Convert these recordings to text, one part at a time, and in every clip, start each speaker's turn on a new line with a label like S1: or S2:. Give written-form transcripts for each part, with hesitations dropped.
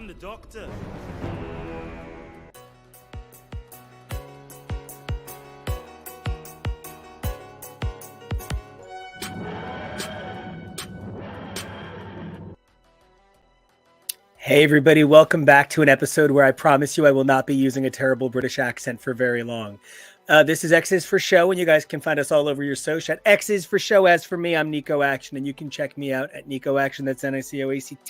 S1: I'm the Doctor. Hey everybody, welcome back to an episode where I promise you I will not be using a terrible British accent for very long. This is X is for Show, and you guys can find us all over your social at X is for Show. As for me, I'm Nico Action, and you can check me out at Nico Action. That's NICOACTION.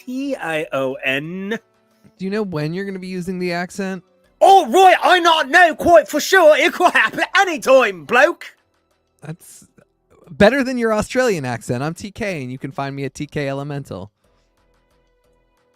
S2: Do you know when you're going to be using the accent?
S1: Oh, right, I not know quite for sure. It could happen anytime, bloke.
S2: That's better than your Australian accent. I'm TK, and you can find me at TK Elemental.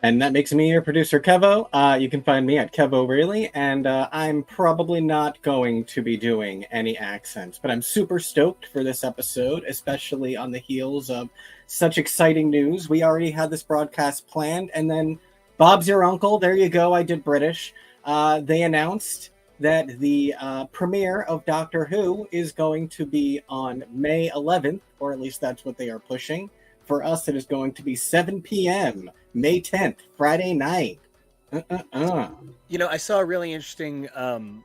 S3: And that makes me your producer, Kevo. You can find me at Kevo Really, and I'm probably not going to be doing any accents, but I'm super stoked for this episode, especially on the heels of such exciting news. We already had this broadcast planned, and then Bob's your uncle. There you go. I did British. They announced that the premiere of Doctor Who is going to be on May 11th, or at least that's what they are pushing. For us, it is going to be 7 p.m., May 10th, Friday night.
S1: You know, I saw a really interesting,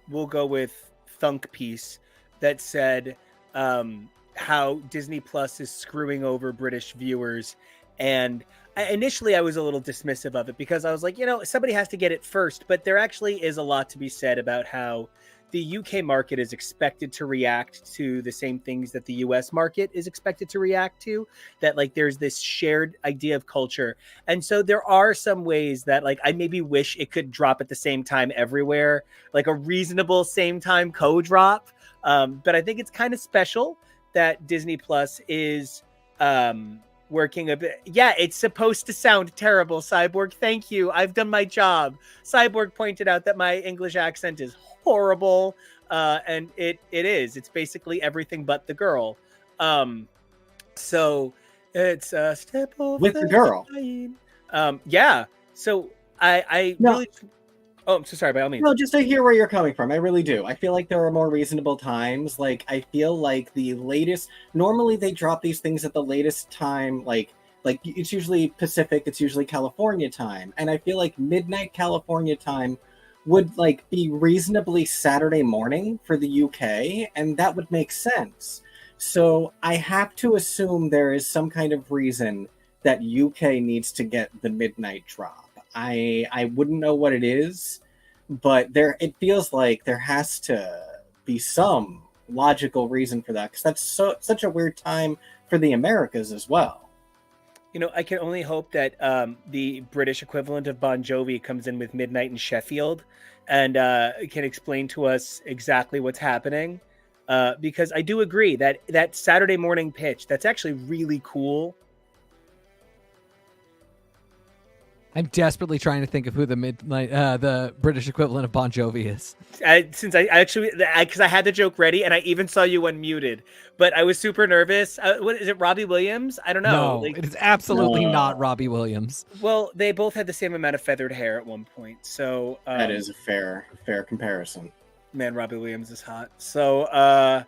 S1: we'll go with thunk piece that said how Disney Plus is screwing over British viewers. And initially I was a little dismissive of it because I was like, you know, somebody has to get it first. But there actually is a lot to be said about how the UK market is expected to react to the same things that the US market is expected to react to, that like there's this shared idea of culture. And so there are some ways that like I maybe wish it could drop at the same time everywhere, like a reasonable same time co-drop. But I think it's kind of special that Disney Plus is working a bit. Yeah, it's supposed to sound terrible, Cyborg. Thank you. I've done my job. Cyborg pointed out that my English accent is horrible, and it is. It's basically everything but the girl. So it's a step over
S3: with the girl.
S1: Yeah. So I
S3: no.
S1: really. Oh, I'm so sorry. By all means.
S3: No, just to hear where you're coming from. I really do. I feel like there are more reasonable times. Like I feel like the latest. Normally they drop these things at the latest time. Like it's usually Pacific. It's usually California time, and I feel like midnight California time would like be reasonably Saturday morning for the UK, and that would make sense. So I have to assume there is some kind of reason that UK needs to get the midnight drop. I wouldn't know what it is, but it feels like there has to be some logical reason for that, because that's such a weird time for the Americas as well.
S1: You know, I can only hope that the British equivalent of Bon Jovi comes in with Midnight in Sheffield and can explain to us exactly what's happening. Because I do agree that Saturday morning pitch, that's actually really cool.
S2: I'm desperately trying to think of who the British equivalent of Bon Jovi is.
S1: Because I had the joke ready and I even saw you unmuted, but I was super nervous. What is it? Robbie Williams? I don't know.
S2: No, it is absolutely not Robbie Williams.
S1: Well, they both had the same amount of feathered hair at one point, so
S3: that is a fair comparison.
S1: Man, Robbie Williams is hot. So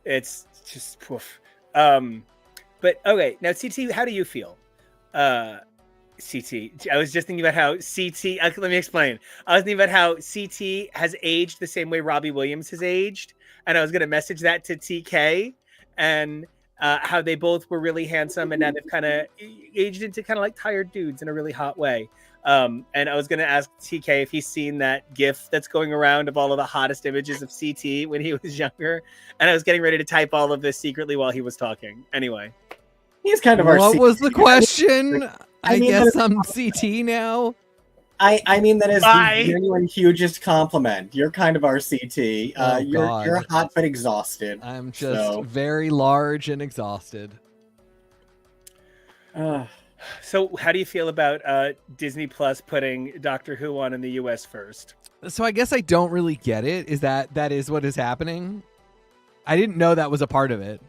S1: it's just poof. But okay, now CT, how do you feel? CT. I was just thinking about how CT. Let me explain. I was thinking about how CT has aged the same way Robbie Williams has aged, and I was going to message that to TK, and how they both were really handsome, and now they've kind of aged into kind of like tired dudes in a really hot way. And I was going to ask TK if he's seen that GIF that's going around of all of the hottest images of CT when he was younger, and I was getting ready to type all of this secretly while he was talking. Anyway.
S3: He's kind of our
S2: What
S3: CT.
S2: was the question? I guess I'm
S3: that
S2: CT now.
S3: I mean that is
S1: Bye.
S3: the genuine hugest compliment. You're kind of our CT. You're hot but exhausted.
S2: I'm just very large and exhausted.
S1: So how do you feel about Disney Plus putting Doctor Who on in the US first?
S2: So I guess I don't really get it. Is that is what is happening? I didn't know that was a part of it.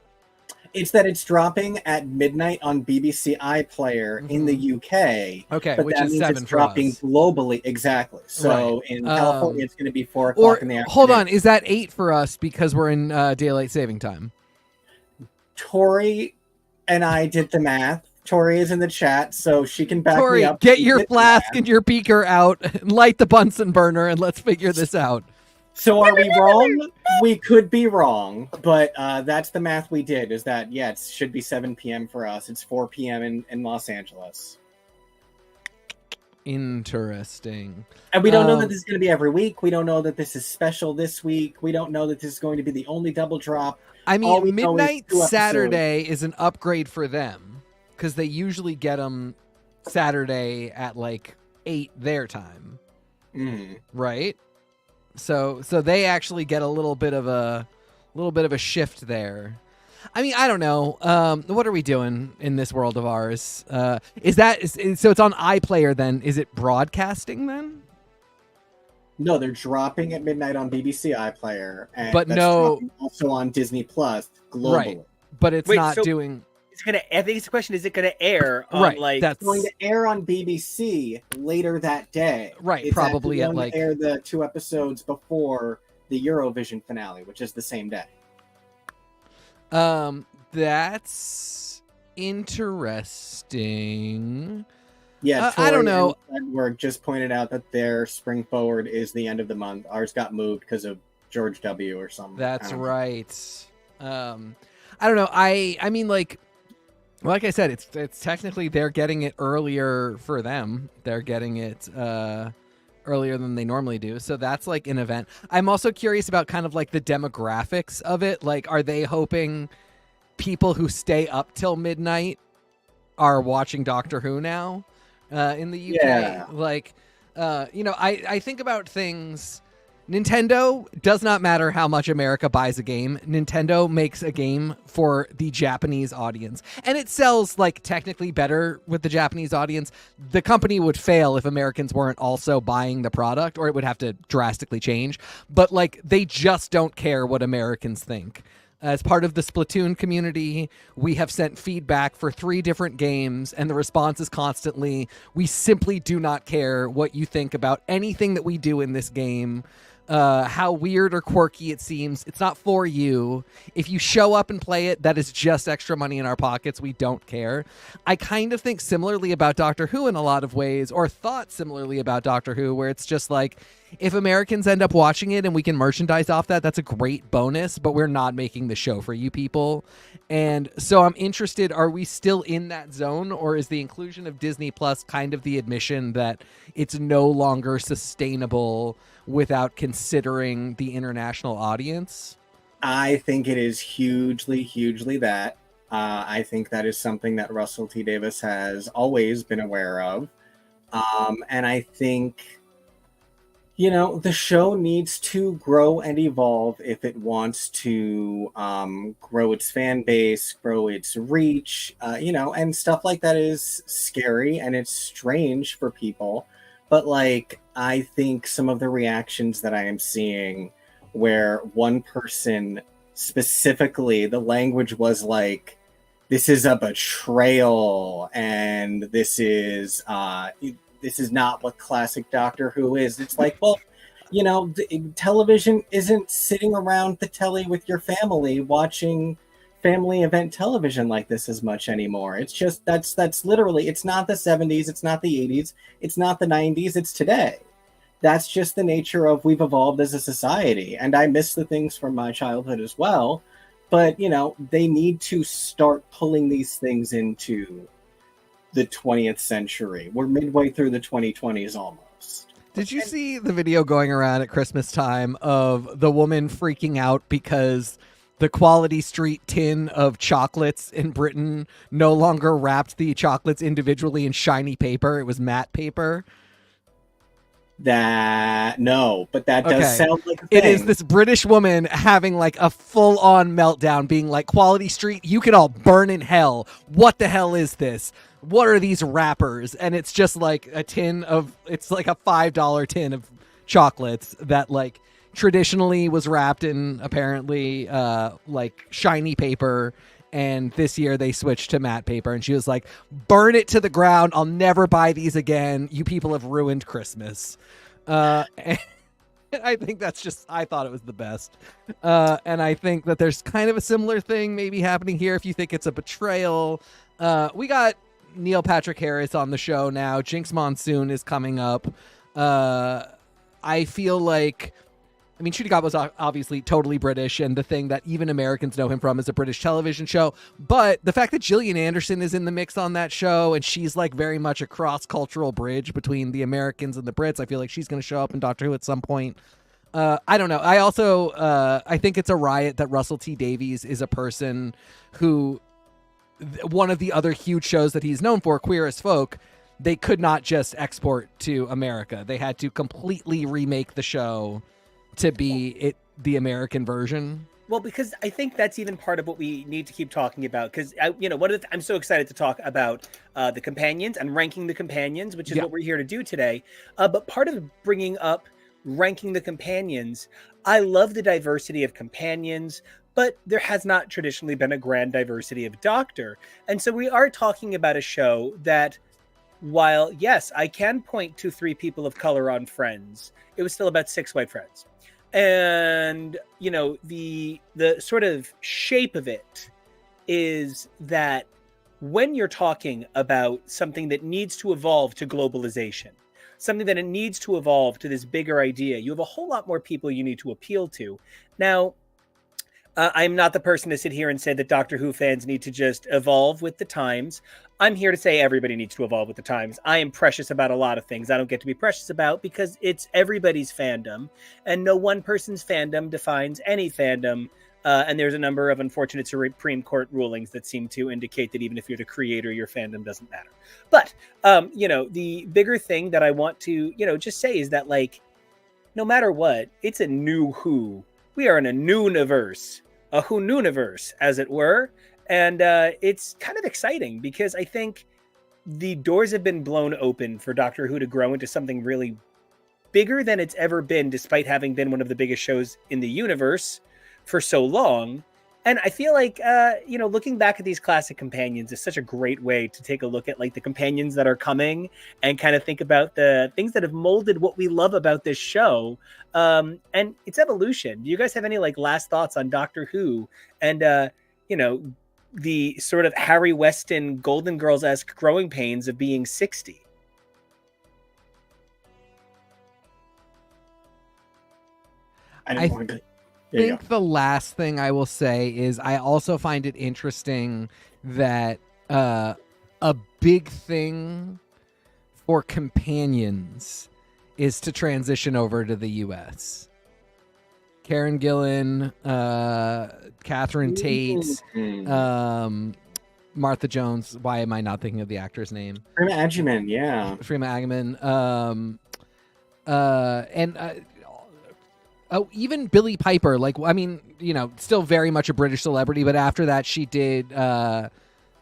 S3: It's that it's dropping at midnight on BBC iPlayer in the UK.
S2: Okay,
S3: but
S2: which
S3: that
S2: is
S3: means
S2: 7
S3: it's
S2: for
S3: globally.
S2: us.
S3: Globally, exactly. So in California, it's going to be 4 o'clock in the afternoon.
S2: Hold on, is that 8 for us because we're in daylight saving time?
S3: Tori and I did the math. Tori is in the chat, so she can back
S2: Tori,
S3: me up.
S2: get your flask and your beaker out, light the Bunsen burner, and let's figure this out.
S3: So are we wrong? We could be wrong, but that's the math we did, is that, yeah, it should be 7 p.m. for us. It's 4 p.m. in Los Angeles.
S2: Interesting.
S3: And we don't know that this is going to be every week. We don't know that this is special this week. We don't know that this is going to be the only double drop.
S2: I mean, midnight Saturday is an upgrade for them because they usually get them Saturday at like 8 their time, right? So they actually get a little bit of a shift there. I mean, I don't know. What are we doing in this world of ours? So it's on iPlayer then? Is it broadcasting then?
S3: No, they're dropping at midnight on BBC iPlayer, and
S2: but
S3: that's dropping also on Disney Plus globally.
S2: Right. But it's not doing.
S1: It's gonna. I think it's the question: is it gonna air on
S3: It's going to air on BBC later that day.
S2: Right,
S3: it's
S2: probably at like
S3: air the 2 episodes before the Eurovision finale, which is the same day.
S2: That's interesting.
S3: Yeah,
S2: I don't know.
S3: Edward just pointed out that their spring forward is the end of the month. Ours got moved because of George W. or something.
S2: That's right. I don't know. I mean, like I said, it's technically they're getting it earlier for them. They're getting it earlier than they normally do. So that's like an event. I'm also curious about kind of like the demographics of it. Like, are they hoping people who stay up till midnight are watching Doctor Who now in the UK?
S3: Yeah.
S2: Like, I think about things. Nintendo does not matter how much America buys a game. Nintendo makes a game for the Japanese audience. And it sells, like, technically better with the Japanese audience. The company would fail if Americans weren't also buying the product, or it would have to drastically change. But, like, they just don't care what Americans think. As part of the Splatoon community, we have sent feedback for 3 different games, and the response is constantly, we simply do not care what you think about anything that we do in this game. How weird or quirky it seems. It's not for you. If you show up and play it, that is just extra money in our pockets. We don't care. I kind of think similarly about Doctor Who in a lot of ways, or thought similarly about Doctor Who, where it's just like, if Americans end up watching it and we can merchandise off that, that's a great bonus, but we're not making the show for you people. And so I'm interested, are we still in that zone, or is the inclusion of Disney Plus kind of the admission that it's no longer sustainable without considering the international audience?
S3: I think it is hugely, hugely that. I think that is something that Russell T Davies has always been aware of. And I think, the show needs to grow and evolve if it wants to grow its fan base, grow its reach, and stuff like that is scary and it's strange for people. But, like, I think some of the reactions that I am seeing where one person specifically, the language was like, this is a betrayal and this is not what classic Doctor Who is. It's like, well, television isn't sitting around the telly with your family watching family event television like this as much anymore. It's just, that's literally, it's not the 70s, it's not the 80s, it's not the 90s, it's today. That's just the nature of we've evolved as a society. And I miss the things from my childhood as well. But, they need to start pulling these things into the 20th century. We're midway through the 2020s almost.
S2: Did you see the video going around at Christmas time of the woman freaking out because the Quality Street tin of chocolates in Britain no longer wrapped the chocolates individually in shiny paper? It was matte paper.
S3: No, but that does sound like a thing.
S2: It is this British woman having like a full-on meltdown, being like, Quality Street, you can all burn in hell. What the hell is this? What are these wrappers? And it's just like it's like a $5 tin of chocolates that like traditionally was wrapped in apparently like shiny paper, and this year they switched to matte paper, and she was like, burn it to the ground, I'll never buy these again, you people have ruined Christmas. And I think I thought it was the best. And I think that there's kind of a similar thing maybe happening here if you think it's a betrayal. We got Neil Patrick Harris on the show now. Jinx Monsoon is coming up. I feel like, I mean, Shooty God was obviously totally British, and the thing that even Americans know him from is a British television show. But the fact that Gillian Anderson is in the mix on that show, and she's like very much a cross-cultural bridge between the Americans and the Brits, I feel like she's going to show up in Doctor Who at some point. I don't know. I also, I think it's a riot that Russell T Davies is a person who, one of the other huge shows that he's known for, Queer as Folk, they could not just export to America. They had to completely remake the show to be the American version.
S1: Well, because I think that's even part of what we need to keep talking about. Because I'm so excited to talk about the companions and ranking the companions, which is what we're here to do today. But part of bringing up ranking the companions, I love the diversity of companions, but there has not traditionally been a grand diversity of Doctor. And so we are talking about a show that, while yes, I can point to 3 people of color on Friends, it was still about 6 white friends. And the sort of shape of it is that when you're talking about something that needs to evolve to globalization, something that it needs to evolve to this bigger idea, you have a whole lot more people you need to appeal to. Now, I'm not the person to sit here and say that Doctor Who fans need to just evolve with the times. I'm here to say everybody needs to evolve with the times. I am precious about a lot of things I don't get to be precious about because it's everybody's fandom, and no one person's fandom defines any fandom. And there's a number of unfortunate Supreme Court rulings that seem to indicate that even if you're the creator, your fandom doesn't matter. But, the bigger thing that I want to, just say is that, like, no matter what, it's a new Who. We are in a Nooniverse. A Who-nooniverse, as it were. And it's kind of exciting because I think the doors have been blown open for Doctor Who to grow into something really bigger than it's ever been, despite having been one of the biggest shows in the universe for so long. And I feel like, looking back at these classic companions is such a great way to take a look at like the companions that are coming and kind of think about the things that have molded what we love about this show. And its evolution. Do you guys have any like last thoughts on Doctor Who and, the sort of Harry Weston Golden Girls-esque growing pains of being 60?
S2: I think the last thing I will say is I also find it interesting that a big thing for companions is to transition over to the U.S. Karen Gillan, Catherine Tate, Martha Jones. Why am I not thinking of the actor's name?
S3: Freema Agyeman, yeah.
S2: Freema Agyeman. Even Billie Piper. Like, I mean, still very much a British celebrity, but after that, she did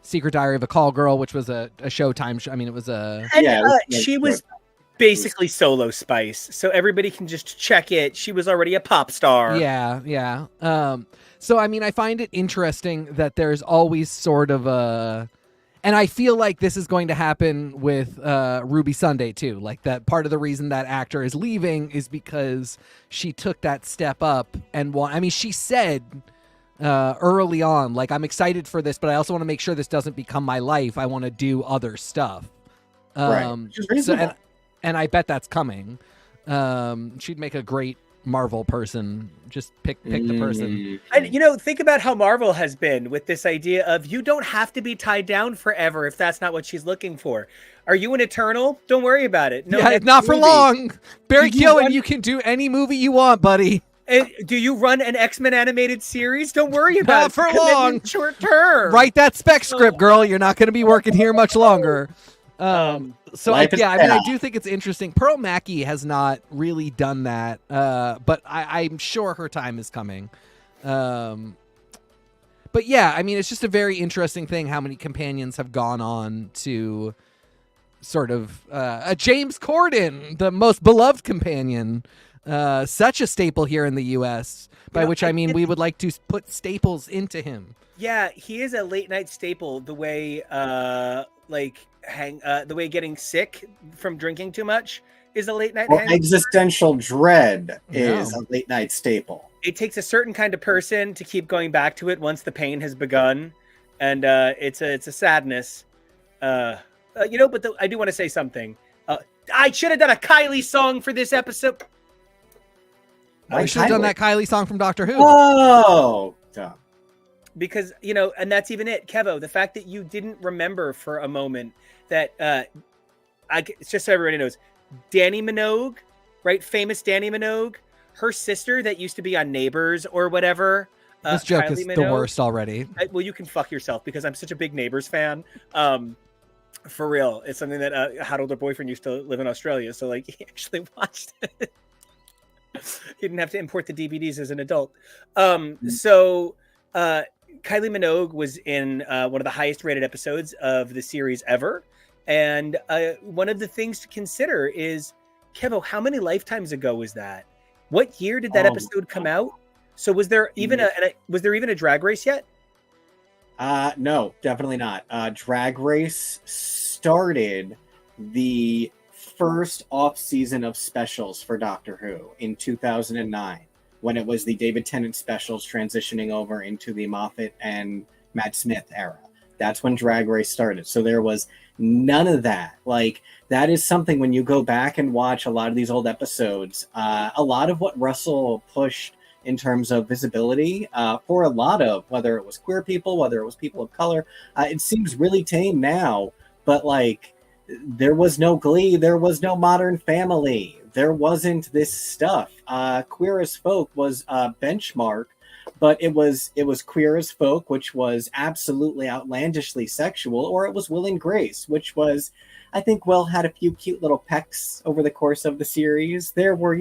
S2: Secret Diary of a Call Girl, which was a Showtime show. I mean, it was a...
S1: she was basically solo Spice, so everybody can just check it. She was already a pop star.
S2: Yeah. So, I mean, I find it interesting that there's always sort of a... And I feel like this is going to happen with Ruby Sunday, too. Like, that part of the reason that actor is leaving is because she took that step up and she said early on, like, I'm excited for this, but I also want to make sure this doesn't become my life. I want to do other stuff.
S3: Right.
S2: And I bet that's coming. She'd make a great Marvel person. Just pick the person.
S1: And think about how Marvel has been with this idea of you don't have to be tied down forever if that's not what she's looking for. Are you an Eternal? Don't worry about it. No,
S2: it's not for long. Barry Keoghan, you can do any movie you want, buddy.
S1: Do you run an X-Men animated series? Don't worry about
S2: it. Not for long.
S1: Short term.
S2: Write that spec script, girl. You're not going to be working here much longer. I do think it's interesting. Pearl Mackie has not really done that, but I'm sure her time is coming. But yeah, I mean, it's just a very interesting thing how many companions have gone on to sort of a James Corden, the most beloved companion, such a staple here in the U.S., by which I mean we would like to put staples into him.
S1: Yeah, he is a late night staple. The way, the way getting sick from drinking too much is a late night.
S3: Well, existential dread is a late night staple.
S1: It takes a certain kind of person to keep going back to it once the pain has begun, and it's a sadness. But I do want to say something. I should have done a Kylie song for this episode.
S2: We should have done that Kylie song from Doctor Who.
S3: Oh, dumb.
S1: Because, and that's even it, Kevo, the fact that you didn't remember for a moment that, it's just so everybody knows, Danny Minogue, right? Famous Danny Minogue, her sister that used to be on Neighbors or whatever.
S2: This joke
S1: Kylie
S2: is
S1: Minogue,
S2: the worst already.
S1: Well, you can fuck yourself because I'm such a big Neighbors fan. For real. It's something that had older boyfriend used to live in Australia. So like he actually watched it. He didn't have to import the DVDs as an adult. So Kylie Minogue was in one of the highest rated episodes of the series ever. And one of the things to consider is, Kevo, how many lifetimes ago was that? What year did that episode come out? So was there even a Drag Race yet?
S3: No, definitely not. Drag Race started the first off season of specials for Doctor Who in 2009, when it was the David Tennant specials transitioning over into the Moffat and Matt Smith era. That's when Drag Race started. So there was none of that. Like, that is something when you go back and watch a lot of these old episodes, a lot of what Russell pushed in terms of visibility for a lot of, whether it was queer people, whether it was people of color, it seems really tame now, but like, there was no Glee, there was no Modern Family, there wasn't this stuff. Queer as Folk was a benchmark, but it was Queer as Folk, which was absolutely outlandishly sexual, or it was Will and Grace, which was, I think Will had a few cute little pecks over the course of the series. There were,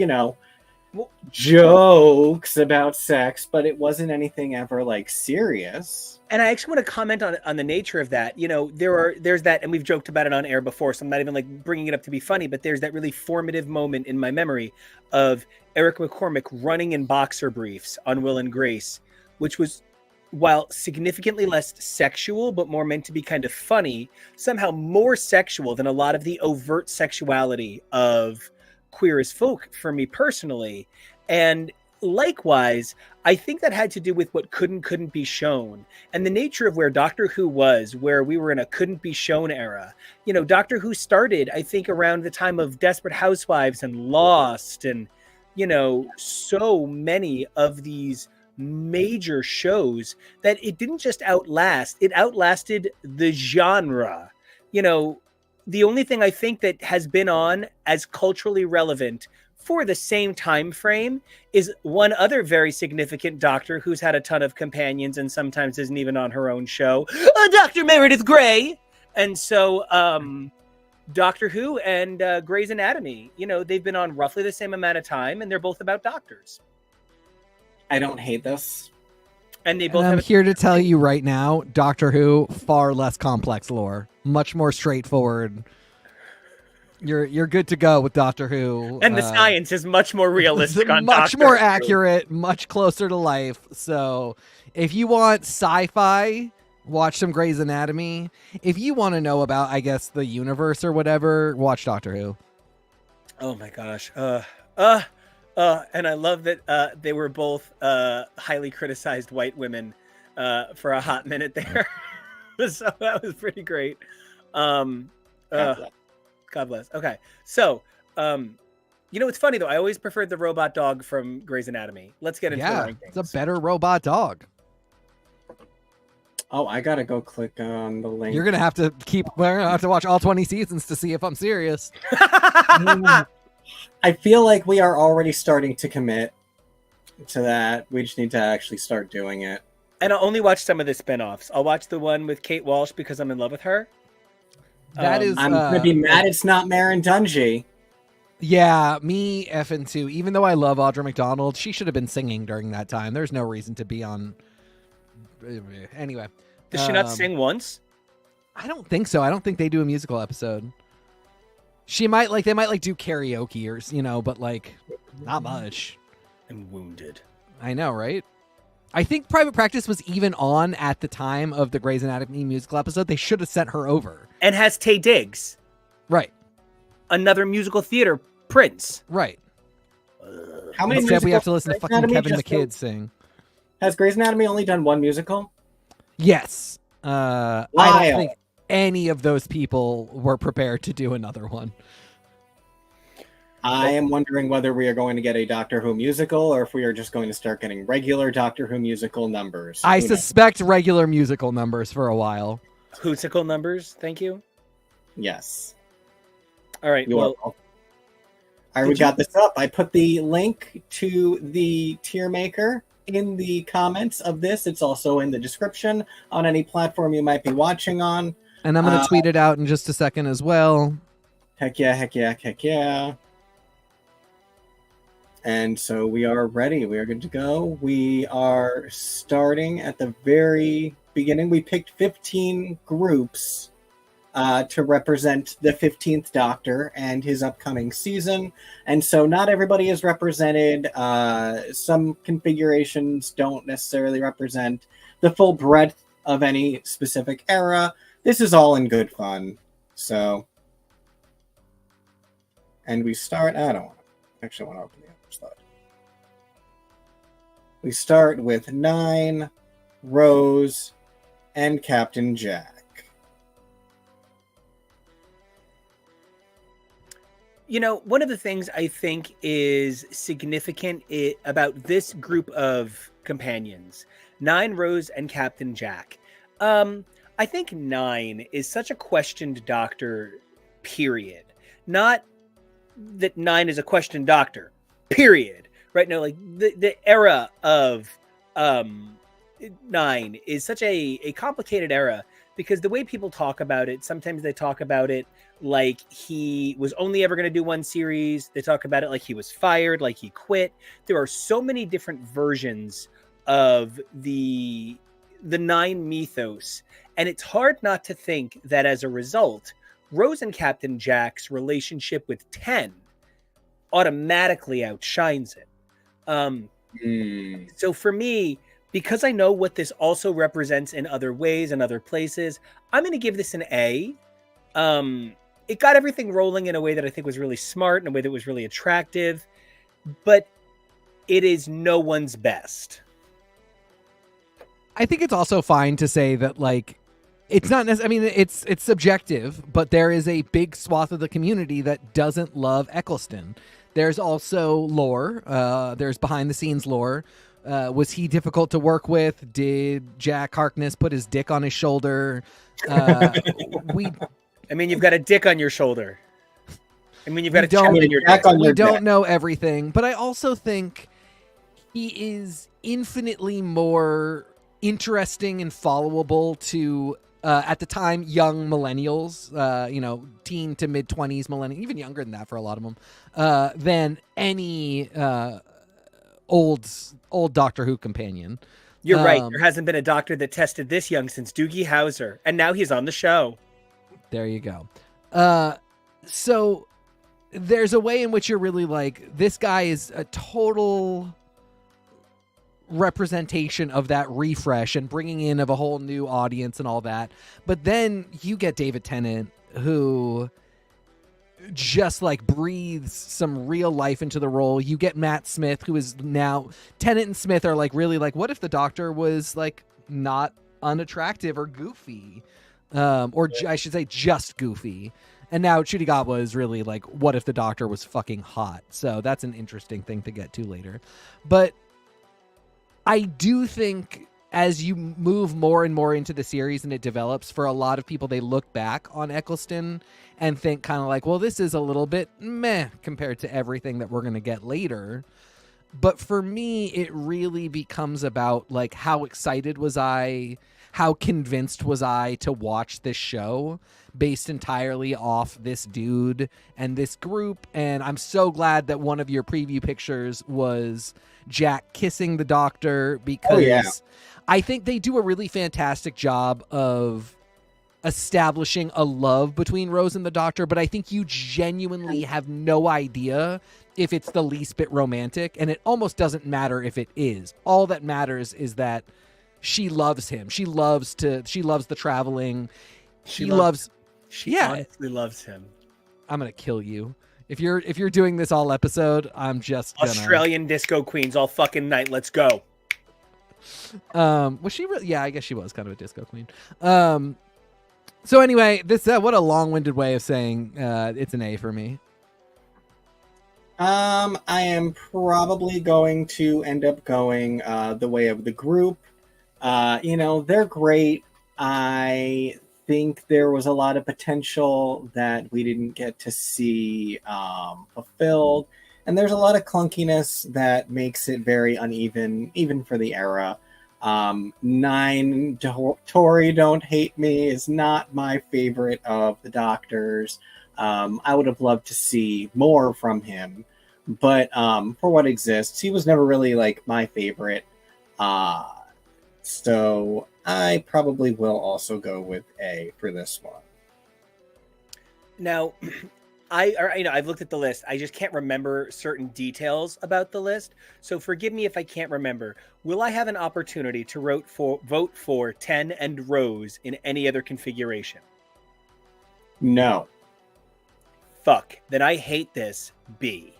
S3: jokes about sex, but it wasn't anything ever like serious.
S1: And I actually want to comment on the nature of that. There's that, and we've joked about it on air before, so I'm not even like bringing it up to be funny, but there's that really formative moment in my memory of Eric McCormick running in boxer briefs on Will and Grace, which was, while significantly less sexual, but more meant to be kind of funny, somehow more sexual than a lot of the overt sexuality of Queer as Folk for me personally. And likewise, I think that had to do with what couldn't be shown, and the nature of where Doctor Who was, where we were in a couldn't be shown era. Doctor Who started, I think, around the time of Desperate Housewives and Lost, and so many of these major shows that it didn't just outlast, it outlasted the genre. The only thing I think that has been on as culturally relevant for the same time frame is one other very significant Doctor who's had a ton of companions and sometimes isn't even on her own show, Dr. Meredith Grey. And so Doctor Who and Grey's Anatomy, they've been on roughly the same amount of time, and they're both about doctors.
S3: I don't hate this.
S1: And they both
S2: I'm here to tell you right now, Doctor Who, far less complex lore, much more straightforward. You're good to go with Doctor Who.
S1: And the science is much more realistic on Doctor
S2: Much more accurate, much closer to life. So if you want sci-fi, watch some Grey's Anatomy. If you want to know about, I guess, the universe or whatever, watch Doctor Who.
S1: Oh my gosh. And I love that they were both highly criticized white women for a hot minute there. So that was pretty great. God bless. Okay. So, it's funny though. I always preferred the robot dog from Grey's Anatomy. Let's get into the rankings.
S2: It's a better robot dog.
S3: Oh, I gotta go click on the link.
S2: We're gonna have to watch all 20 seasons to see if I'm serious.
S3: I feel like we are already starting to commit to that. We just need to actually start doing it.
S1: And I'll only watch some of the spinoffs. I'll watch the one with Kate Walsh because I'm in love with her.
S3: I'm gonna be mad it's not Maren Dungy.
S2: Yeah, me effing too. Even though I love Audra McDonald, she should have been singing during that time. There's no reason to be on. Anyway,
S1: does she not sing once?
S2: I don't think so. I don't think they do a musical episode. She might they might do karaoke or but not much.
S1: I'm wounded.
S2: I know, right? I think Private Practice was even on at the time of the Grey's Anatomy musical episode. They should have sent her over.
S1: And has Taye Diggs.
S2: Right.
S1: Another musical theater prince.
S2: Right.
S3: How many
S2: Instead, we have to listen to fucking
S3: Anatomy
S2: Kevin McKidd sing.
S3: Has Grey's Anatomy only done one musical?
S2: Yes.
S3: Wow.
S2: any of those people were prepared to do another one.
S3: I am wondering whether we are going to get a Doctor Who musical or if we are just going to start getting regular Doctor Who musical numbers.
S2: I suspect regular musical numbers for a while.
S1: Whoosical numbers, thank you.
S3: Yes.
S1: All right, well...
S3: All right, we got this up. I put the link to the tier maker in the comments of this. It's also in the description on any platform you might be watching on.
S2: And I'm going to tweet it out in just a second as well.
S3: Heck yeah, heck yeah, heck yeah. And so we are ready. We are good to go. We are starting at the very beginning. We picked 15 groups to represent the 15th Doctor and his upcoming season. And so not everybody is represented. Some configurations don't necessarily represent the full breadth of any specific era. This is all in good fun. So, and we start, I don't want to, actually want to open the other slide. We start with 9, Rose, and Captain Jack.
S1: You know, one of the things I think is significant about this group of companions, 9, Rose, and Captain Jack. I think 9 is such a questioned Doctor, period. Not that 9 is a questioned Doctor, period. Right? No, like the era of 9 is such a complicated era because the way people talk about it, sometimes they talk about it like he was only ever going to do one series. They talk about it like he was fired, like he quit. There are so many different versions of the 9 mythos, and it's hard not to think that as a result, Rose and Captain Jack's relationship with 10 automatically outshines it. So for me, because I know what this also represents in other ways and other places, I'm going to give this an A. It got everything rolling in a way that I think was really smart, in a way that was really attractive, but it is no one's best.
S2: I think it's also fine to say that, like, it's not necessarily, I mean, it's subjective, but there is a big swath of the community that doesn't love Eccleston. There's also lore. There's behind the scenes lore. Was he difficult to work with? Did Jack Harkness put his dick on his shoulder?
S1: I mean, you've got a dick on your shoulder. I mean, you've got a chip in your dick.
S2: We don't know everything, but I also think he is infinitely more interesting and followable to, at the time, young millennials, teen to mid-20s millennials, even younger than that for a lot of them, than any old Doctor Who companion.
S1: You're right. There hasn't been a Doctor that tested this young since Doogie Howser, and now he's on the show.
S2: There you go. So there's a way in which you're really like, this guy is a total representation of that refresh and bringing in of a whole new audience and all that. But then you get David Tennant, who just like breathes some real life into the role. You get Matt Smith, who is now, Tennant and Smith are like really like, what if the Doctor was like not unattractive or goofy? I should say just goofy. And now Ncuti Gatwa is really like, what if the Doctor was fucking hot? So that's an interesting thing to get to later. But I do think as you move more and more into the series and it develops, for a lot of people, they look back on Eccleston and think kind of like, well, this is a little bit meh compared to everything that we're going to get later. But for me, it really becomes about like, how excited was I? How convinced was I to watch this show based entirely off this dude and this group? And I'm so glad that one of your preview pictures was Jack kissing the Doctor, because I think they do a really fantastic job of establishing a love between Rose and the Doctor, but I think you genuinely have no idea if it's the least bit romantic, and it almost doesn't matter if it is. All that matters is that she loves him. She loves the traveling. She honestly
S1: loves him.
S2: I'm gonna kill you. If you're doing this all episode, I'm just gonna...
S1: Australian disco queens all fucking night. Let's go.
S2: Was she really? Yeah, I guess she was kind of a disco queen. So anyway, this what a long-winded way of saying it's an A for me.
S3: I am probably going to end up going the way of the group. They're great. I think there was a lot of potential that we didn't get to see fulfilled. And there's a lot of clunkiness that makes it very uneven, even for the era. 9, Tori, Don't Hate Me is not my favorite of the Doctors. I would have loved to see more from him. But for what exists, he was never really like my favorite. So I probably will also go with A for this one.
S1: Now, I've looked at the list. I just can't remember certain details about the list. So forgive me if I can't remember. Will I have an opportunity to vote for 10 and Rose in any other configuration?
S3: No.
S1: Fuck. Then I hate this. B.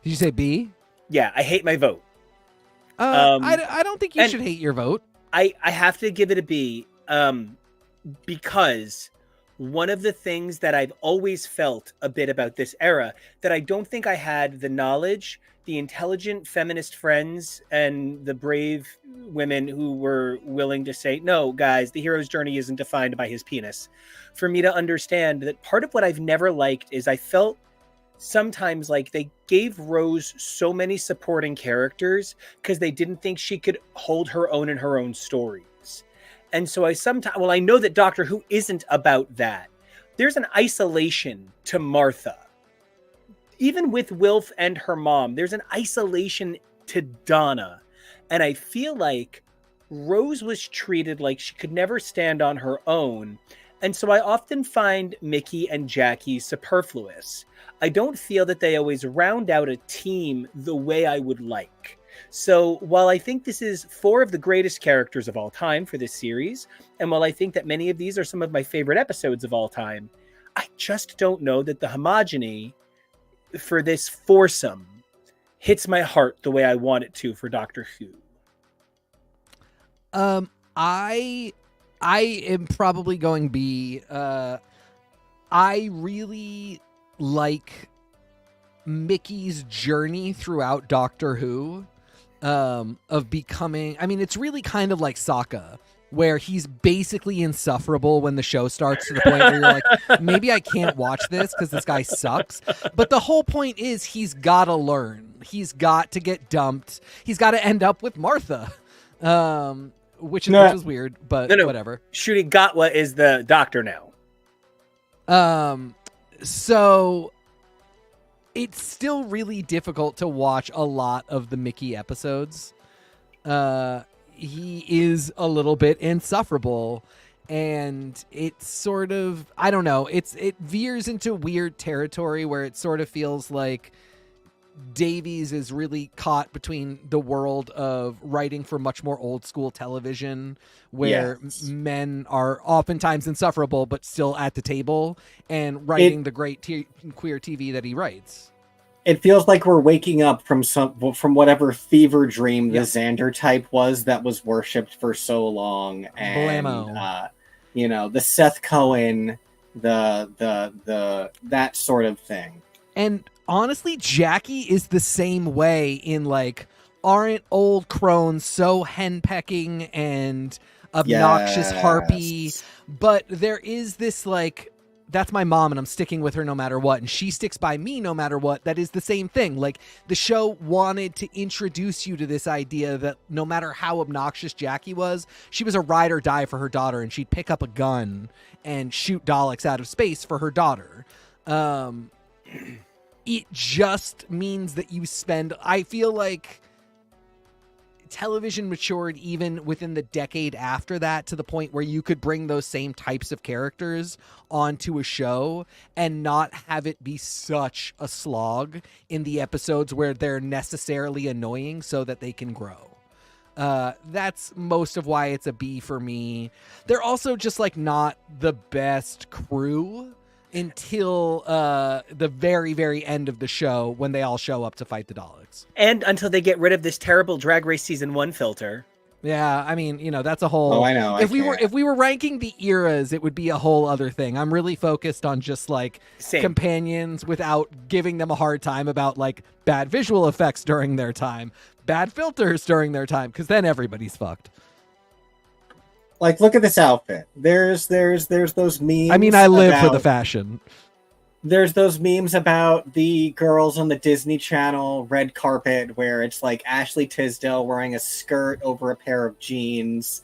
S2: Did you say B?
S1: Yeah, I hate my vote.
S2: I don't think you should hate your vote.
S1: I have to give it a B because one of the things that I've always felt a bit about this era that I don't think I had the knowledge, the intelligent feminist friends, and the brave women who were willing to say, no, guys, the hero's journey isn't defined by his penis. For me to understand that part of what I've never liked is I felt sometimes like they gave Rose so many supporting characters because they didn't think she could hold her own in her own stories. And so I know that Doctor Who isn't about that. There's an isolation to Martha. Even with Wilf and her mom, there's an isolation to Donna. And I feel like Rose was treated like she could never stand on her own. And so I often find Mickey and Jackie superfluous. I don't feel that they always round out a team the way I would like. So while I think this is 4 of the greatest characters of all time for this series, and while I think that many of these are some of my favorite episodes of all time, I just don't know that the homogeny for this foursome hits my heart the way I want it to for Doctor Who.
S2: I am probably going B. I really like Mickey's journey throughout Doctor Who, of becoming, I mean, it's really kind of like Sokka, where he's basically insufferable when the show starts, to the point where you're like, maybe I can't watch this because this guy sucks. But the whole point is he's got to learn. He's got to get dumped. He's got to end up with Martha, which is weird, but whatever.
S1: Shooty Gatwa is the Doctor now.
S2: So it's still really difficult to watch a lot of the Mickey episodes. He is a little bit insufferable, and it's sort of, I don't know, it veers into weird territory where it sort of feels like Davies is really caught between the world of writing for much more old school television, where men are oftentimes insufferable but still at the table, and writing the great queer TV that he writes.
S3: It feels like we're waking up from whatever fever dream the Xander type was that was worshipped for so long, and the Seth Cohen, the that sort of thing.
S2: And honestly, Jackie is the same way in like, aren't old crones so henpecking and obnoxious harpy? But there is this like, that's my mom and I'm sticking with her no matter what, and she sticks by me no matter what. That is the same thing. Like, the show wanted to introduce you to this idea that no matter how obnoxious Jackie was, she was a ride or die for her daughter, and she'd pick up a gun and shoot Daleks out of space for her daughter. It just means that you spend, I feel like television matured even within the decade after that to the point where you could bring those same types of characters onto a show and not have it be such a slog in the episodes where they're necessarily annoying so that they can grow. That's most of why it's a B for me. They're also just like not the best crew until the very, very end of the show, when they all show up to fight the Daleks.
S1: And until they get rid of this terrible Drag Race Season 1 filter.
S2: Yeah, I mean, that's a whole.
S3: Oh, I know.
S2: If we were ranking the eras, it would be a whole other thing. I'm really focused on just like
S1: Same.
S2: companions without giving them a hard time about like bad visual effects during their time, bad filters during their time, because then everybody's fucked.
S3: Like, look at this outfit. There's those memes.
S2: I mean, I live for the fashion.
S3: There's those memes about the girls on the Disney Channel red carpet where it's like Ashley Tisdale wearing a skirt over a pair of jeans.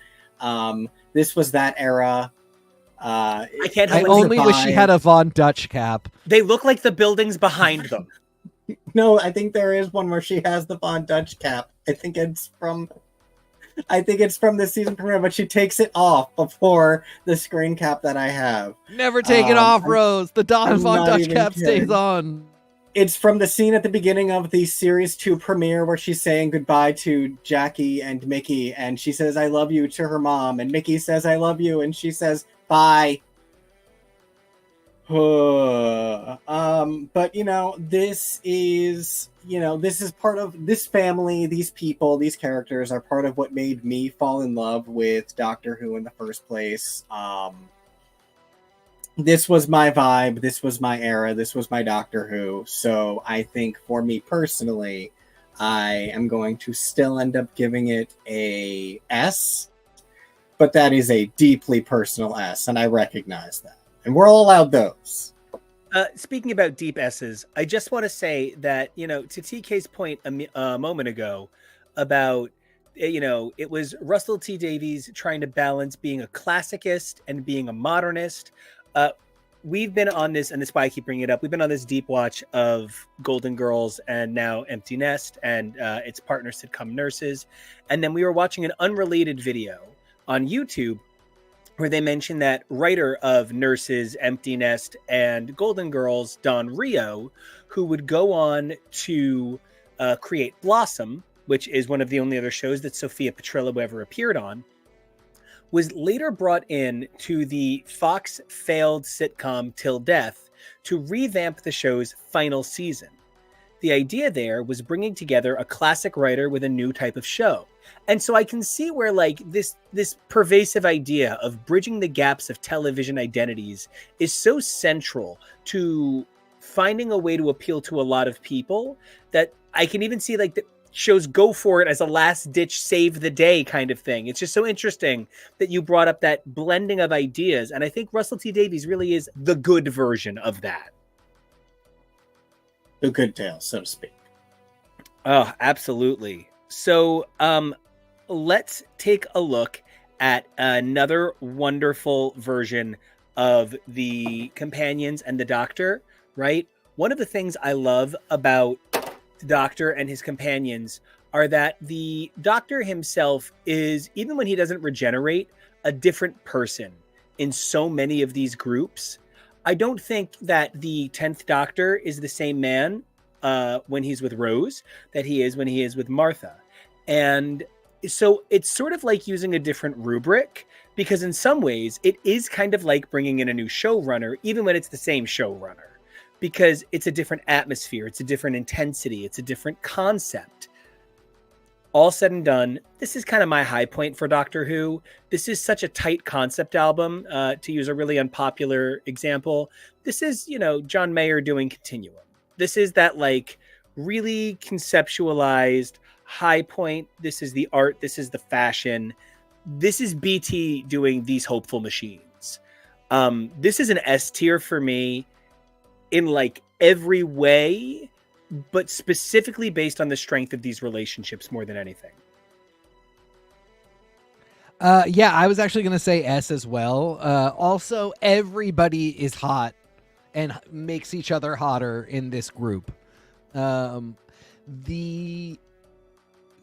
S3: This was that era.
S1: I can't help
S2: I only wish she had a Von Dutch cap.
S1: They look like the buildings behind them.
S3: No, I think there is one where she has the Von Dutch cap. I think it's from this season premiere, but she takes it off before the screen cap that I have.
S2: Never take it off, Rose. The Von Dutch cap stays on.
S3: It's from the scene at the beginning of the Series 2 premiere where she's saying goodbye to Jackie and Mickey, and she says, "I love you" to her mom, and Mickey says, "I love you," and she says, "Bye." But this is part of this family. These people, these characters are part of what made me fall in love with Doctor Who in the first place. This was my vibe. This was my era. This was my Doctor Who. So I think for me personally, I am going to still end up giving it a S, but that is a deeply personal S, and I recognize that. And we're all allowed those.
S1: Speaking about deep S's, I just want to say that, to TK's point a moment ago about, it was Russell T Davies trying to balance being a classicist and being a modernist. We've been on this, and that's why I keep bringing it up. We've been on this deep watch of Golden Girls and now Empty Nest and its partner sitcom Nurses. And then we were watching an unrelated video on YouTube where they mentioned that writer of Nurses, Empty Nest, and Golden Girls, Don Rio, who would go on to create Blossom, which is one of the only other shows that Sophia Petrillo ever appeared on, was later brought in to the Fox failed sitcom Till Death to revamp the show's final season. The idea there was bringing together a classic writer with a new type of show. And so I can see where like this pervasive idea of bridging the gaps of television identities is so central to finding a way to appeal to a lot of people that I can even see like the shows go for it as a last ditch save the day kind of thing. It's just so interesting that you brought up that blending of ideas. And I think Russell T Davies really is the good version of that.
S3: The good tale, so to speak.
S1: Oh, absolutely. So let's take a look at another wonderful version of the companions and the Doctor, right? One of the things I love about the Doctor and his companions are that the Doctor himself is, even when he doesn't regenerate, a different person in so many of these groups. I don't think that the 10th Doctor is the same man when he's with Rose that he is when he is with Martha. And so it's sort of like using a different rubric, because in some ways it is kind of like bringing in a new showrunner, even when it's the same showrunner, because it's a different atmosphere, it's a different intensity, it's a different concept. All said and done, this is kind of my high point for Doctor Who. This is such a tight concept album, to use a really unpopular example. This is, John Mayer doing Continuum. This is that like really conceptualized high point. This is the art. This is the fashion. This is BT doing These Hopeful Machines. This is an S tier for me in like every way, but specifically based on the strength of these relationships more than anything.
S2: Yeah, I was actually going to say S as well. Also, everybody is hot and makes each other hotter in this group. The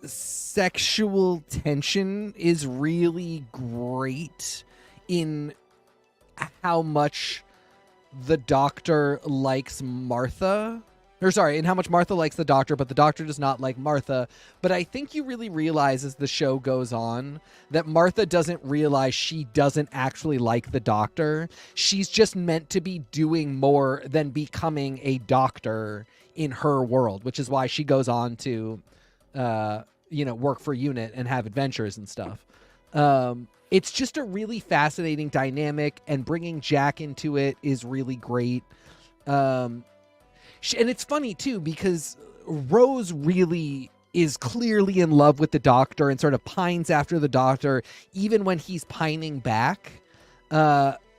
S2: sexual tension is really great in how much the Doctor likes Martha. In how much Martha likes the Doctor, but the Doctor does not like Martha. But I think you really realize as the show goes on that Martha doesn't realize she doesn't actually like the Doctor. She's just meant to be doing more than becoming a doctor in her world, which is why she goes on to work for UNIT and have adventures and stuff. It's just a really fascinating dynamic, and bringing Jack into it is really great. And it's funny too, because Rose really is clearly in love with the Doctor and sort of pines after the Doctor, even when he's pining back,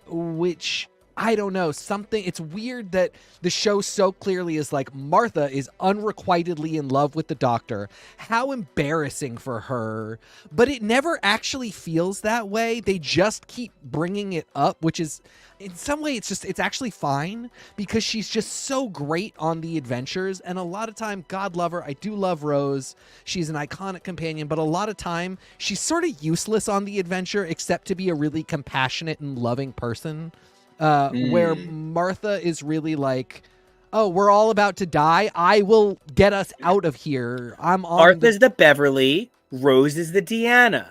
S2: which I don't know, it's weird that the show so clearly is like, Martha is unrequitedly in love with the Doctor. How embarrassing for her. But it never actually feels that way. They just keep bringing it up, which is, in some way, it's actually fine, because she's just so great on the adventures. And a lot of time, God love her, I do love Rose. She's an iconic companion, but a lot of time she's sort of useless on the adventure, except to be a really compassionate and loving person. Where Martha is really like, oh, we're all about to die, I will get us out of here.
S1: Martha's the Beverly, Rose is the Deanna.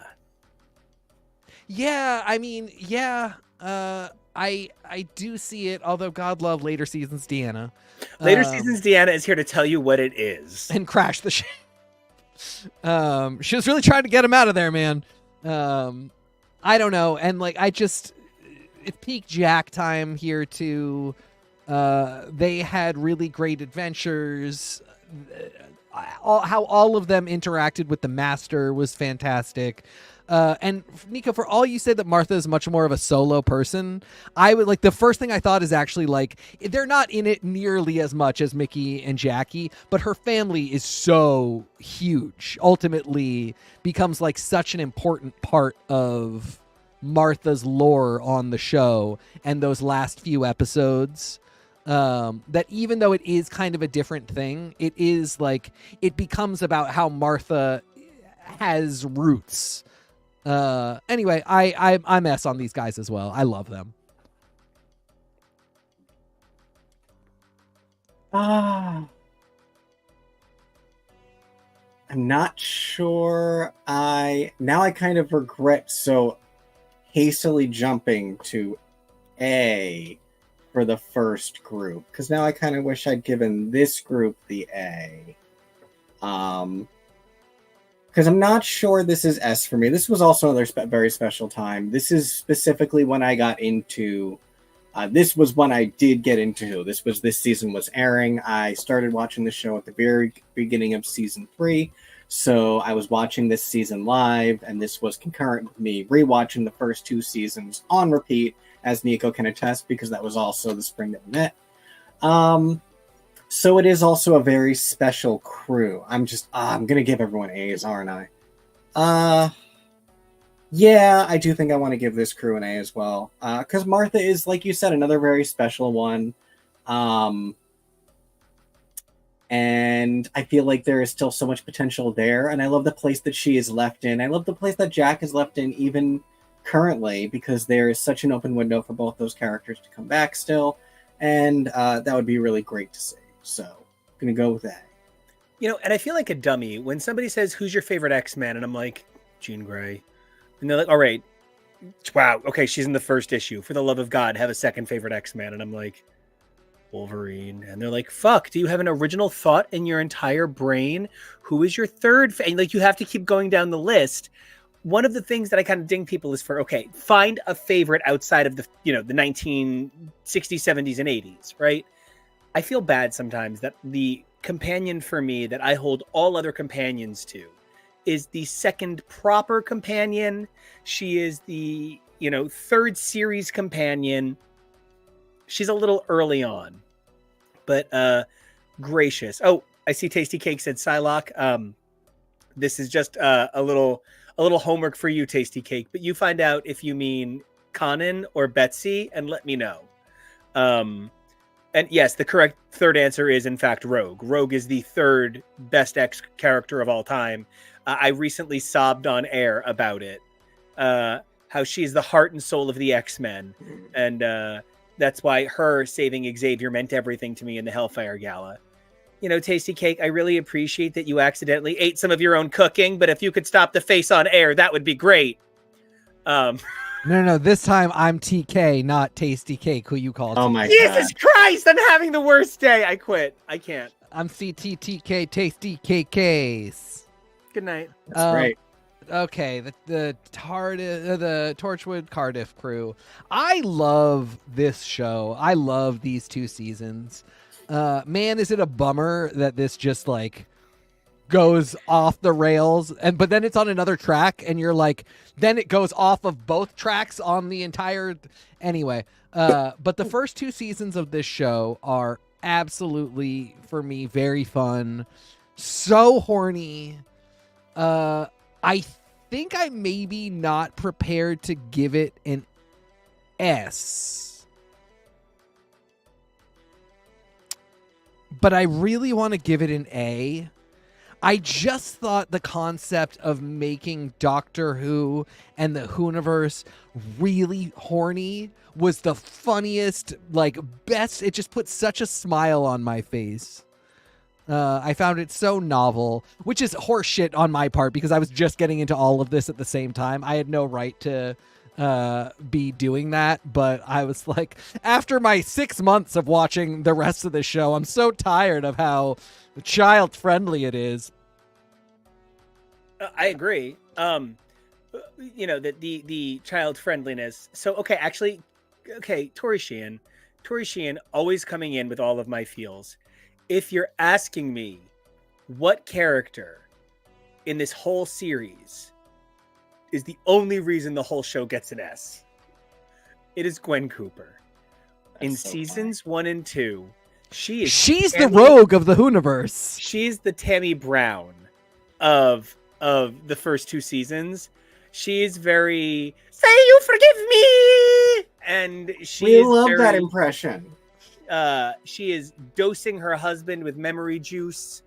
S2: Yeah, I mean, yeah. I do see it, although God love later seasons Deanna.
S1: Later seasons Deanna is here to tell you what it is.
S2: And crash the ship. She was really trying to get him out of there, man. I don't know. And like, it's peak Jack time here too. They had really great adventures. How all of them interacted with the Master was fantastic. And Nico, for all you said that Martha is much more of a solo person, I would like, the first thing I thought is actually like, they're not in it nearly as much as Mickey and Jackie, but her family is so huge, ultimately becomes like such an important part of Martha's lore on the show and those last few episodes, that even though it is kind of a different thing, it is like, it becomes about how Martha has roots. Anyway, I'm S on these guys as well. I love them.
S3: I'm not sure. I kind of regret so hastily jumping to A for the first group, because now I kind of wish I'd given this group the A. Because I'm not sure this is S for me. This was also another very special time. This is specifically when I got into... this was when I did get into. This season was airing. I started watching the show at the very beginning of season 3. So I was watching this season live, and this was concurrent with me rewatching the first 2 seasons on repeat, as Nico can attest, because that was also the spring that we met. So it is also a very special crew. I'm going to give everyone A's, aren't I? Yeah, I do think I want to give this crew an A as well. Because Martha is, like you said, another very special one. And I feel like there is still so much potential there. And I love the place that she is left in. I love the place that Jack is left in even currently, because there is such an open window for both those characters to come back still. And that would be really great to see. So I'm going to go with that.
S1: And I feel like a dummy when somebody says, who's your favorite X-Men? And I'm like, Jean Grey. And they're like, all right, wow, okay, she's in the first issue. For the love of God, have a second favorite X-Men. And I'm like, Wolverine. And they're like, fuck, do you have an original thought in your entire brain? Who is your third? And like, you have to keep going down the list. One of the things that I kind of ding people is for, okay, find a favorite outside of the 1960s, 70s, and 80s, right? I feel bad sometimes that the companion for me that I hold all other companions to is the second proper companion. She is the, third series companion. She's a little early on, but gracious. Oh, I see Tasty Cake said Psylocke. This is just a little homework for you, Tasty Cake, but you find out if you mean Conan or Betsy and let me know. And yes, the correct third answer is, in fact, Rogue. Rogue is the third best X character of all time. I recently sobbed on air about it. How she's the heart and soul of the X-Men. And that's why her saving Xavier meant everything to me in the Hellfire Gala. Tasty Cake, I really appreciate that you accidentally ate some of your own cooking, but if you could stop the face on air, that would be great.
S2: No. This time I'm TK, not Tasty Cake, who you called.
S3: Oh my God.
S1: Jesus Christ, I'm having the worst day. I quit. I can't.
S2: I'm CTTK, Tasty KKs.
S1: Good night.
S3: That's great.
S2: Okay, the Torchwood Cardiff crew. I love this show. I love these 2 seasons. Man, is it a bummer that this just like goes off the rails, but then it's on another track, and you're like, then it goes off of both tracks on the entire. Anyway, but the first 2 seasons of this show are absolutely, for me, very fun. So horny. I think I maybe not prepared to give it an S, but I really want to give it an A. I just thought the concept of making Doctor Who and the Whoniverse really horny was the funniest, like, best. It just put such a smile on my face. I found it so novel, which is horseshit on my part because I was just getting into all of this at the same time. I had no right to be doing that, but I was like, after my 6 months of watching the rest of the show, I'm so tired of how child friendly it is.
S1: I agree. You know, the child friendliness. So okay, Tori Sheehan always coming in with all of my feels. If you're asking me what character in this whole series is the only reason the whole show gets an S, it is Gwen Cooper. In seasons 1 and 2, she's
S2: the rogue of the Whoniverse.
S1: She's the Tammy Brown of the first 2 seasons. She is very, say you forgive me, and
S3: we love that impression.
S1: She is dosing her husband with memory juice.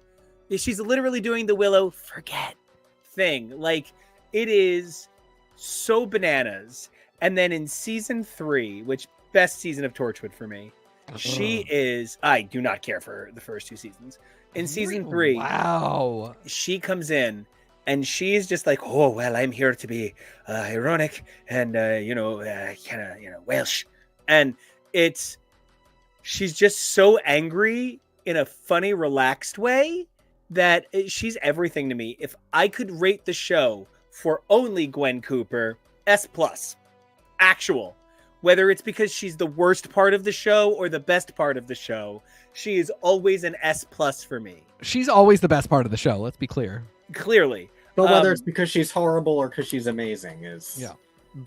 S1: She's literally doing the Willow forget thing. Like, it is so bananas. And then in season 3, which best season of Torchwood for me, she is. I do not care for the first 2 seasons. In season 3,
S2: wow, she
S1: comes in and she's just like, oh well, I'm here to be ironic and kind of Welsh, and she's just so angry in a funny, relaxed way that she's everything to me. If I could rate the show for only Gwen Cooper, S+. Actual. Whether it's because she's the worst part of the show or the best part of the show, she is always an S+ for me.
S2: She's always the best part of the show, let's be clear.
S1: Clearly.
S3: But whether it's because she's horrible or because she's amazing is...
S2: Yeah.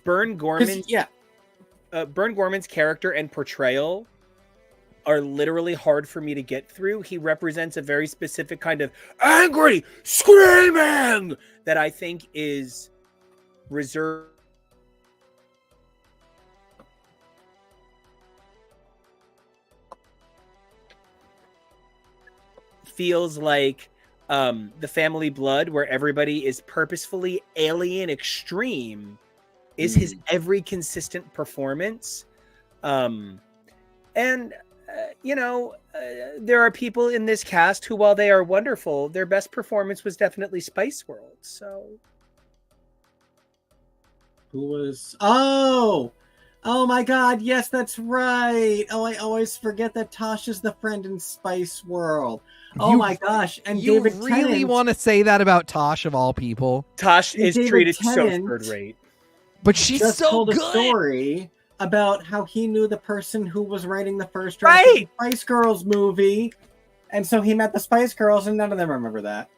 S1: Bern Gorman's character and portrayal are literally hard for me to get through. He represents a very specific kind of angry screaming that I think is reserved. Feels like the Family Blood, where everybody is purposefully alien extreme, is his every consistent performance. There are people in this cast who, while they are wonderful, their best performance was definitely Spice World. So,
S3: who was? Oh my God! Yes, that's right. Oh, I always forget that Tosh is the friend in Spice World. Oh my gosh! And
S2: you
S3: David
S2: really
S3: Tennant,
S2: want to say that about Tosh of all people?
S1: Tosh is
S3: David
S1: treated
S3: Tennant
S1: so third rate,
S2: but she's
S3: just
S2: so
S3: told
S2: good.
S3: A story about how he knew the person who was writing the first draft of the Spice Girls movie, and so he met the Spice Girls, and none of them remember that.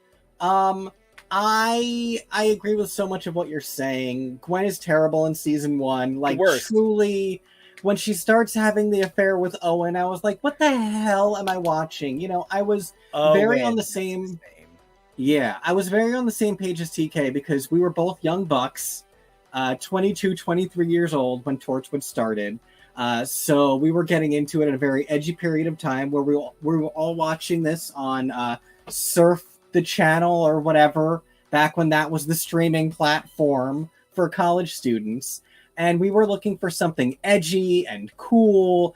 S3: I agree with so much of what you're saying. Gwen is terrible in season 1. Like, truly, when she starts having the affair with Owen, I was like, what the hell am I watching? You know, I was very on the same... Yeah, I was very on the same page as TK because we were both young bucks, 22, 23 years old when Torchwood started. So we were getting into it at a very edgy period of time where we were all watching this on Surf the Channel or whatever, back when that was the streaming platform for college students. And we were looking for something edgy and cool.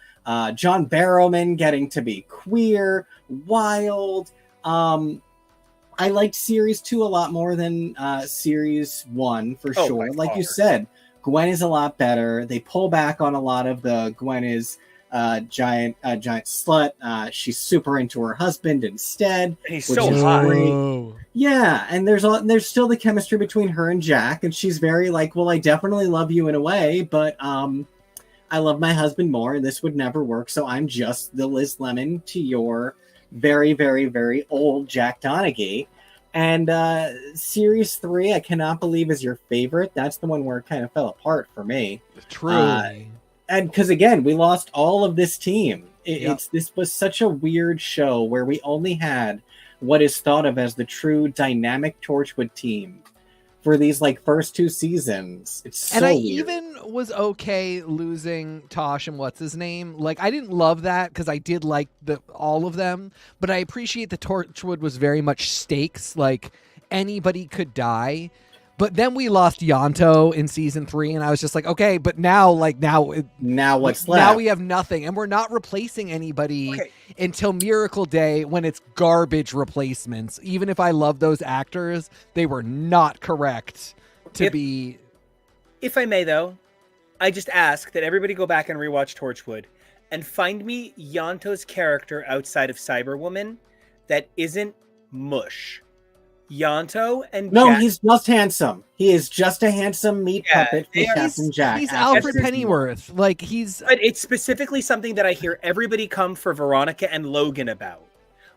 S3: John Barrowman getting to be queer, wild. I liked Series 2 a lot more than Series 1, for sure. Like you said, Gwen is a lot better. They pull back on a lot of the Gwen is giant slut. She's super into her husband instead.
S1: And he's
S3: which
S1: so
S3: is
S1: hot.
S3: great. Yeah, and there's still the chemistry between her and Jack, and she's very like, well, I definitely love you in a way, but I love my husband more, and this would never work. So I'm just the Liz Lemon to your very, very, very old Jack Donaghy. And series 3, I cannot believe is your favorite. That's the one where it kind of fell apart for me.
S2: Truly.
S3: And because again, we lost all of this team. This was such a weird show where we only had what is thought of as the true dynamic Torchwood team for these like first 2 seasons. It's so
S2: and I
S3: weird.
S2: even was okay losing Tosh and what's his name. Like, I didn't love that because I did like all of them, but I appreciate the Torchwood was very much stakes. Like, anybody could die. But then we lost Yonto in season 3, and I was just like, okay, but now what's left? Now we have nothing, and we're not replacing anybody until Miracle Day when it's garbage replacements. Even if I love those actors, they were not correct to be.
S1: If I may, though, I just ask that everybody go back and rewatch Torchwood and find me Yonto's character outside of Cyberwoman that isn't mush. Yonto and
S3: no,
S1: Jack.
S3: he's just handsome. He is just a handsome meat puppet for Captain Jack.
S2: He's Alfred Pennyworth. Like, he's.
S1: But it's specifically something that I hear everybody come for Veronica and Logan about.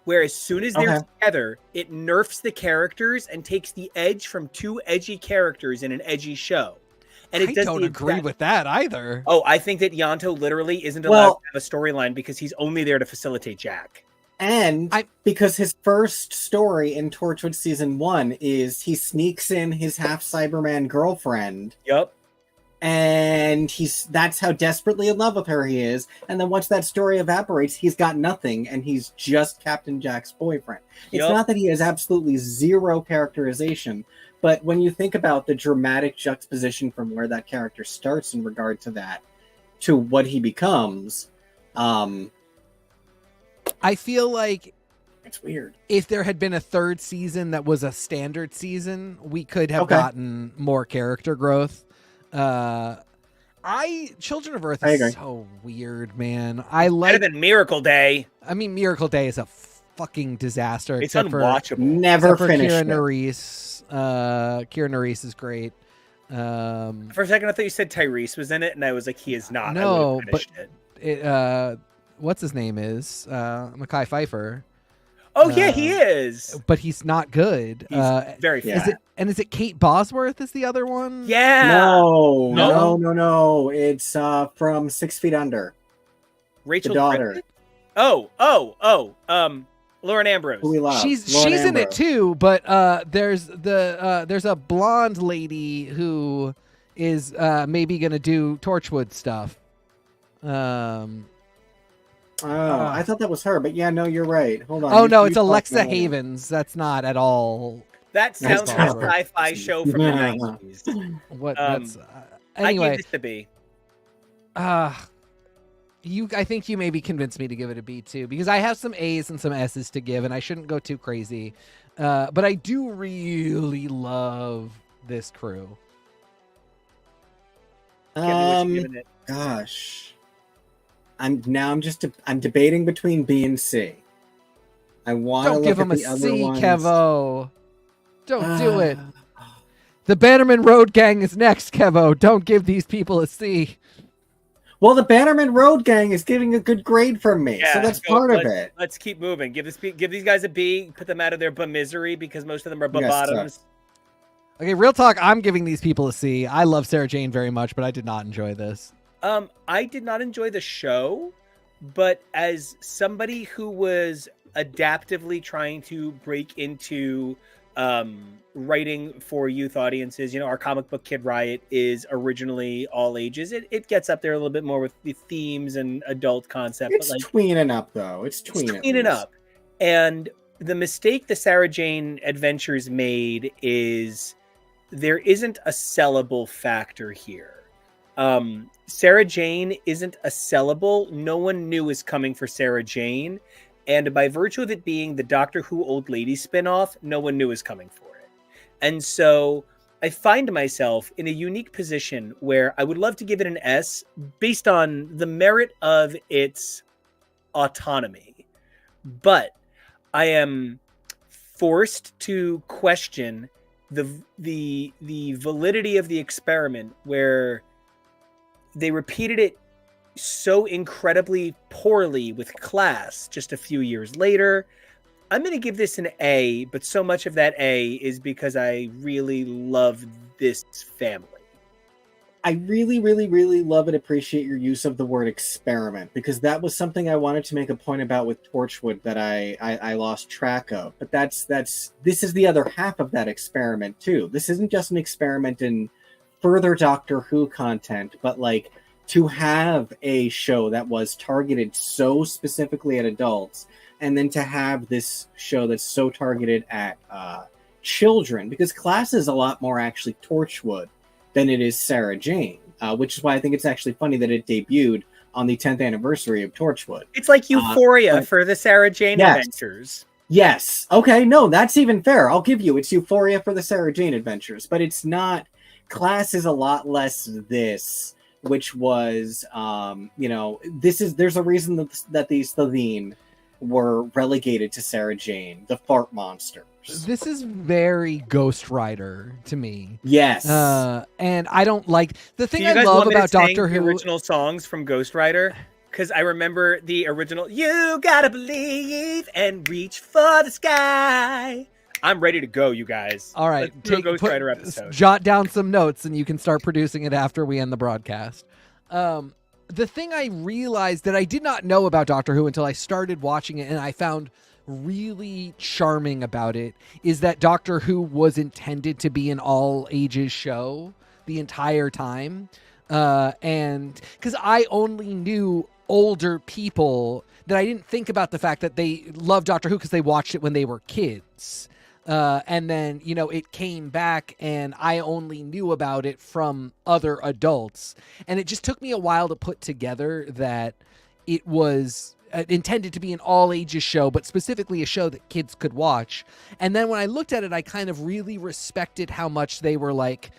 S1: Where as soon as they're together, it nerfs the characters and takes the edge from 2 edgy characters in an edgy show. And
S2: I don't agree with that either.
S1: Oh, I think that Yonto literally isn't allowed to have a storyline because he's only there to facilitate Jack.
S3: And because his first story in Torchwood season 1 is he sneaks in his half Cyberman girlfriend.
S1: Yep.
S3: And that's how desperately in love with her he is. And then once that story evaporates, he's got nothing, and he's just Captain Jack's boyfriend. It's not that he has absolutely zero characterization, but when you think about the dramatic juxtaposition from where that character starts in regard to that to what he becomes,
S2: I feel like
S3: it's weird.
S2: If there had been a 3rd season that was a standard season, we could have gotten more character growth. Children of Earth is so weird, man. I like
S1: better than Miracle Day.
S2: I mean, Miracle Day is a fucking disaster.
S1: It's unwatchable.
S3: Never finished it.
S2: Kira Nerys. Kira Nerys is great.
S1: For a second, I thought you said Tyrese was in it, and I was like, he is not.
S2: No, but what's his name is Mekhi Phifer.
S1: Oh yeah, he is.
S2: But he's not good.
S1: He's very fat.
S2: Is it Kate Bosworth is the other one?
S1: Yeah.
S3: No. It's from 6 Feet Under.
S1: Rachel,
S3: the daughter.
S1: Lauren Ambrose.
S3: Who we love.
S2: She's in it too, but there's a blonde lady who is maybe gonna do Torchwood stuff.
S3: I thought that was her, but yeah, no, you're right. Hold on.
S2: Oh no, it's Alexa Havens. That's not at all.
S1: That sounds like a sci-fi show from the 90s.
S2: What? Anyway,
S1: I gave this to B.
S2: I think you maybe convinced me to give it a B too, because I have some A's and some S's to give, and I shouldn't go too crazy. But I do really love this crew.
S3: Gosh. I'm debating between B and C. I want to look at the other ones.
S2: Don't give him a C, Kevo. Don't do it. The Bannerman Road Gang is next, Kevo. Don't give these people a C.
S3: Well, the Bannerman Road Gang is giving a good grade from me, so that's part of it.
S1: Let's keep moving. Give these guys a B. Put them out of their misery because most of them are bottoms.
S2: Okay, real talk. I'm giving these people a C. I love Sarah Jane very much, but I did not enjoy this.
S1: I did not enjoy the show, but as somebody who was adaptively trying to break into writing for youth audiences, our comic book Kid Riot is originally all ages. It gets up there a little bit more with the themes and adult concept.
S3: It's tweening up, though. It's tweening
S1: up. And the mistake the Sarah Jane Adventures made is there isn't a sellable factor here. Sarah Jane isn't a sellable. No one new is coming for Sarah Jane. And by virtue of it being the Doctor Who Old Lady spinoff, no one new is coming for it. And so I find myself in a unique position where I would love to give it an S based on the merit of its autonomy. But I am forced to question the validity of the experiment, where they repeated it so incredibly poorly with Class just a few years later. I'm going to give this an A, but so much of that A is because I really love this family.
S3: I really, really, really love and appreciate your use of the word experiment, because that was something I wanted to make a point about with Torchwood that I lost track of. But this is the other half of that experiment too. This isn't just an experiment in further Doctor Who content, but like to have a show that was targeted so specifically at adults, and then to have this show that's so targeted at children, because Class is a lot more actually Torchwood than it is Sarah Jane, which is why I think it's actually funny that it debuted on the 10th anniversary of Torchwood.
S1: It's like Euphoria for the Sarah Jane adventures.
S3: Yes. Okay, no, that's even fair. I'll give you, it's Euphoria for the Sarah Jane adventures, but it's not. Class is a lot less this, which was, there's a reason that these Thaveen were relegated to Sarah Jane, the fart monsters.
S2: This is very Ghost Rider to me.
S3: Yes.
S2: And I don't like the thing
S1: I
S2: love about Doctor Who.
S1: The original songs from Ghost Rider, because I remember the original. You gotta believe and reach for the sky. I'm ready to go, you guys.
S2: All right,
S1: let's do a Ghost Rider episode.
S2: Jot down some notes, and you can start producing it after we end the broadcast. The thing I realized that I did not know about Doctor Who until I started watching it, and I found really charming about it, is that Doctor Who was intended to be an all ages show the entire time. And because I only knew older people, that I didn't think about the fact that they loved Doctor Who because they watched it when they were kids. And then, it came back and I only knew about it from other adults. And it just took me a while to put together that it was intended to be an all-ages show, but specifically a show that kids could watch. And then when I looked at it, I kind of really respected how much they were like,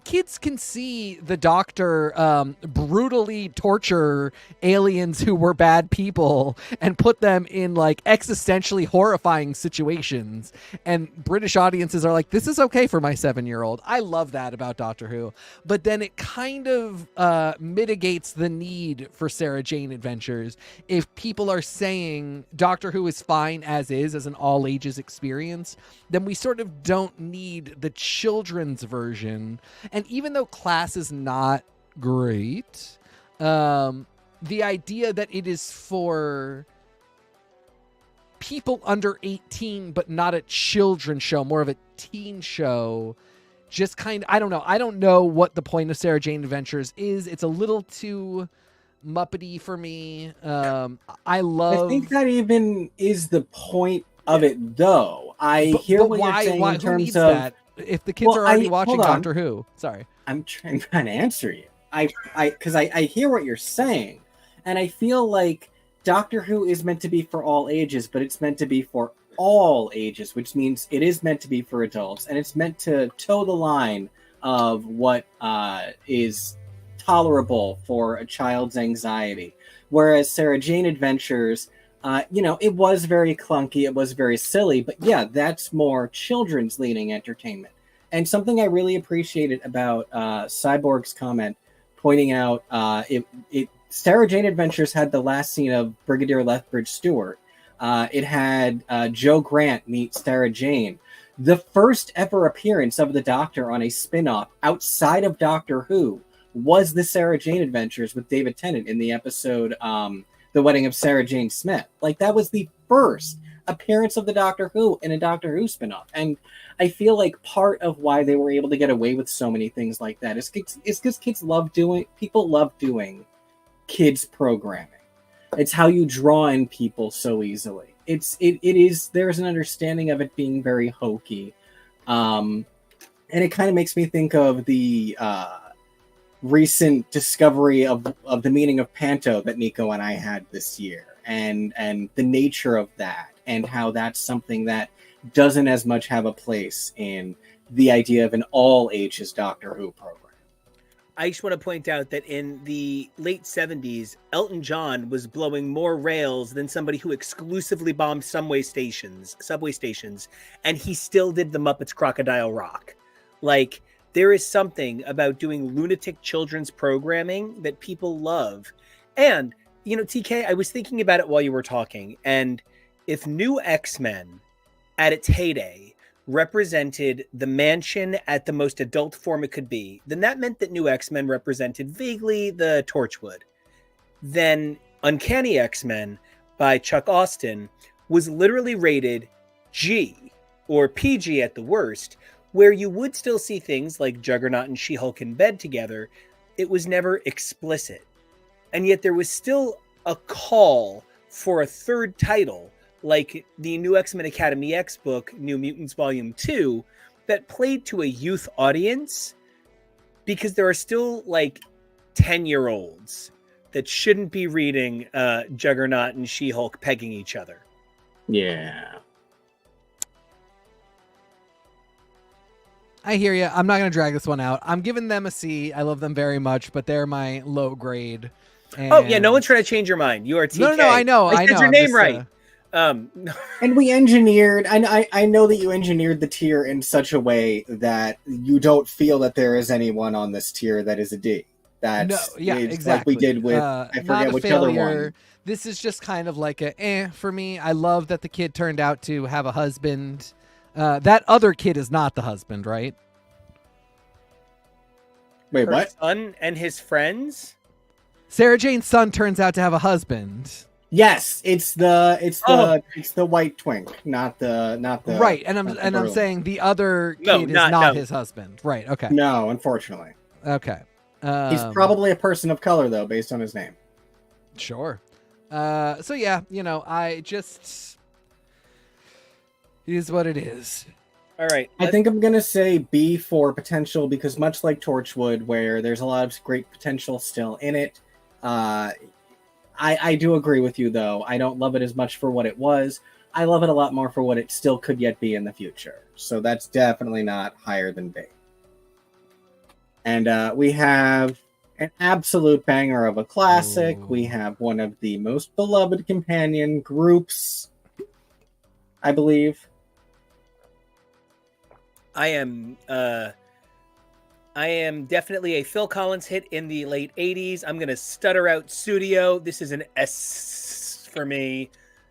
S2: kids can see the Doctor brutally torture aliens who were bad people and put them in like existentially horrifying situations. And British audiences are like, this is okay for my 7-year-old. I love that about Doctor Who. But then it kind of mitigates the need for Sarah Jane Adventures if people are saying Doctor Who is fine as an all ages experience. Then we sort of don't need the children's version. And even though Class is not great, the idea that it is for people under 18, but not a children's show, more of a teen show, just kind of, I don't know. I don't know what the point of Sarah Jane Adventures is. It's a little too Muppety for me. I
S3: think that even is the point of it, though. I hear what you're saying in terms of
S2: that? If the kids are already watching Doctor Who. Sorry.
S3: I'm trying to answer you. Because I hear what you're saying. And I feel like Doctor Who is meant to be for all ages, but it's meant to be for all ages, which means it is meant to be for adults. And it's meant to toe the line of what is tolerable for a child's anxiety. Whereas Sarah Jane Adventures, it was very clunky, it was very silly, but yeah, that's more children's leaning entertainment. And something I really appreciated about Cyborg's comment, pointing out Sarah Jane Adventures had the last scene of Brigadier Lethbridge Stewart. It had Joe Grant meet Sarah Jane. The first ever appearance of the Doctor on a spin-off outside of Doctor Who was the Sarah Jane Adventures with David Tennant in the episode The Wedding of Sarah Jane Smith. Like, that was the first appearance of the Doctor Who in a Doctor Who spinoff. And I feel like part of why they were able to get away with so many things like that is because people love doing kids programming. It's how you draw in people so easily. There's an understanding of it being very hokey. And it kind of makes me think of the recent discovery of the meaning of panto that Nico and I had this year, and the nature of that, and how that's something that doesn't as much have a place in the idea of an all ages Doctor Who program.
S1: I just want to point out that in the late 70s, Elton John was blowing more rails than somebody who exclusively bombed subway stations, and he still did the Muppets Crocodile Rock. Like, there is something about doing lunatic children's programming that people love. And, you know, TK, I was thinking about it while you were talking, and if New X-Men at its heyday represented the Mansion at the most adult form it could be, then that meant that New X-Men represented vaguely the Torchwood. Then Uncanny X-Men by Chuck Austen was literally rated G, or PG at the worst, where you would still see things like Juggernaut and She-Hulk in bed together. It was never explicit. And yet there was still a call for a third title, like the New X-Men Academy X book, New Mutants Volume 2, that played to a youth audience, because there are still like 10-year-olds that shouldn't be reading Juggernaut and She-Hulk pegging each other.
S3: Yeah.
S2: I hear you. I'm not going to drag this one out. I'm giving them a C. I love them very much, but they're my low grade. And...
S1: Oh, yeah, no one's trying to change your mind. You are TK.
S2: No, I know.
S1: I said your name right.
S3: And we engineered, I know that you engineered the tier in such a way that you don't feel that there is anyone on this tier that is a D. That's
S2: exactly.
S3: like we did with, I forget which other one.
S2: This is just kind of like a for me. I love that the kid turned out to have a husband. That other kid is not the husband, right?
S3: Wait,
S1: Her
S3: what?
S1: son and his friends?
S2: Sarah Jane's son turns out to have a husband.
S3: Yes, it's the white twink, not the
S2: right. And I'm saying the other kid is not his husband. Right. Okay.
S3: No, unfortunately.
S2: Okay.
S3: He's probably a person of color though, based on his name.
S2: Sure. So yeah, you know, I just it is what it is.
S1: All right.
S3: I think I'm gonna say B for potential, because much like Torchwood, where there's a lot of great potential still in it, I do agree with you, though. I don't love it as much for what it was. I love it a lot more for what it still could yet be in the future. So that's definitely not higher than B. And we have an absolute banger of a classic. Ooh. We have one of the most beloved companion groups, I believe.
S1: I am definitely a Phil Collins hit in the late 80s. I'm going to stutter out Studio. This is an S for me.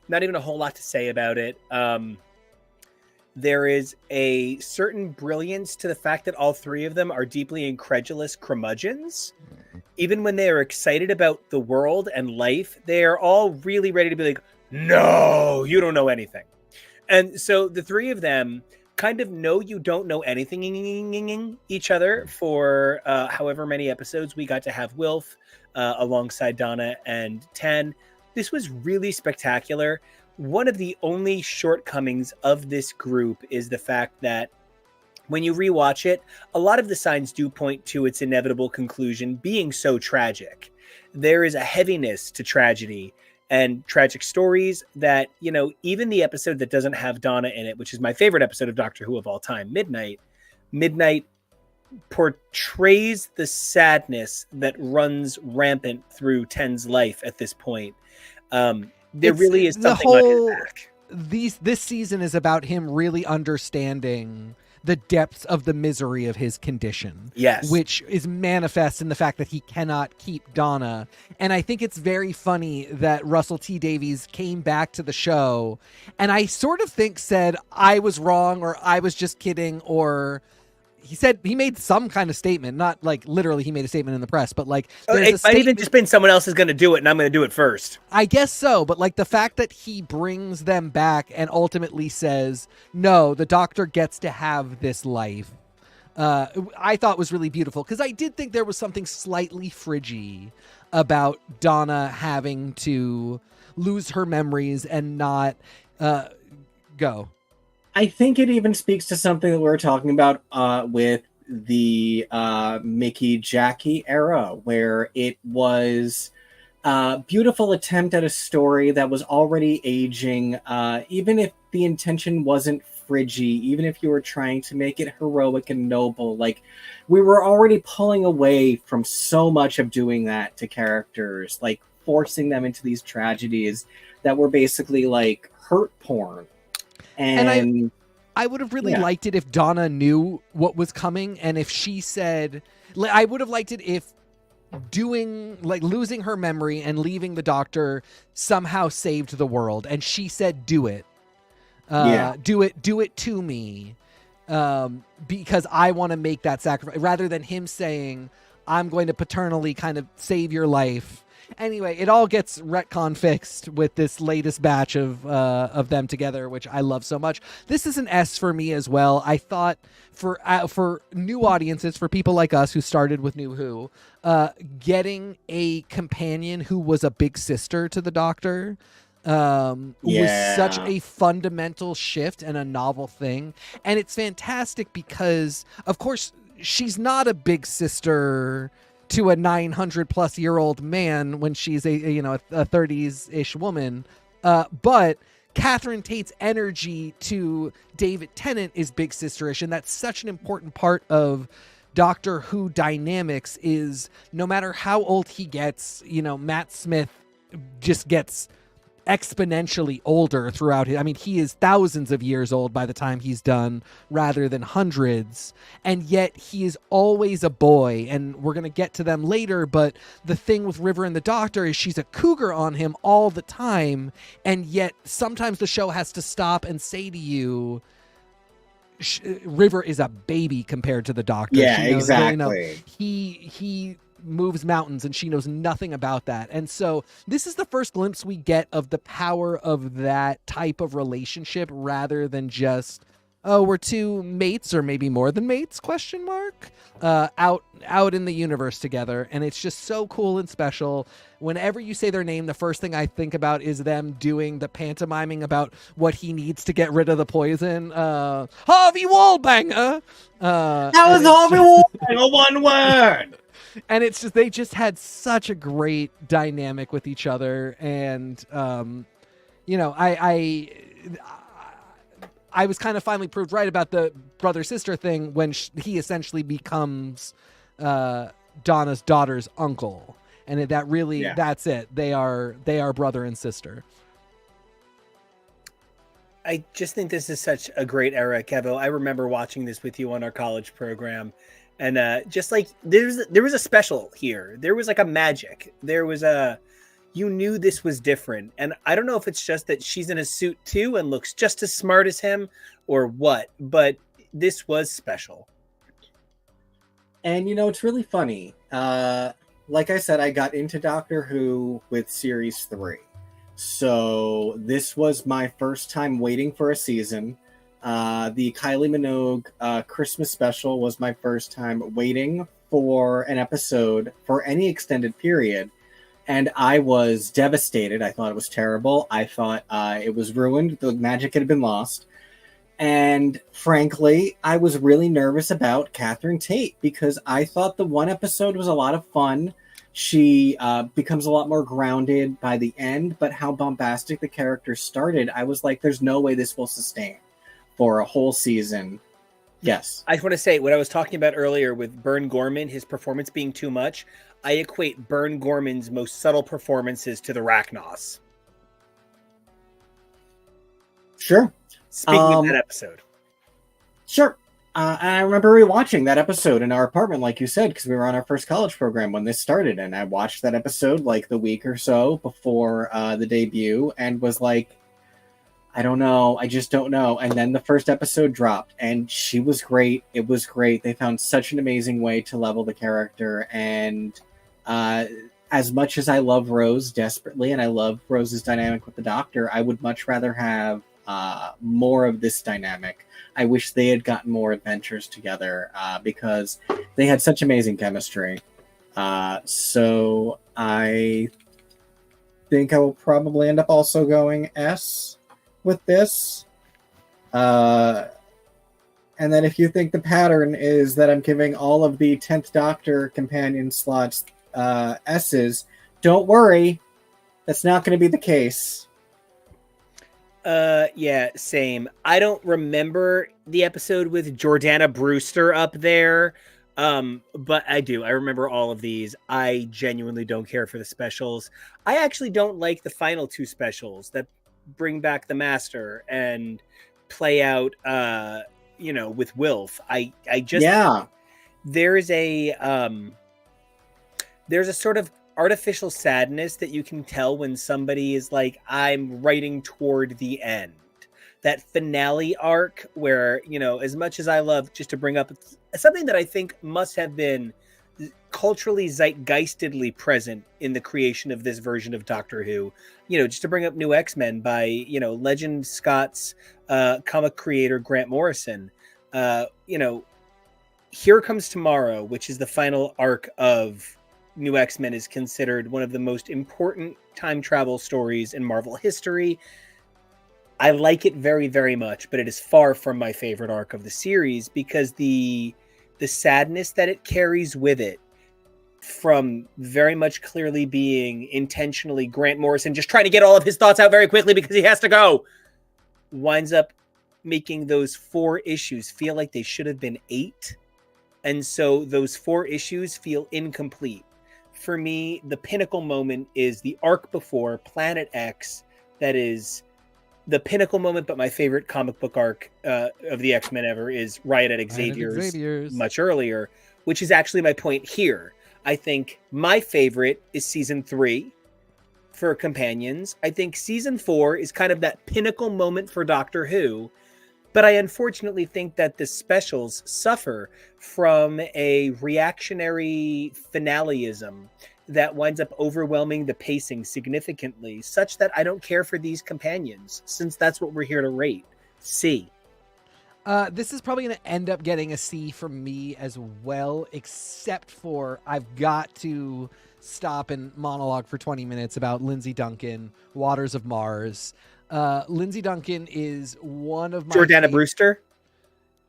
S1: Not even a whole lot to say about it. There is a certain brilliance to the fact that all three of them are deeply incredulous curmudgeons. Even when they are excited about the world and life, they are all really ready to be like, no, you don't know anything. And so the three of them kind of know you don't know anything each other for however many episodes we got to have Wilf alongside Donna and Ten. This was really spectacular. One of the only shortcomings of this group is the fact that when you rewatch it, a lot of the signs do point to its inevitable conclusion being so tragic. There is a heaviness to tragedy and tragic stories that, you know, even the episode that doesn't have Donna in it, which is my favorite episode of Doctor Who of all time, Midnight portrays the sadness that runs rampant through Ten's life at this point. There really is something on his back.
S2: This season is about him really understanding the depths of the misery of his condition.
S1: Yes.
S2: Which is manifest in the fact that he cannot keep Donna. And I think it's very funny that Russell T Davies came back to the show and I sort of think said, I was wrong, or I was just kidding, or he said he made some kind of statement, not like literally he made a statement in the press, but like
S1: it might even just been someone else is going to do it and I'm going to do it first.
S2: I guess so. But like the fact that he brings them back and ultimately says, no, the Doctor gets to have this life, I thought was really beautiful, because I did think there was something slightly friggy about Donna having to lose her memories and not go.
S3: I think it even speaks to something that we were talking about with the Mickey Jackie era, where it was a beautiful attempt at a story that was already aging, even if the intention wasn't cringy, even if you were trying to make it heroic and noble, like we were already pulling away from so much of doing that to characters, like forcing them into these tragedies that were basically like hurt porn. And
S2: I would have really liked it if Donna knew what was coming, and if she said, I would have liked it if losing her memory and leaving the Doctor somehow saved the world, and she said, do it. Do it to me. Because I want to make that sacrifice, rather than him saying, I'm going to paternally kind of save your life. Anyway, it all gets retcon fixed with this latest batch of them together, which I love so much. This is an S for me as well. I thought for new audiences, for people like us who started with New Who, getting a companion who was a big sister to the Doctor was such a fundamental shift and a novel thing. And it's fantastic because, of course, she's not a big sister to a 900-plus-year-old man when she's a 30s-ish woman. But Catherine Tate's energy to David Tennant is big sisterish, and that's such an important part of Doctor Who dynamics is no matter how old he gets, Matt Smith just gets exponentially older throughout he is thousands of years old by the time he's done rather than hundreds, and yet he is always a boy. And we're going to get to them later, but the thing with River and the Doctor is she's a cougar on him all the time, and yet sometimes the show has to stop and say to you, River is a baby compared to the Doctor.
S3: Exactly.
S2: He moves mountains and she knows nothing about that. And so this is the first glimpse we get of the power of that type of relationship, rather than just, we're two mates or maybe more than mates, out in the universe together. And it's just so cool and special. Whenever you say their name, the first thing I think about is them doing the pantomiming about what he needs to get rid of the poison. Harvey Wallbanger.
S3: That was Harvey Wallbanger, one word.
S2: And it's just, they just had such a great dynamic with each other. And, I was kind of finally proved right about the brother-sister thing when he essentially becomes Donna's daughter's uncle. And that's it. They are brother and sister.
S1: I just think this is such a great era, Kevo. I remember watching this with you on our college program. And just like there was a special here. There was like a magic. There was you knew this was different. And I don't know if it's just that she's in a suit too and looks just as smart as him or what, but this was special.
S3: And it's really funny. Like I said, I got into Doctor Who with series 3. So this was my first time waiting for a season. The Kylie Minogue Christmas special was my first time waiting for an episode for any extended period, and I was devastated. I thought it was terrible. I thought it was ruined. The magic had been lost. And frankly, I was really nervous about Catherine Tate because I thought the one episode was a lot of fun. She becomes a lot more grounded by the end, but how bombastic the character started, I was like, there's no way this will sustain for a whole season. Yes.
S1: I just want to say what I was talking about earlier with Bern Gorman, his performance being too much. I equate Bern Gorman's most subtle performances to the Rachnos.
S3: Sure.
S1: Speaking of that episode.
S3: Sure. I remember rewatching that episode in our apartment, like you said, because we were on our first college program when this started. And I watched that episode like the week or so before the debut and was like, I don't know. I just don't know. And then the first episode dropped and she was great. It was great. They found such an amazing way to level the character. And as much as I love Rose desperately, and I love Rose's dynamic with the Doctor, I would much rather have more of this dynamic. I wish they had gotten more adventures together because they had such amazing chemistry. So I think I will probably end up also going S with this. And then if you think the pattern is that I'm giving all of the 10th Doctor companion slots S's, don't worry. That's not going to be the case.
S1: Yeah, same. I don't remember the episode with Jordana Brewster up there. But I do. I remember all of these. I genuinely don't care for the specials. I actually don't like the final two specials that bring back the Master and play out with Wilf. I just
S3: Yeah.
S1: there's a sort of artificial sadness that you can tell when somebody is like, I'm writing toward the end. That finale arc where, as much as I love, just to bring up something that I think must have been culturally zeitgeistedly present in the creation of this version of Doctor Who, just to bring up New X-Men by, Legend Scott's comic creator Grant Morrison. Here Comes Tomorrow, which is the final arc of New X-Men, is considered one of the most important time travel stories in Marvel history. I like it very, very much, but it is far from my favorite arc of the series because the sadness that it carries with it, from very much clearly being intentionally Grant Morrison just trying to get all of his thoughts out very quickly because he has to go, winds up making those 4 issues feel like they should have been 8. And so those 4 issues feel incomplete. For me, the pinnacle moment is the arc before Planet X. That is the pinnacle moment, but my favorite comic book arc of the X-Men ever is Riot at Xavier's much earlier, which is actually my point here. I think my favorite is season 3 for Companions. I think season 4 is kind of that pinnacle moment for Doctor Who, but I unfortunately think that the specials suffer from a reactionary finaleism that winds up overwhelming the pacing significantly, such that I don't care for these companions, since that's what we're here to rate. C.
S2: This is probably going to end up getting a C from me as well, except for I've got to stop and monologue for 20 minutes about Lindsay Duncan, Waters of Mars. Lindsay Duncan is one of my...
S1: Jordana Brewster?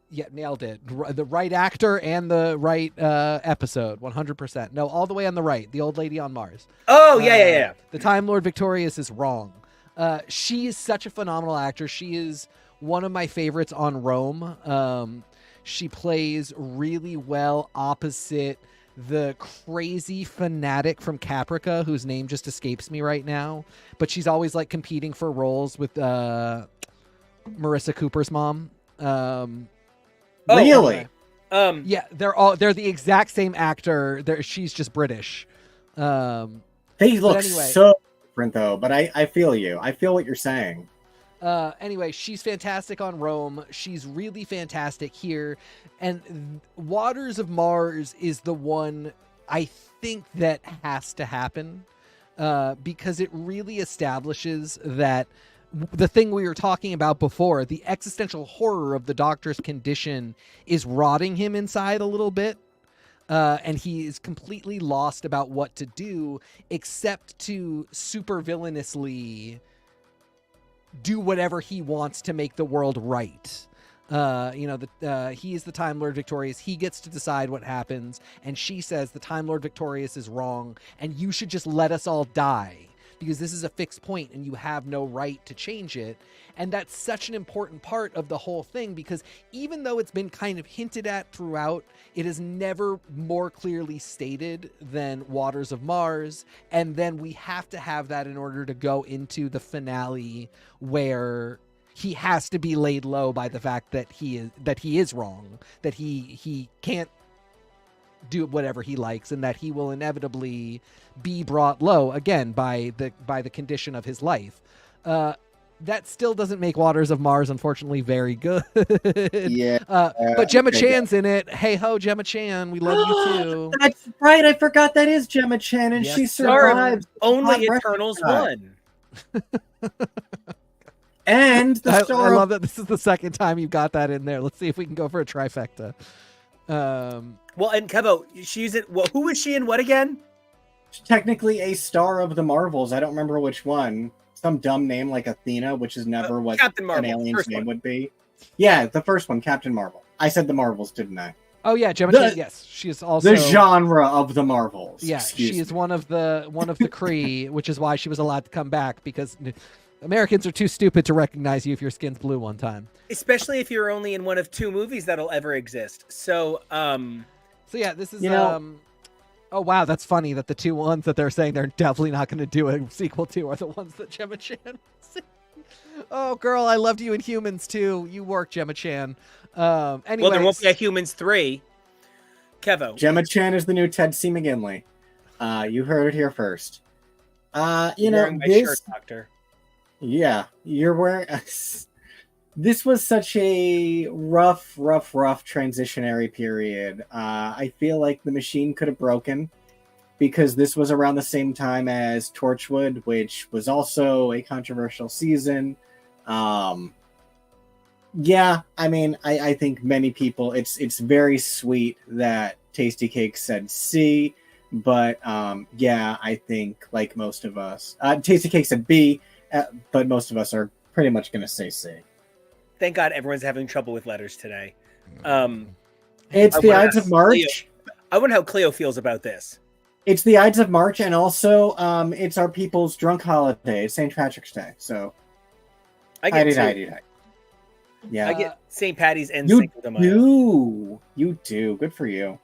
S2: Yeah, nailed it. The right actor and the right episode, 100%. No, all the way on the right. The old lady on Mars.
S1: Oh, yeah.
S2: The Time Lord Victorious is wrong. She is such a phenomenal actor. She is one of my favorites on Rome. She plays really well opposite the crazy fanatic from Caprica, whose name just escapes me right now. But she's always like competing for roles with Marissa Cooper's mom.
S3: Really?
S2: Okay. Yeah, they're the exact same actor. She's just British.
S3: They look so different though, but I feel you. I feel what you're saying.
S2: Anyway, she's fantastic on Rome. She's really fantastic here. And Waters of Mars is the one I think that has to happen because it really establishes that the thing we were talking about before, the existential horror of the Doctor's condition, is rotting him inside a little bit. And he is completely lost about what to do, except to super villainously do whatever he wants to make the world right. He is the Time Lord Victorious. He gets to decide what happens. And she says the Time Lord Victorious is wrong, and you should just let us all die, because this is a fixed point and you have no right to change it. And that's such an important part of the whole thing, because even though it's been kind of hinted at throughout, it is never more clearly stated than Waters of Mars. And then we have to have that in order to go into the finale, where he has to be laid low by the fact that he is wrong, that he can't do whatever he likes, and that he will inevitably be brought low again by the condition of his life. That still doesn't make Waters of Mars, unfortunately, very good.
S3: Yeah.
S2: But Gemma Chan's in it. Hey ho, Gemma Chan, we love you too.
S3: That's right. I forgot that is Gemma Chan, and
S2: Yes,
S3: she
S2: sir.
S3: survives.
S1: Only Eternals won.
S3: And the
S2: I
S3: star
S2: love that this is the second time you got that in there. Let's see if we can go for a trifecta.
S1: Well, and Kevo, she's in. Well, who is she in? What again?
S3: technically a star of the Marvels. I don't remember which one. Some dumb name like Athena, which is never what
S1: Captain Marvel,
S3: an alien's
S1: first
S3: name
S1: one.
S3: would be. Yeah, the first one, Captain Marvel. I said the Marvels, didn't I?
S2: Oh yeah, Gemma Chan, yes, she is also
S3: The genre of the Marvels.
S2: Yeah,
S3: Excuse
S2: she is
S3: me.
S2: one of the Kree, which is why she was allowed to come back, because Americans are too stupid to recognize you if your skin's blue one time.
S1: Especially if you're only in one of 2 movies that'll ever exist. So,
S2: yeah, this is oh wow, that's funny that the 2 ones that they're saying they're definitely not going to do a sequel to are the ones that Gemma Chan was in. Oh girl, I loved you in Humans too. You work, Gemma Chan. Anyways.
S1: Well, there won't be a Humans 3. Kevo.
S3: Gemma Chan is the new Ted C. McGinley. You heard it here first.
S1: Wearing my shirt, Doctor.
S3: Yeah, you're wearing. This was such a rough transitionary period. I feel like the machine could have broken because this was around the same time as Torchwood, which was also a controversial season. Yeah, I mean, I think many people. It's very sweet that Tasty Cake said C, but yeah, I think like most of us, Tasty Cake said B, but most of us are pretty much going to say C.
S1: Thank God everyone's having trouble with letters today.
S3: It's the Ides of March.
S1: I wonder how Cleo feels about this.
S3: It's the Ides of March, and also it's our people's drunk holiday. It's St. Patrick's Day, so
S1: I get
S3: yeah.
S1: I get St. Patty's and Cinco de Mayo.
S3: You do. Good for you.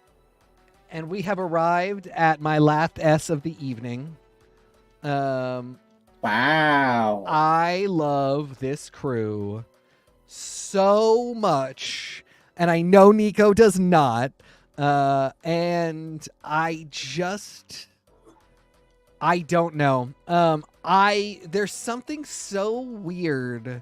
S2: And we have arrived at my last S of the evening.
S3: Wow.
S2: I love this crew so much, and I know Nico does not. And I don't know. There's something so weird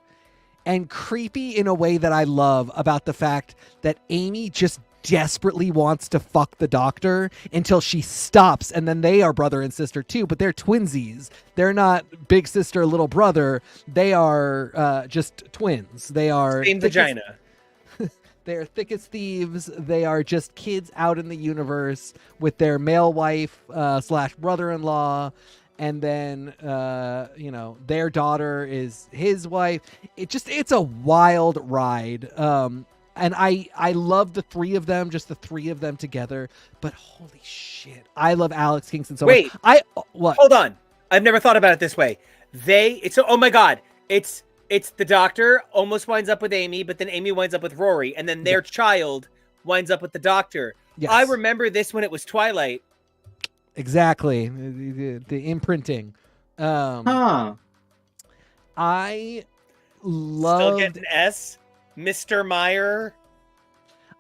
S2: and creepy in a way that I love about the fact that Amy just desperately wants to fuck the Doctor until she stops, and then they are brother and sister too, but they're twinsies. They're not big sister, little brother. They are just twins. They are
S1: same vagina.
S2: They're thick as thieves. They are just kids out in the universe with their male wife / brother-in-law. And then, their daughter is his wife. It's a wild ride. And I love the 3 of them, just the 3 of them together. But holy shit, I love Alex Kingston so much. What?
S1: Hold on. I've never thought about it this way. Oh my God. It's the Doctor almost winds up with Amy, but then Amy winds up with Rory, and then their child winds up with the Doctor.
S2: Yes.
S1: I remember this when it was Twilight.
S2: Exactly. The imprinting. I loved...
S1: Still get an S? Mr. Meyer?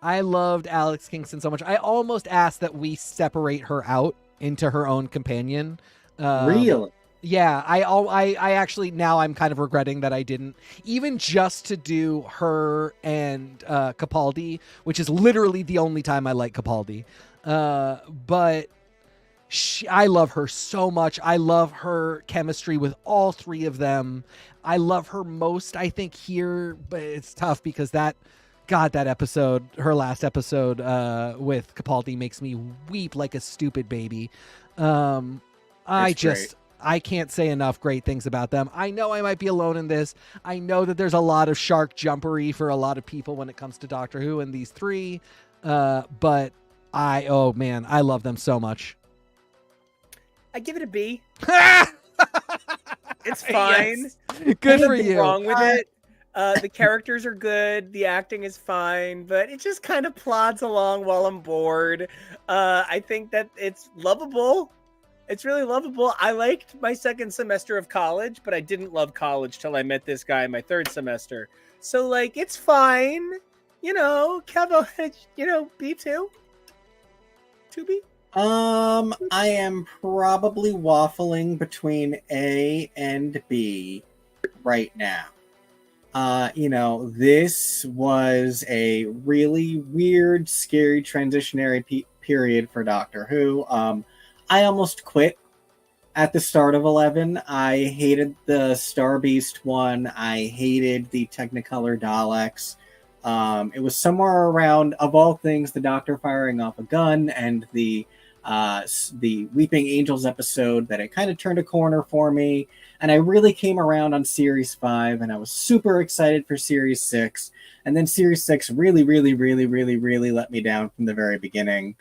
S2: I loved Alex Kingston so much. I almost asked that we separate her out into her own companion.
S3: Really?
S2: Yeah, I actually, now I'm kind of regretting that I didn't. Even just to do her and Capaldi, which is literally the only time I like Capaldi. But I love her so much. I love her chemistry with all 3 of them. I love her most, I think, here, but it's tough because that episode, her last episode with Capaldi, makes me weep like a stupid baby. I can't say enough great things about them. I know I might be alone in this. I know that there's a lot of shark jumpery for a lot of people when it comes to Doctor Who and these 3. But I love them so much.
S1: I give it a B. It's fine.
S2: Yes. Good for you.
S1: Nothing wrong with it. The characters are good. The acting is fine, but it just kind of plods along while I'm bored. I think that it's lovable. It's really lovable. I liked my 2nd semester of college, but I didn't love college till I met this guy in my 3rd semester. So, like, it's fine. Kevo, B2? 2B?
S3: I am probably waffling between A and B right now. This was a really weird, scary transitionary period for Doctor Who. I almost quit at the start of 11. I hated the Star Beast one. I hated the Technicolor Daleks. It was somewhere around, of all things, the Doctor firing off a gun and the Weeping Angels episode that it kind of turned a corner for me. And I really came around on Series 5, and I was super excited for Series 6. And then Series 6 really, really, really, really, really let me down from the very beginning.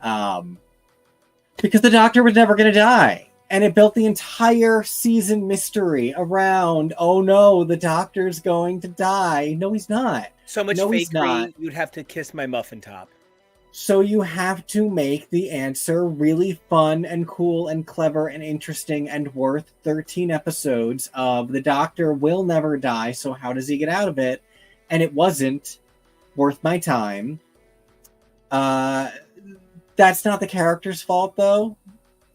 S3: Because the Doctor was never going to die. And it built the entire season mystery around, oh no, the Doctor's going to die. No, he's not.
S1: So much
S3: no, he's not.
S1: fakery, you'd have to kiss my muffin top.
S3: So you have to make the answer really fun and cool and clever and interesting and worth 13 episodes of the Doctor will never die, so how does he get out of it? And it wasn't worth my time. That's not the character's fault, though,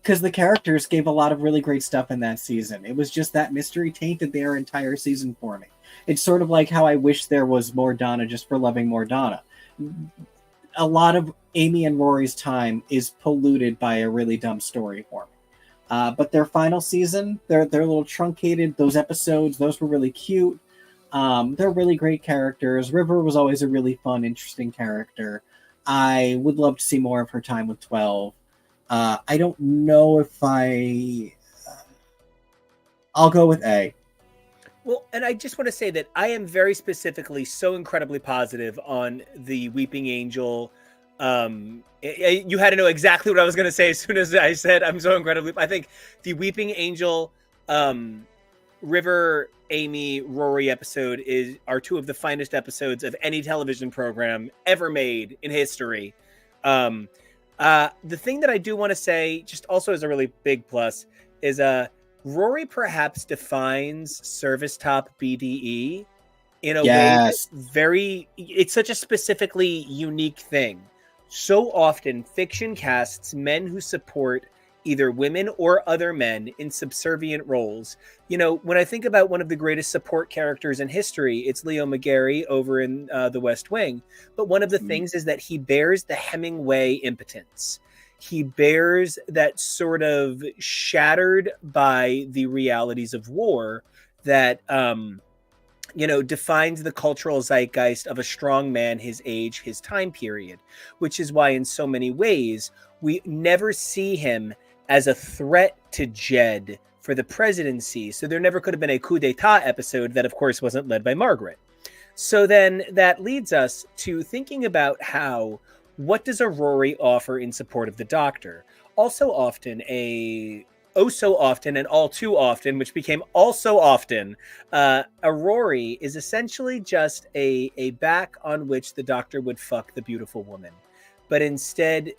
S3: because the characters gave a lot of really great stuff in that season. It was just that mystery tainted their entire season for me. It's sort of like how I wish there was more Donna just for loving more Donna. A lot of Amy and Rory's time is polluted by a really dumb story for me. But their final season, they're a little truncated. Those episodes, those were really cute. They're really great characters. River was always a really fun, interesting character. I would love to see more of her time with 12. I don't know if I'll go with A.
S1: Well, and I just want to say that I am very specifically so incredibly positive on the Weeping Angel. You had to know exactly what I was going to say as soon as I said I'm so incredibly. I think the Weeping Angel, River, Amy, Rory episode are two of the finest episodes of any television program ever made in history. The thing that I do want to say, just also as a really big plus, is Rory perhaps defines service top BDE in a way that's it's such a specifically unique thing. So often fiction casts men who support either women or other men in subservient roles. You know, when I think about one of the greatest support characters in history, it's Leo McGarry over in The West Wing. But one of the things is that he bears the Hemingway impotence. He bears that sort of shattered by the realities of war that, defines the cultural zeitgeist of a strong man, his age, his time period, which is why in so many ways, we never see him as a threat to Jed for the presidency. So there never could have been a coup d'etat episode that, of course, wasn't led by Margaret. So then that leads us to thinking about what does a Rory offer in support of the Doctor? Also often so often and all too often, which became also often, a Rory is essentially just a back on which the Doctor would fuck the beautiful woman. But instead,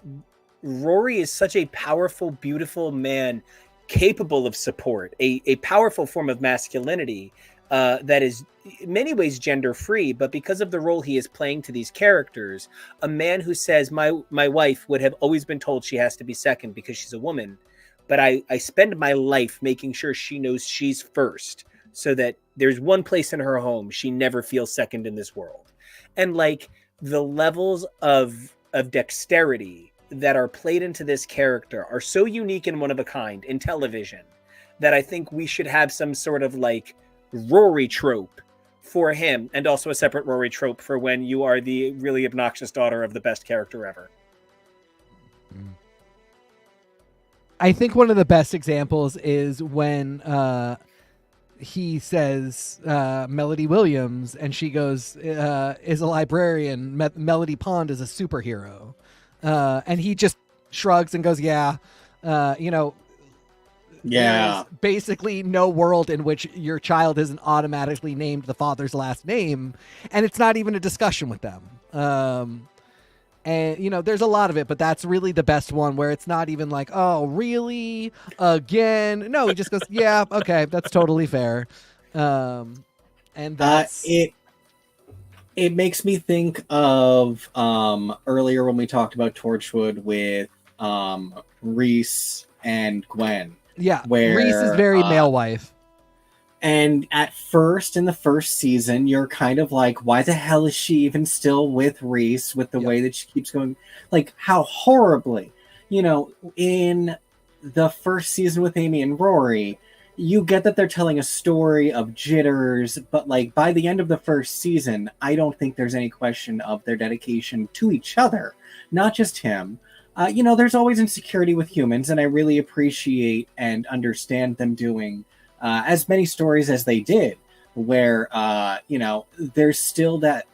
S1: Rory is such a powerful, beautiful man capable of support, a powerful form of masculinity that is in many ways gender free, but because of the role he is playing to these characters, a man who says my wife would have always been told she has to be second because she's a woman, but I spend my life making sure she knows she's first so that there's one place in her home she never feels second in this world. And like the levels of dexterity that are played into this character are so unique and one of a kind in television that I think we should have some sort of like Rory trope for him, and also a separate Rory trope for when you are the really obnoxious daughter of the best character ever.
S2: I think one of the best examples is when he says Melody Williams, and she goes, is a librarian. Melody Pond is a superhero. And he just shrugs and goes, yeah. There's basically no world in which your child isn't automatically named the father's last name, and it's not even a discussion with them. And, there's a lot of it, but that's really the best one where it's not even like, oh, really? Again? No, he just goes, yeah, okay, that's totally fair. And that's...
S3: It makes me think of earlier when we talked about Torchwood with Reese and Gwen.
S2: Yeah,
S3: where
S2: Reese is very male wife.
S3: And at first, in the first season, you're kind of like, why the hell is she even still with Reese with the way that she keeps going? Like, how horribly. In the first season with Amy and Rory, you get that they're telling a story of jitters, but like by the end of the first season, I don't think there's any question of their dedication to each other, not just him. There's always insecurity with humans, and I really appreciate and understand them doing as many stories as they did, where, there's still that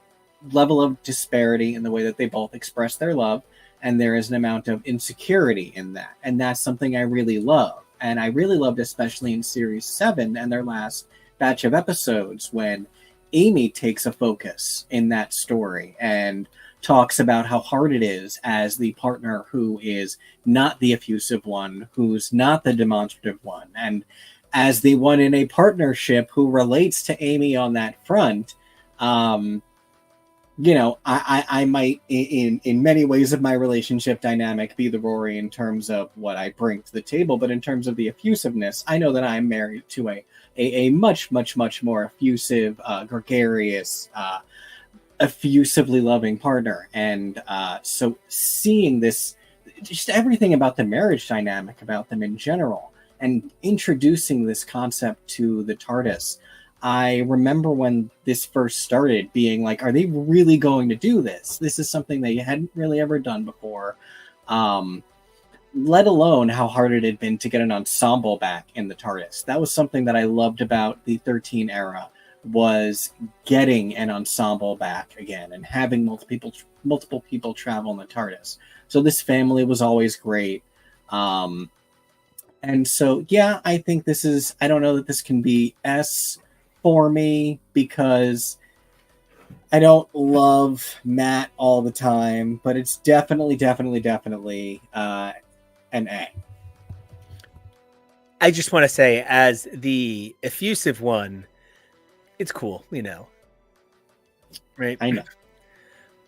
S3: level of disparity in the way that they both express their love, and there is an amount of insecurity in that. And that's something I really love. And I really loved, especially in series 7 and their last batch of episodes, when Amy takes a focus in that story and talks about how hard it is as the partner who is not the effusive one, who's not the demonstrative one, and as the one in a partnership who relates to Amy on that front. You know, I might, in many ways of my relationship dynamic, be the Rory in terms of what I bring to the table, but in terms of the effusiveness, I know that I'm married to a much more effusive, gregarious, effusively loving partner. And so seeing this, just everything about the marriage dynamic, about them in general, and introducing this concept to the TARDIS, I remember when this first started being like, are they really going to do this? This is something they hadn't really ever done before. Let alone how hard it had been to get an ensemble back in the TARDIS. That was something that I loved about the 13 era, was getting an ensemble back again and having multiple people travel in the TARDIS. So this family was always great. And so, yeah, I think this is, I don't know that this can be S for me, because I don't love Matt all the time, but it's definitely an A.
S1: I just want to say, as the effusive one, it's cool, you know. Right?
S3: I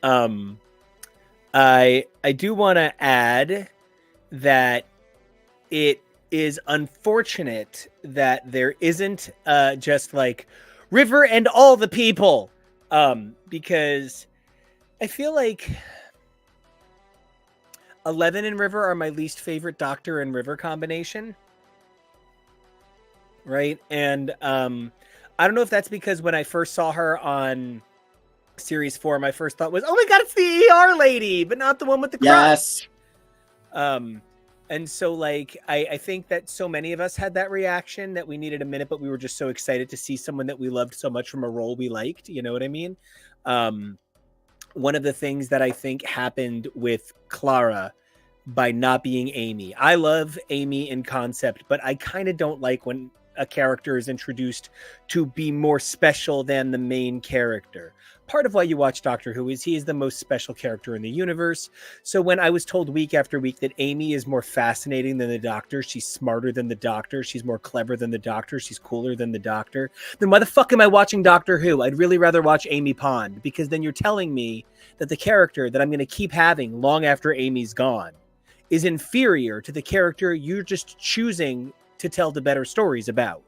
S3: know.
S1: I do want to add that it is unfortunate that there isn't just like River and all the people, because I feel like 11 and River are my least favorite Doctor and River combination, right? And I don't know if that's because when I first saw her on series 4, my first thought was, oh my god, it's the ER lady, but not the one with the crutch.
S3: Yes.
S1: And so, like, I think that so many of us had that reaction, that we needed a minute, but we were just so excited to see someone that we loved so much from a role we liked. You know what I mean? One of the things that I think happened with Clara by not being Amy. I love Amy in concept, but I kind of don't like when a character is introduced to be more special than the main character. Part of why you watch Doctor Who is he is the most special character in the universe. So when I was told week after week that Amy is more fascinating than the Doctor, she's smarter than the Doctor, she's more clever than the Doctor, she's cooler than the Doctor, then why the fuck am I watching Doctor Who? I'd really rather watch Amy Pond, because then you're telling me that the character that I'm going to keep having long after Amy's gone is inferior to the character you're just choosing to tell the better stories about.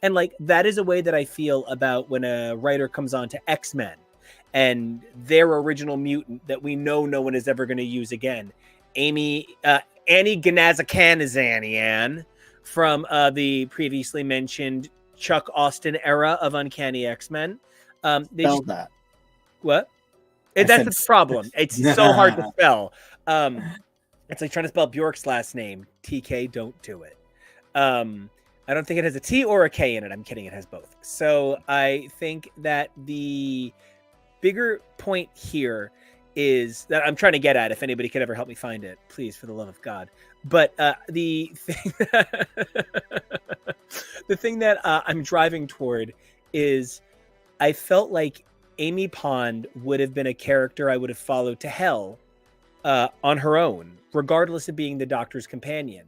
S1: And like, that is a way that I feel about when a writer comes on to X-Men and their original mutant that we know no one is ever going to use again, Annie Ganazakanian from the previously mentioned Chuck Austin era of Uncanny X-Men.
S3: Spell that.
S1: What? That's the problem. It's so hard to spell. It's like trying to spell Bjork's last name. TK, don't do it. I don't think it has a T or a K in it. I'm kidding. It has both. So I think that the bigger point here is that I'm trying to get at, if anybody could ever help me find it, please, for the love of God. But the thing that I'm driving toward is I felt like Amy Pond would have been a character I would have followed to hell on her own, regardless of being the Doctor's companion.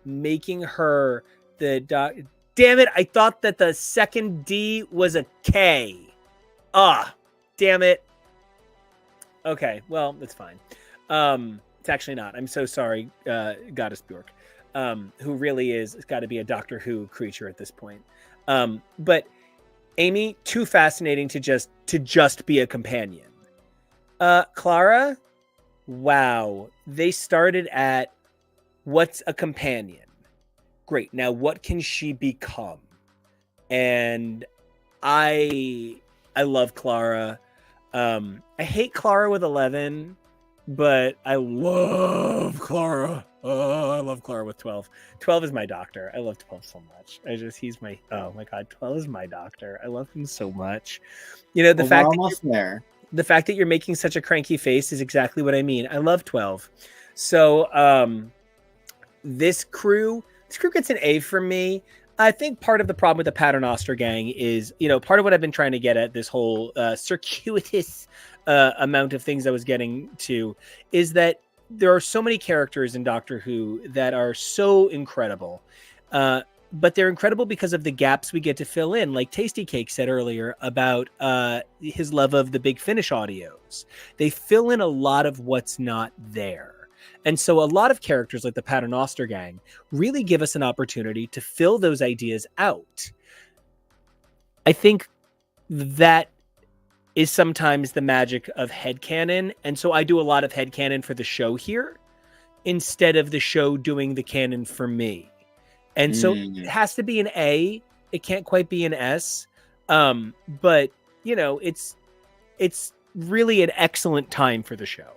S1: Making her the damn it, I thought that the second D was a K. Damn it. Okay, well, it's fine. It's actually not. I'm so sorry, Goddess Bjork, who really is got to be a Doctor Who creature at this point. But Amy, too fascinating to just be a companion. Clara, wow. They started at what's a companion? Great. Now, what can she become? And I love Clara. I hate Clara with 11, but I love Clara. Oh, I love Clara with 12. 12 is my Doctor. I love 12 so much. He's my, oh my God, 12 is my Doctor. I love him so much. You know, the fact that you're making such a cranky face is exactly what I mean. I love 12. So, this crew This group gets an A from me. I think part of the problem with the Paternoster gang is, part of what I've been trying to get at this whole circuitous amount of things I was getting to is that there are so many characters in Doctor Who that are so incredible. But they're incredible because of the gaps we get to fill in. Like Tasty Cake said earlier about his love of the Big Finish audios. They fill in a lot of what's not there. And so a lot of characters like the Paternoster gang really give us an opportunity to fill those ideas out. I think that is sometimes the magic of headcanon. And so I do a lot of headcanon for the show here instead of the show doing the canon for me. And so it has to be an A. It can't quite be an S. But, it's really an excellent time for the show.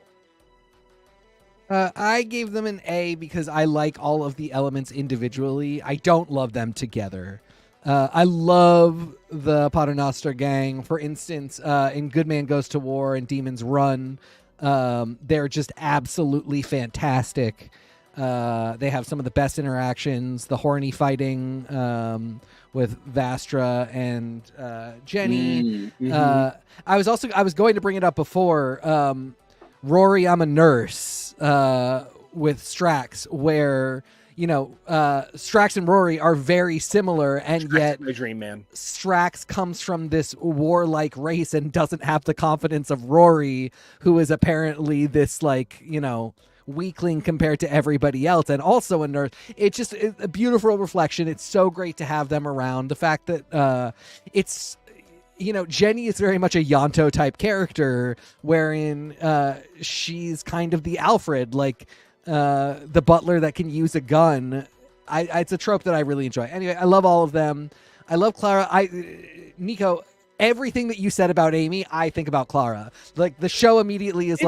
S2: I gave them an A because I like all of the elements individually. I don't love them together. I love the Paternoster gang. For instance, in Good Man Goes to War and Demons Run, they're just absolutely fantastic. They have some of the best interactions. The horny fighting with Vastra and Jenny. I was going to bring it up before. Rory, I'm a Nurse with Strax, where Strax and Rory are very similar, and
S1: Strax
S2: yet
S1: is my dream man.
S2: Strax comes from this warlike race and doesn't have the confidence of Rory, who is apparently this weakling compared to everybody else, and also a nurse. It's a beautiful reflection. It's so great to have them around. The fact that Jenny is very much a Yonto type character, wherein she's kind of the Alfred, the butler that can use a gun. It's a trope that I really enjoy. Anyway, I love all of them. I love Clara. Nico, everything that you said about Amy, I think about Clara. The show immediately is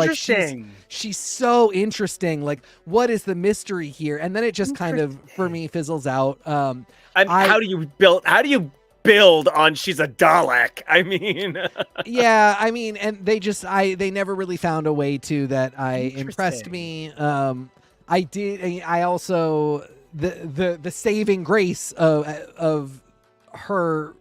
S2: she's so interesting. What is the mystery here? And then it just kind of, for me, fizzles out.
S1: How do you build on she's a Dalek? I mean,
S2: yeah, and they never really found a way to that. Impressed me. I also the saving grace of her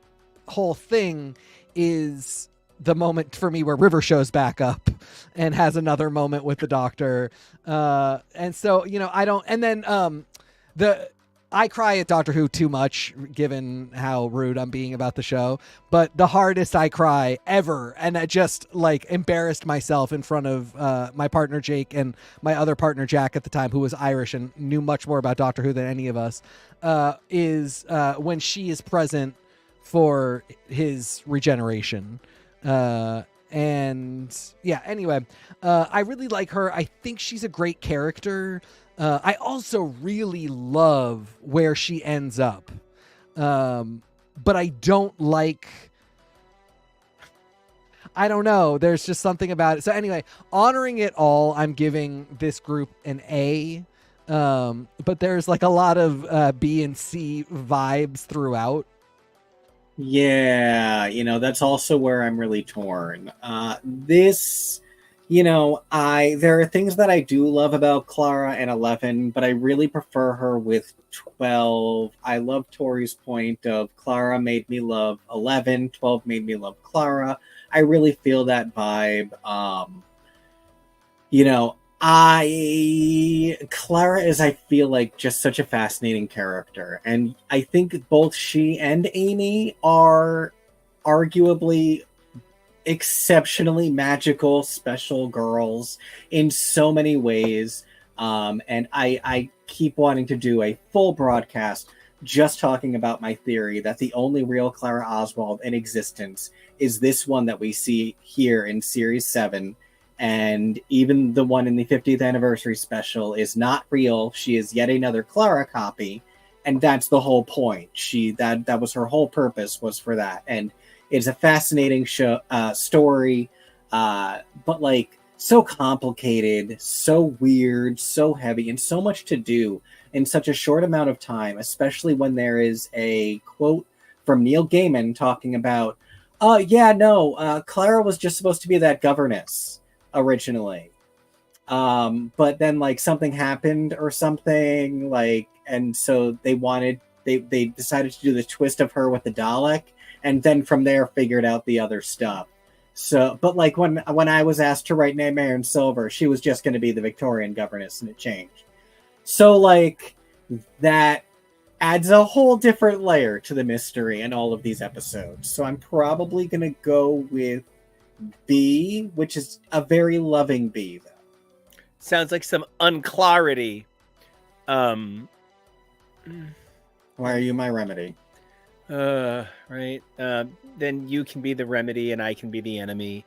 S2: whole thing is the moment for me where River shows back up and has another moment with the Doctor. And so, I don't, and then I cry at Doctor Who too much, given how rude I'm being about the show. But the hardest I cry ever, and I just embarrassed myself in front of my partner Jake and my other partner Jack at the time, who was Irish and knew much more about Doctor Who than any of us, is when she is present for his regeneration. And yeah, anyway, I really like her. I think she's a great character. I also really love where she ends up. But I don't know. There's just something about it. So anyway, honoring it all, I'm giving this group an A. But there's a lot of B and C vibes throughout.
S3: Yeah, that's also where I'm really torn. There are things that I do love about Clara and 11, but I really prefer her with 12. I love Tori's point of Clara made me love 11, 12 made me love Clara. I really feel that vibe. Clara is, I feel like, just such a fascinating character. And I think both she and Amy are arguably exceptionally magical, special girls in so many ways. And I keep wanting to do a full broadcast just talking about my theory that the only real Clara Oswald in existence is this one that we see here in Series 7. And even the one in the 50th anniversary special is not real. She is yet another Clara copy. And that's the whole point. That was her whole purpose, was for that. And it's a fascinating story, but so complicated, so weird, so heavy, and so much to do in such a short amount of time, especially when there is a quote from Neil Gaiman talking about, Clara was just supposed to be that governess originally. But then like something happened or something, like, and so they decided to do the twist of her with the Dalek, and then from there figured out the other stuff. So, but like when I was asked to write Nightmare in Silver, she was just going to be the Victorian governess, and it changed. So like that adds a whole different layer to the mystery in all of these episodes. So I'm probably going to go with B, which is a very loving B, though.
S1: Sounds like some unclarity.
S3: Why are you my remedy?
S1: Right. Then you can be the remedy and I can be the enemy.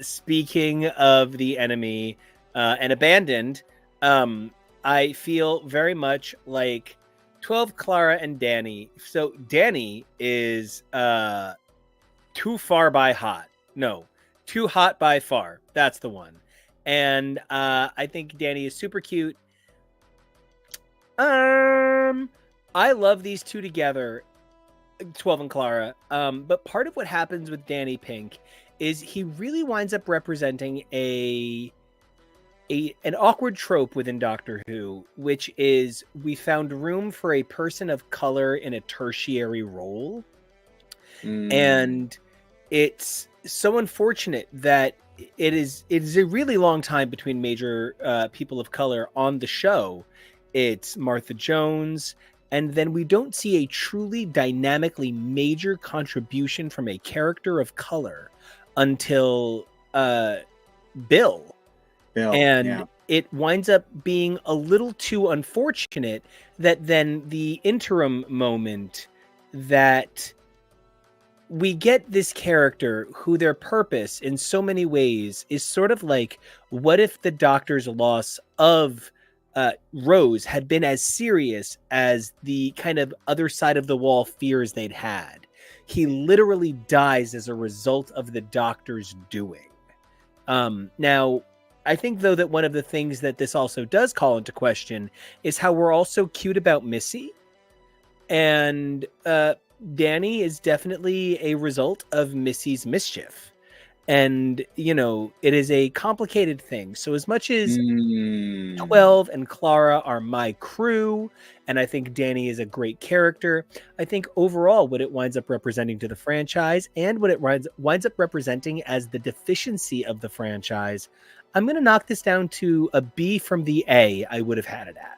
S1: Speaking of the enemy and abandoned, I feel very much like 12 Clara and Danny. So Danny is too far by hot. No, too hot by far. That's the one. And I think Danny is super cute. I love these two together, 12 and Clara. But part of what happens with Danny Pink is he really winds up representing an awkward trope within Doctor Who, which is we found room for a person of color in a tertiary role. And it's so unfortunate that it is a really long time between major people of color on the show. It's Martha Jones, and then we don't see a truly dynamically major contribution from a character of color until Bill. And it winds up being a little too unfortunate that then the interim moment that we get this character who their purpose in so many ways is sort of like, what if the Doctor's loss of Rose had been as serious as the kind of other side of the wall fears they'd had? He literally dies as a result of the Doctor's doing. Now, I think, though, that one of the things that this also does call into question is how we're all so cute about Missy. And Danny is definitely a result of Missy's mischief. And, you know, it is a complicated thing. So as much as 12 and Clara are my crew, and I think Danny is a great character, I think overall what it winds up representing to the franchise and what it winds up representing as the deficiency of the franchise, I'm going to knock this down to a B from the A I would have had it at.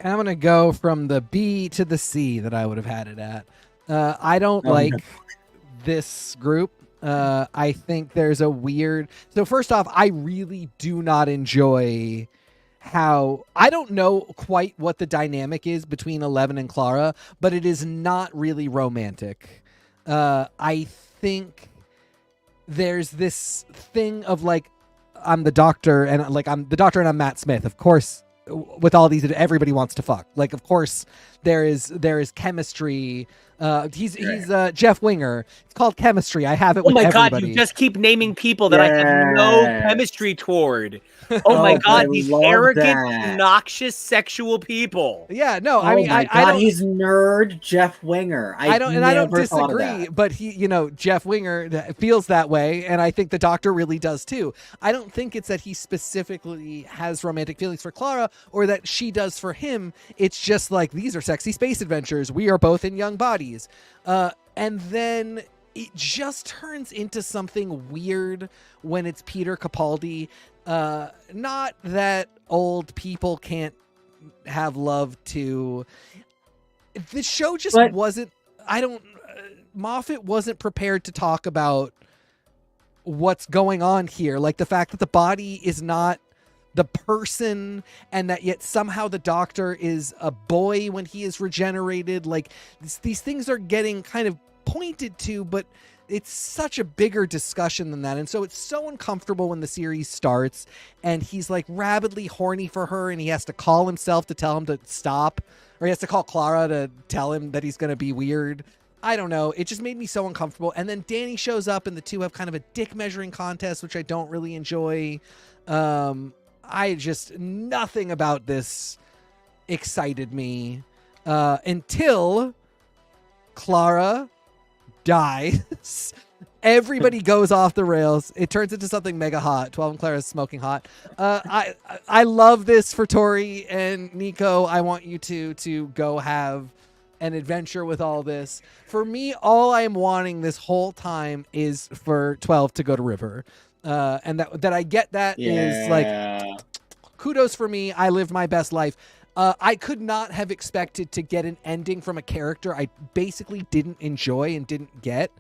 S2: And I'm going to go from the B to the C that I would have had it at. I don't like this group. I think there's a weird... So first off, I really do not enjoy how... I don't know quite what the dynamic is between 11 and Clara, but it is not really romantic. I think there's this thing of like, I'm the Doctor and I'm Matt Smith. Of course, with all these, everybody wants to fuck. Like, of course, there is chemistry. He's Jeff Winger. It's called chemistry. I have it with everybody.
S1: Oh my God, you just keep naming people that I have no chemistry toward. Oh my God, these arrogant, obnoxious, sexual people.
S2: Yeah, no,
S3: I mean, I don't... he's nerd Jeff Winger. I don't
S2: disagree, but Jeff Winger feels that way, and I think the Doctor really does too. I don't think it's that he specifically has romantic feelings for Clara or that she does for him. It's just like, these are sexy space adventures. We are both in young bodies. And then it just turns into something weird when it's Peter Capaldi. Not that old people can't have love too. The show just wasn't... Moffat wasn't prepared to talk about what's going on here. Like the fact that the body is not the person, and that yet somehow the Doctor is a boy when he is regenerated. Like these things are getting kind of pointed to, but it's such a bigger discussion than that. And so it's so uncomfortable when the series starts and he's like rabidly horny for her and he has to call himself to tell him to stop, or he has to call Clara to tell him that he's going to be weird. I don't know. It just made me so uncomfortable. And then Danny shows up and the two have kind of a dick measuring contest, which I don't really enjoy. Nothing about this excited me until Clara dies Everybody goes off the rails. It turns into something mega hot. 12 and Clara is smoking hot. I love this for Tori and Nico. I want you to go have an adventure with all this. For me, all I am wanting this whole time is for 12 to go to River. And that I get that is like kudos for me. I lived my best life. I could not have expected to get an ending from a character I basically didn't enjoy and didn't get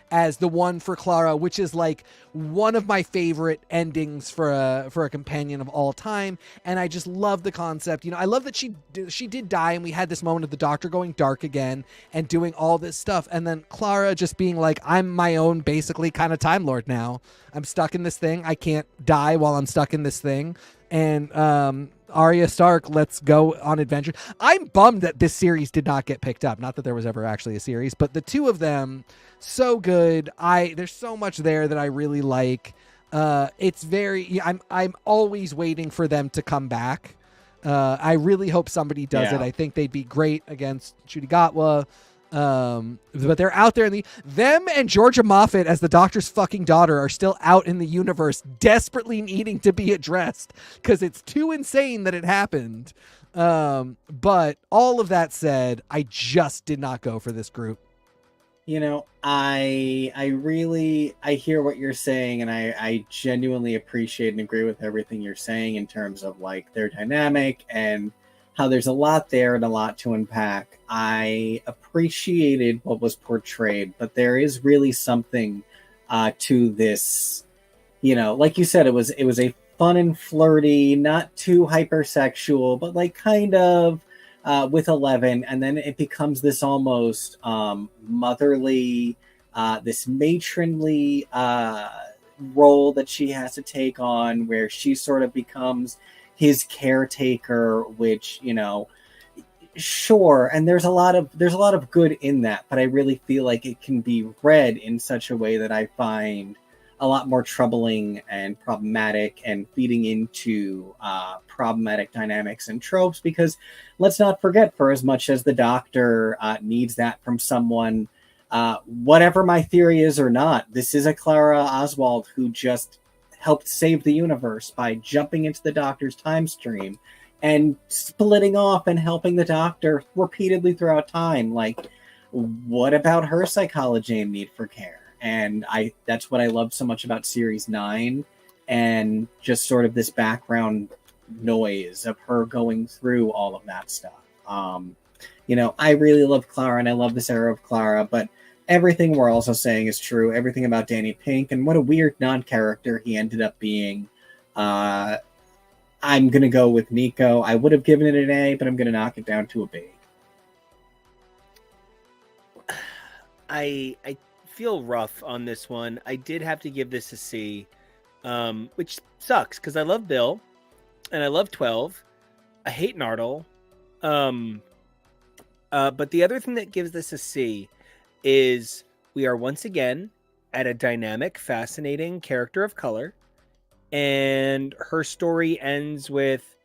S2: as the one for Clara, which is like one of my favorite endings for a companion of all time. And I just love the concept. You know, I love that she did die, and we had this moment of the Doctor going dark again and doing all this stuff. And then Clara just being like, I'm my own basically kind of Time Lord now. I'm stuck in this thing. I can't die while I'm stuck in this thing. And Arya Stark, let's go on adventure. I'm bummed that this series did not get picked up. Not that there was ever actually a series, but the two of them, so good. There's so much there that I really like. It's very. I'm always waiting for them to come back. I really hope somebody does it. I think they'd be great against Judy Gatwa. But they're out there in them and Georgia Moffat as the Doctor's fucking daughter are still out in the universe desperately needing to be addressed because it's too insane that it happened. But all of that said, I just did not go for this group.
S3: You know, I hear what you're saying, and I genuinely appreciate and agree with everything you're saying in terms of like their dynamic and how there's a lot there and a lot to unpack. I appreciated what was portrayed, but there is really something to this. You know, like you said, it was a fun and flirty, not too hypersexual, but like kind of with 11, and then it becomes this almost motherly, this matronly role that she has to take on, where she sort of becomes his caretaker, which, you know, sure, and there's a lot of good in that, but I really feel like it can be read in such a way that I find a lot more troubling and problematic and feeding into problematic dynamics and tropes, because let's not forget, for as much as the Doctor needs that from someone, whatever my theory is or not, this is a Clara Oswald who just helped save the universe by jumping into the Doctor's time stream and splitting off and helping the Doctor repeatedly throughout time. Like, what about her psychology and need for care? And that's what I love so much about Series 9, and just sort of this background noise of her going through all of that stuff. You know, I really love Clara, and I love this era of Clara, but everything we're also saying is true. Everything about Danny Pink, and what a weird non-character he ended up being. I'm going to go with Nico. I would have given it an A, but I'm going to knock it down to a B.
S1: I feel rough on this one. I did have to give this a C, which sucks because I love Bill and I love 12. I hate Nardole. But the other thing that gives this a C is we are once again at a dynamic, fascinating character of color, and her story ends with,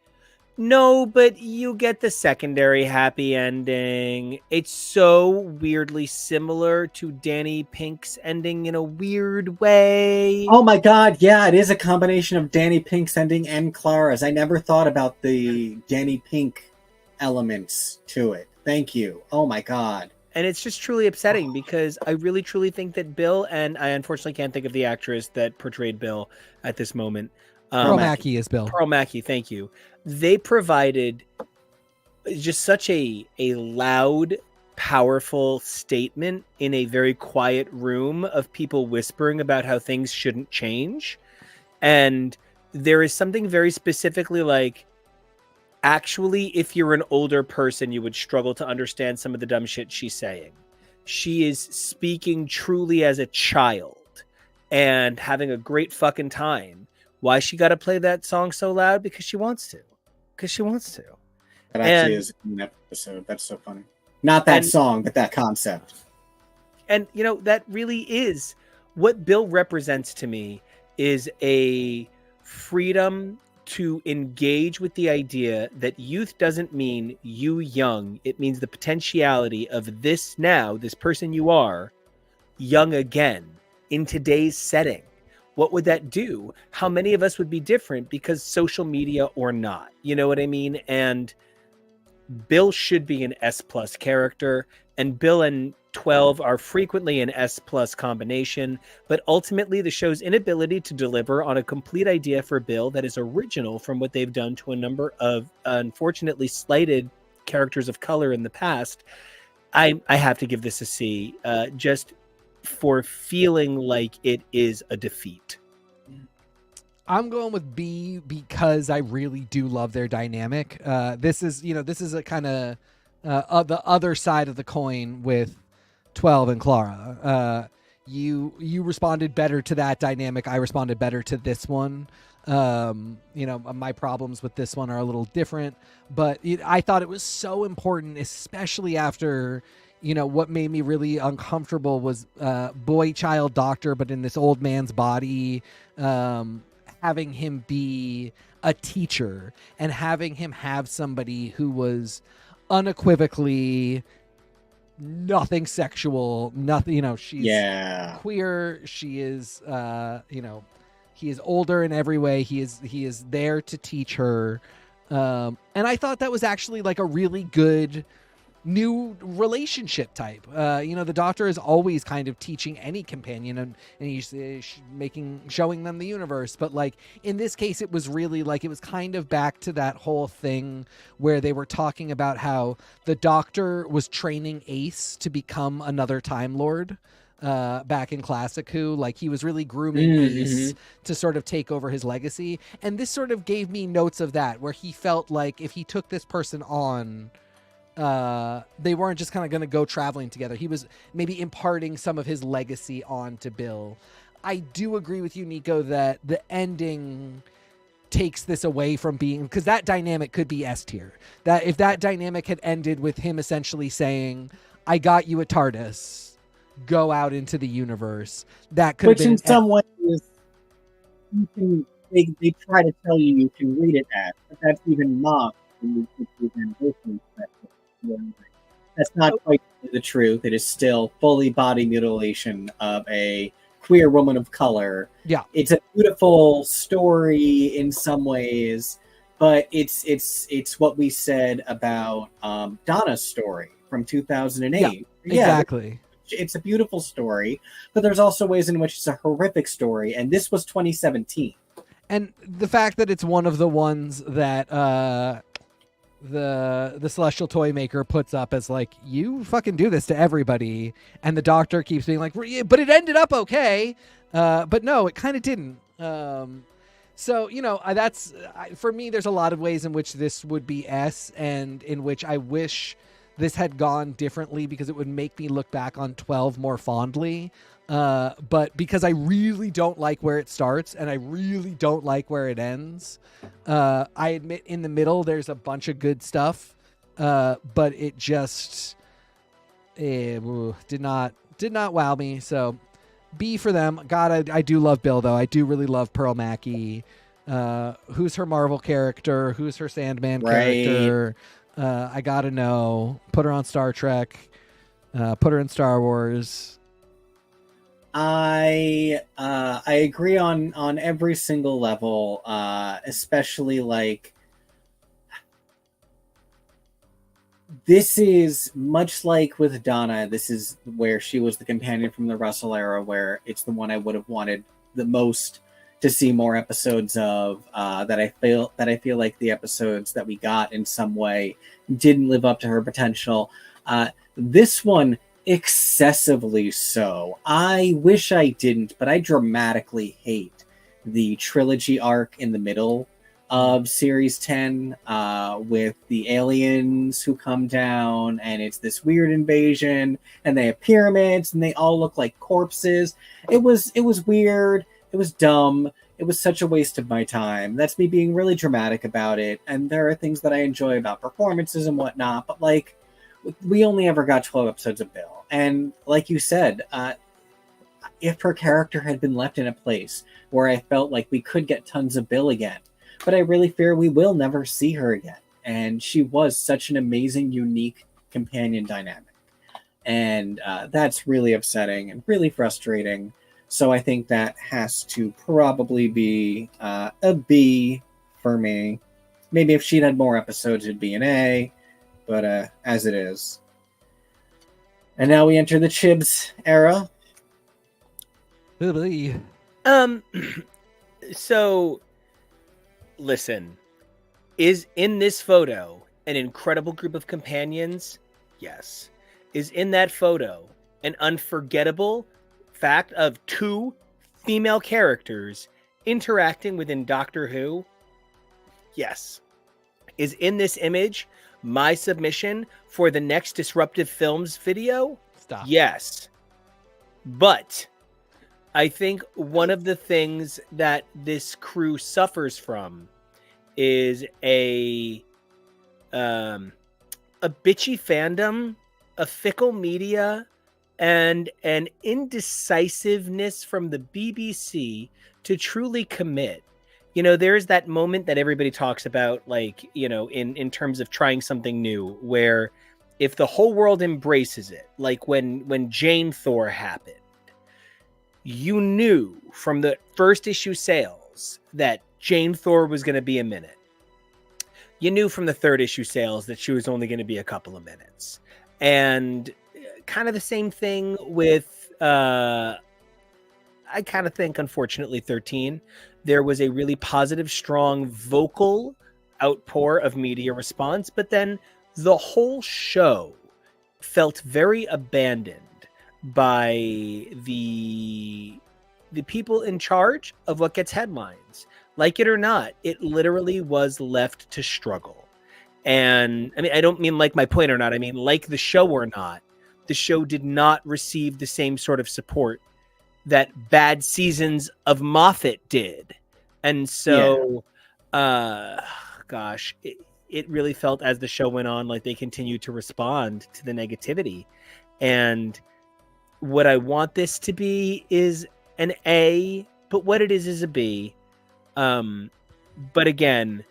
S1: no, but you get the secondary happy ending. It's so weirdly similar to Danny Pink's ending in a weird way.
S3: Oh my god, yeah, it is a combination of Danny Pink's ending and Clara's. I never thought about the Danny Pink elements to it. Thank you. Oh my god.
S1: And it's just truly upsetting because I really truly think that Bill, and I unfortunately can't think of the actress that portrayed Bill at this moment.
S2: Pearl Mackie is Bill.
S1: Pearl Mackie, thank you. They provided just such a loud, powerful statement in a very quiet room of people whispering about how things shouldn't change. And there is something very specifically like, actually, if you're an older person, you would struggle to understand some of the dumb shit she's saying. She is speaking truly as a child and having a great fucking time. Why she got to play that song so loud? Because she wants to. Because she wants to.
S3: That actually is an episode. That's so funny. Not that song, but that concept.
S1: And, you know, that really is what Bill represents to me, is a freedom to engage with the idea that youth doesn't mean you young. It means the potentiality of this now, this person you are, young again. in today's setting, what would that do? How many of us would be different because social media or not? You know what I mean? And Bill should be an S plus character, and Bill and 12 are frequently an S plus combination, but ultimately the show's inability to deliver on a complete idea for Bill that is original from what they've done to a number of unfortunately slighted characters of color in the past. I have to give this a C, just for feeling like it is a defeat.
S2: I'm going with B because I really do love their dynamic. This is a kind of the other side of the coin with 12 and Clara. You responded better to that dynamic. I responded better to this one. My problems with this one are a little different, but I thought it was so important, especially after, what made me really uncomfortable was boy child doctor, but in this old man's body, having him be a teacher and having him have somebody who was unequivocally nothing sexual, nothing, she's queer. She is, he is older in every way. He is there to teach her. And I thought that was actually like a really good new relationship type. The Doctor is always kind of teaching any companion and he's showing them the universe, but like in this case it was really like it was kind of back to that whole thing where they were talking about how the Doctor was training Ace to become another Time Lord back in Classic Who. Like he was really grooming Ace to sort of take over his legacy, and this sort of gave me notes of that, where he felt like if he took this person on, they weren't just kind of going to go traveling together. He was maybe imparting some of his legacy on to Bill. I do agree with you, Nico, that the ending takes this away from being, because that dynamic could be S tier. That if that dynamic had ended with him essentially saying, "I got you a TARDIS, go out into the universe," that could have been,
S3: which in some ways they try to tell you can read it as, but that's even mocked when you put the ambitions. That's not quite the truth. It is still fully body mutilation of a queer woman of color.
S2: Yeah,
S3: it's a beautiful story in some ways, but it's what we said about Donna's story from 2008.
S2: Yeah, exactly.
S3: It's a beautiful story, but there's also ways in which it's a horrific story, and this was 2017.
S2: And the fact that it's one of the ones that the Celestial Toy Maker puts up as like, you fucking do this to everybody, and the Doctor keeps being like, but it ended up okay, but no, it kind of didn't. So that's for me. There's a lot of ways in which this would be S, and in which I wish this had gone differently, because it would make me look back on 12 more fondly. But because I really don't like where it starts and I really don't like where it ends, I admit in the middle there's a bunch of good stuff, but it just did not wow me. So B for them. God, I do love Bill though. I do really love Pearl Mackie. Who's her Marvel character? Who's her Sandman character? I gotta know. Put her on Star Trek. Put her in Star Wars.
S3: I agree on every single level, especially like this is much like with Donna. This is where she was the companion from the Russell era, where it's the one I would have wanted the most to see more episodes of. That I feel like the episodes that we got in some way didn't live up to her potential. This one, excessively so. I wish I didn't, but I dramatically hate the trilogy arc in the middle of series 10, with the aliens who come down, and it's this weird invasion, and they have pyramids, and they all look like corpses. It was weird. It was dumb. It was such a waste of my time. That's me being really dramatic about it. And there are things that I enjoy about performances and whatnot, but like, we only ever got 12 episodes of Bill. And like you said, if her character had been left in a place where I felt like we could get tons of Bill again, but I really fear we will never see her again. And she was such an amazing, unique companion dynamic. And that's really upsetting and really frustrating. So I think that has to probably be a B for me. Maybe if she'd had more episodes, it'd be an A, but as it is. And now we enter the Chibs era.
S1: So listen, is in this photo an incredible group of companions? Yes. Is in that photo an unforgettable fact of 2 female characters interacting within Doctor Who? Yes. Is in this image my submission for the next Disruptive Films video?
S2: Stop.
S1: Yes. But I think one of the things that this crew suffers from is a bitchy fandom, a fickle media, and an indecisiveness from the BBC to truly commit. You know, there's that moment that everybody talks about, like, you know, in terms of trying something new, where if the whole world embraces it, like when Jane Thor happened, you knew from the first issue sales that Jane Thor was going to be a minute. You knew from the 3rd issue sales that she was only going to be a couple of minutes. And kind of the same thing with, I kind of think, unfortunately, 13. There was a really positive, strong vocal outpour of media response, but then the whole show felt very abandoned by the people in charge of what gets headlines. Like it or not, it literally was left to struggle. And I mean, I don't mean like my point or not. I mean, like the show or not, the show did not receive the same sort of support that bad seasons of Moffat did. And so, gosh, it really felt as the show went on, like they continued to respond to the negativity. And what I want this to be is an A, but what it is a B. But again,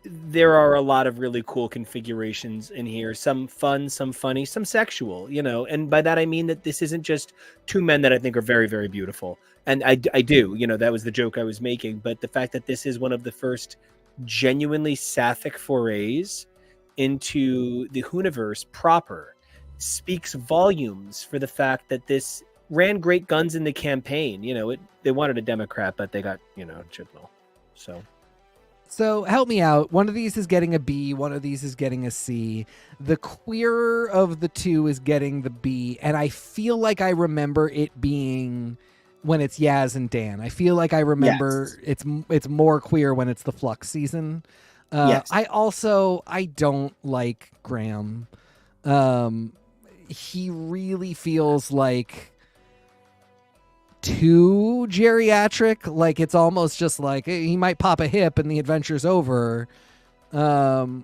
S1: there are a lot of really cool configurations in here. Some fun, some funny, some sexual, you know. And by that, I mean that this isn't just 2 men that I think are very, very beautiful. And I do, you know, that was the joke I was making. But the fact that this is one of the first genuinely sapphic forays into the Hooniverse proper speaks volumes for the fact that this ran great guns in the campaign. You know, they wanted a Democrat, but they got, you know, Chibnall. So
S2: help me out. One of these is getting a B. One of these is getting a C. The queerer of the 2 is getting the B. And I feel like I remember it being when it's Yaz and Dan. I feel like I remember it's more queer when it's the Flux season.
S3: Yes.
S2: I don't like Graham. He really feels like too geriatric. Like it's almost just like he might pop a hip and the adventure's over. I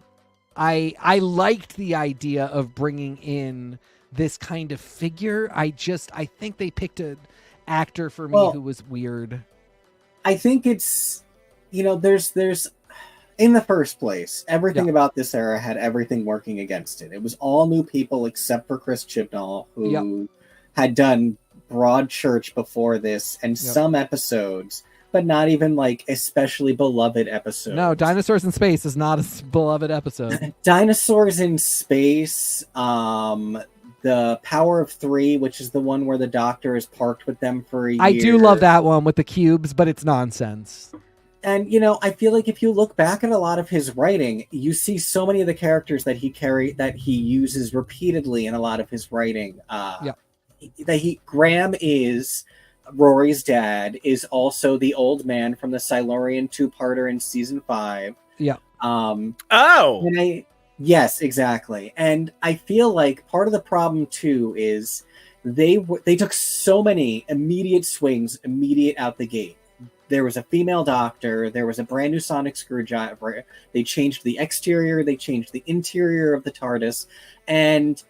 S2: liked the idea of bringing in this kind of figure. I think they picked an actor for me who was weird.
S3: I think it's, you know, there's in the first place, everything about this era had everything working against it. It was all new people except for Chris Chibnall, who had done Broadchurch before this and some episodes, but not even like especially beloved episodes.
S2: No, Dinosaurs in Space is not a beloved episode.
S3: Dinosaurs in Space, the Power of 3, which is the one where the Doctor is parked with them for a year.
S2: I do love that one with the cubes, but it's nonsense.
S3: And, you know, I feel like if you look back at a lot of his writing, you see so many of the characters that he uses repeatedly in a lot of his writing. Graham is Rory's dad, is also the old man from the Silurian 2-parter in season 5.
S2: Yeah.
S3: Yes, exactly. And I feel like part of the problem too is they took so many immediate swings, immediate out the gate. There was a female Doctor. There was a brand new sonic screwdriver. They changed the exterior. They changed the interior of the TARDIS. And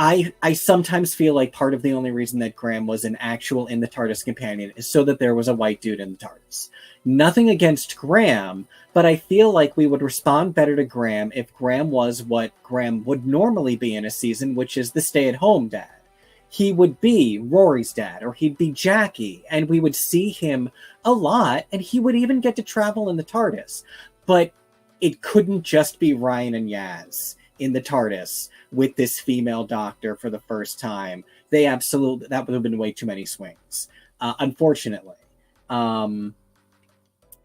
S3: I sometimes feel like part of the only reason that Graham was an actual in the TARDIS companion is so that there was a white dude in the TARDIS. Nothing against Graham, but I feel like we would respond better to Graham if Graham was what Graham would normally be in a season, which is the stay-at-home dad. he would be Rory's dad, or he'd be Jackie, and we would see him a lot, and he would even get to travel in the TARDIS. But it couldn't just be Ryan and Yaz in the TARDIS with this female doctor for the first time. That would have been way too many swings, unfortunately.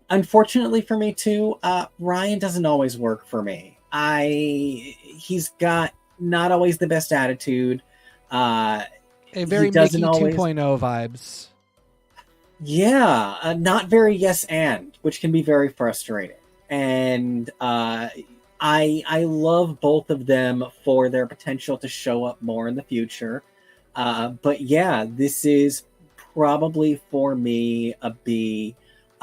S3: Unfortunately for me too, Ryan doesn't always work for me. He's got not always the best attitude.
S2: A very Mickey 2.0 vibes.
S3: Yeah, not very yes and, which can be very frustrating. And I love both of them for their potential to show up more in the future. But yeah, this is probably for me a B.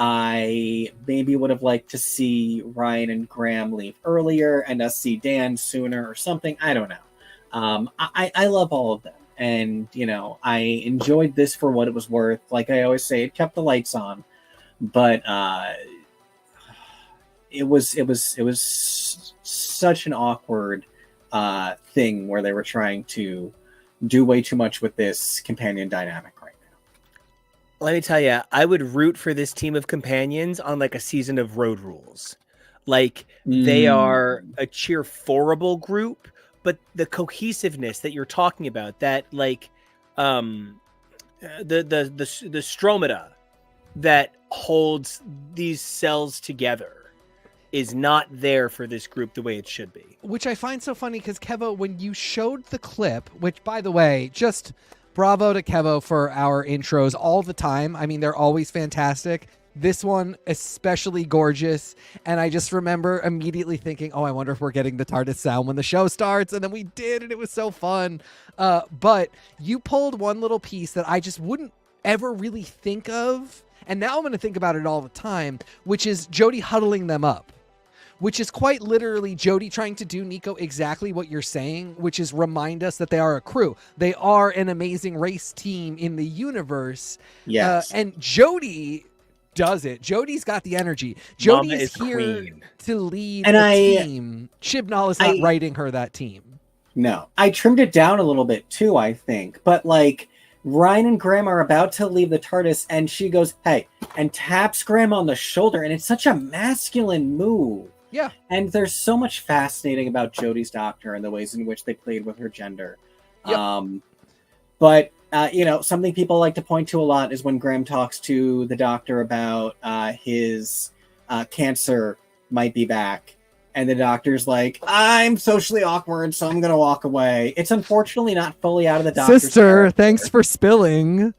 S3: I maybe would have liked to see Ryan and Graham leave earlier and us see Dan sooner or something. I don't know. I love all of them. And, you know, I enjoyed this for what it was worth. Like I always say, it kept the lights on. But it was such an awkward thing where they were trying to do way too much with this companion dynamic right now.
S1: Let me tell you, I would root for this team of companions on like a season of Road Rules. Like they are a cheerforable group, but the cohesiveness that you're talking about, that like the stromata that holds these cells together is not there for this group the way it should be.
S2: Which I find so funny because Kevo, when you showed the clip, which by the way, just bravo to Kevo for our intros all the time. I mean, they're always fantastic. This one especially gorgeous, and I just remember immediately thinking, oh, I wonder if we're getting the TARDIS sound when the show starts, and then we did, and it was so fun. But you pulled one little piece that I just wouldn't ever really think of, and now I'm going to think about it all the time, which is Jodie huddling them up, which is quite literally Jodie trying to do, Nico, exactly what you're saying, which is remind us that they are a crew. They are an amazing race team in the universe.
S3: Yes.
S2: And Jodie does it. Jodie's got the energy. Jodie is here
S1: queen.
S2: To lead
S3: And
S2: the team. Chibnall is not writing her that team.
S3: No. I trimmed it down a little bit too, I think. But like Ryan and Graham are about to leave the TARDIS and she goes, hey, and taps Graham on the shoulder. And it's such a masculine move.
S2: Yeah.
S3: And there's so much fascinating about Jodie's doctor and the ways in which they played with her gender.
S2: Yep.
S3: But you know, something people like to point to a lot is when Graham talks to the doctor about his cancer might be back. And the doctor's like, I'm socially awkward, so I'm going to walk away. It's unfortunately not fully out of the doctor's
S2: Sister,
S3: character.
S2: thanks for spilling.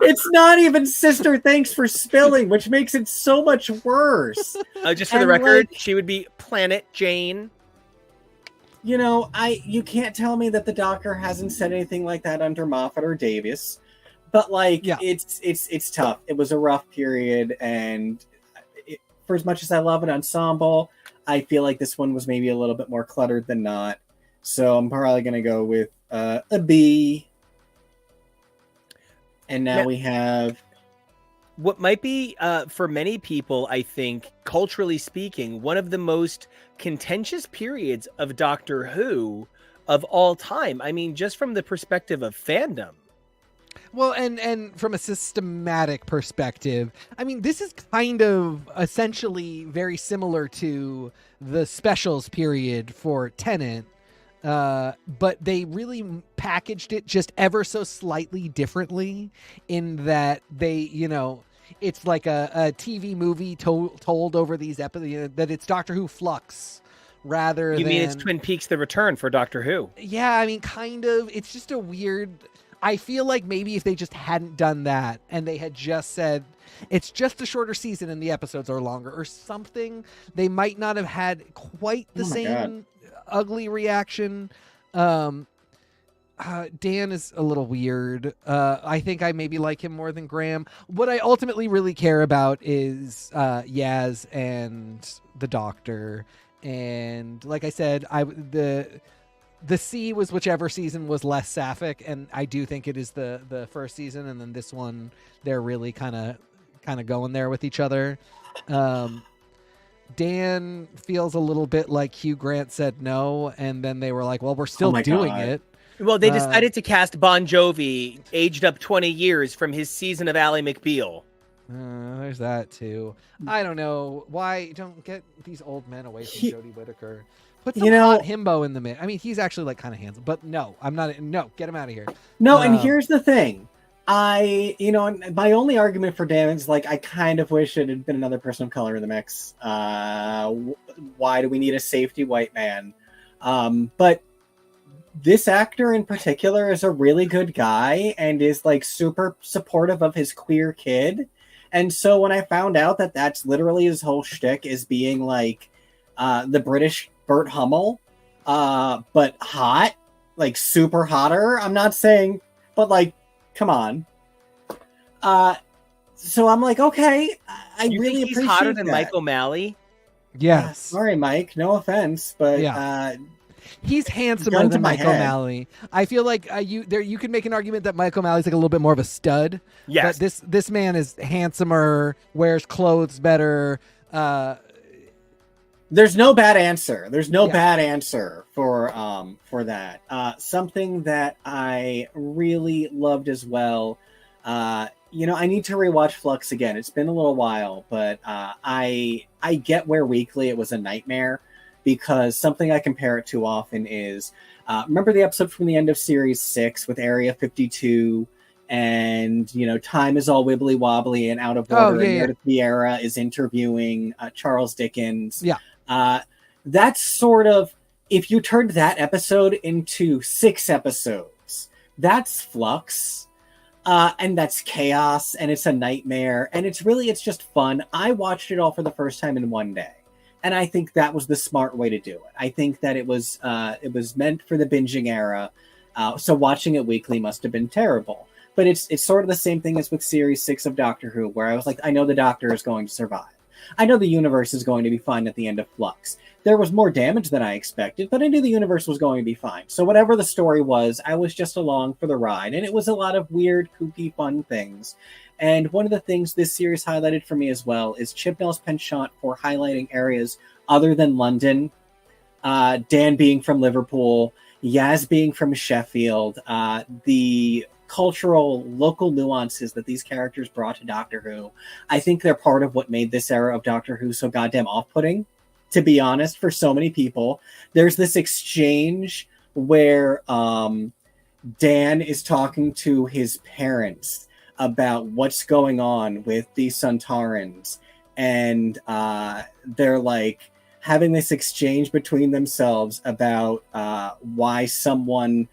S3: It's not even sister, thanks for spilling, which makes it so much worse.
S1: Just for the record, she would be Planet Jane.
S3: You know, you can't tell me that the doctor hasn't said anything like that under Moffat or Davies. But like, yeah. It's tough. It was a rough period, and for as much as I love an ensemble, I feel like this one was maybe a little bit more cluttered than not. So I'm probably going to go with a B. And now we have
S1: what might be, for many people, I think, culturally speaking, one of the most contentious periods of Doctor Who of all time. I mean, just from the perspective of fandom.
S2: Well, and from a systematic perspective, I mean, this is kind of essentially very similar to the specials period for Tennant, but they really packaged it just ever so slightly differently in that they, you know, it's like a TV movie told over these episodes, that it's Doctor Who Flux rather than...
S1: You mean it's Twin Peaks The Return for Doctor Who?
S2: Yeah, I mean, kind of. It's just a weird... I feel like maybe if they just hadn't done that and they had just said it's just a shorter season and the episodes are longer or something, they might not have had quite the same ugly reaction. Dan is a little weird. I think I maybe like him more than Graham. What I ultimately really care about is Yaz and the Doctor. And like I said, the C was whichever season was less sapphic, and I do think it is the first season, and then this one they're really kind of going there with each other. Dan feels a little bit like Hugh Grant said no, and then they were like, well, we're still doing
S3: God.
S2: it.
S1: Well, they decided to cast Bon Jovi, aged up 20 years from his season of Ally McBeal.
S2: There's that too. I don't know why don't get these old men away from Jodie Whittaker. Put some hot himbo in the mix. I mean, he's actually like kind of handsome, but no, I'm not. No, get him out of here.
S3: No, and here's the thing. My only argument for Dan is like I kind of wish it had been another person of color in the mix. Why do we need a safety white man? But this actor in particular is a really good guy and is like super supportive of his queer kid. And so when I found out that that's literally his whole shtick is being like the British Burt Hummel, but hot, like super hotter. I'm not saying, but like, come on. So I'm like, okay,
S1: You
S3: really
S1: think he's
S3: appreciate
S1: hotter than
S3: that.
S1: Mike O'Malley?
S2: Yes.
S3: Sorry, Mike. No offense, but
S2: he's handsomer than Mike O'Malley. I feel like you can make an argument that Mike O'Malley's like a little bit more of a stud.
S1: Yes.
S2: But this man is handsomer, wears clothes better.
S3: There's no bad answer. There's no bad answer for that. Something that I really loved as well. I need to rewatch Flux again. It's been a little while, but I get where weekly it was a nightmare, because something I compare it to often is remember the episode from the end of series 6 with Area 52, and time is all wibbly wobbly and out of order. And Vieira is interviewing Charles Dickens. That's sort of, if you turned that episode into 6 episodes, that's Flux. And that's chaos, and it's a nightmare, and it's just fun. I watched it all for the first time in one day, and I think that was the smart way to do it. I think that it was meant for the binging era, so watching it weekly must have been terrible. But it's sort of the same thing as with Series 6 of Doctor Who, where I was like, I know the Doctor is going to survive. I know the universe is going to be fine at the end of Flux. There was more damage than I expected, but I knew the universe was going to be fine. So whatever the story was, I was just along for the ride. And it was a lot of weird, kooky, fun things. And one of the things this series highlighted for me as well is Chibnall's penchant for highlighting areas other than London. Dan being from Liverpool, Yaz being from Sheffield, the cultural local nuances that these characters brought to Doctor Who. I think they're part of what made this era of Doctor Who so goddamn off-putting, to be honest, for so many people. There's this exchange where Dan is talking to his parents about what's going on with the Sontarans, and they're like having this exchange between themselves about why someone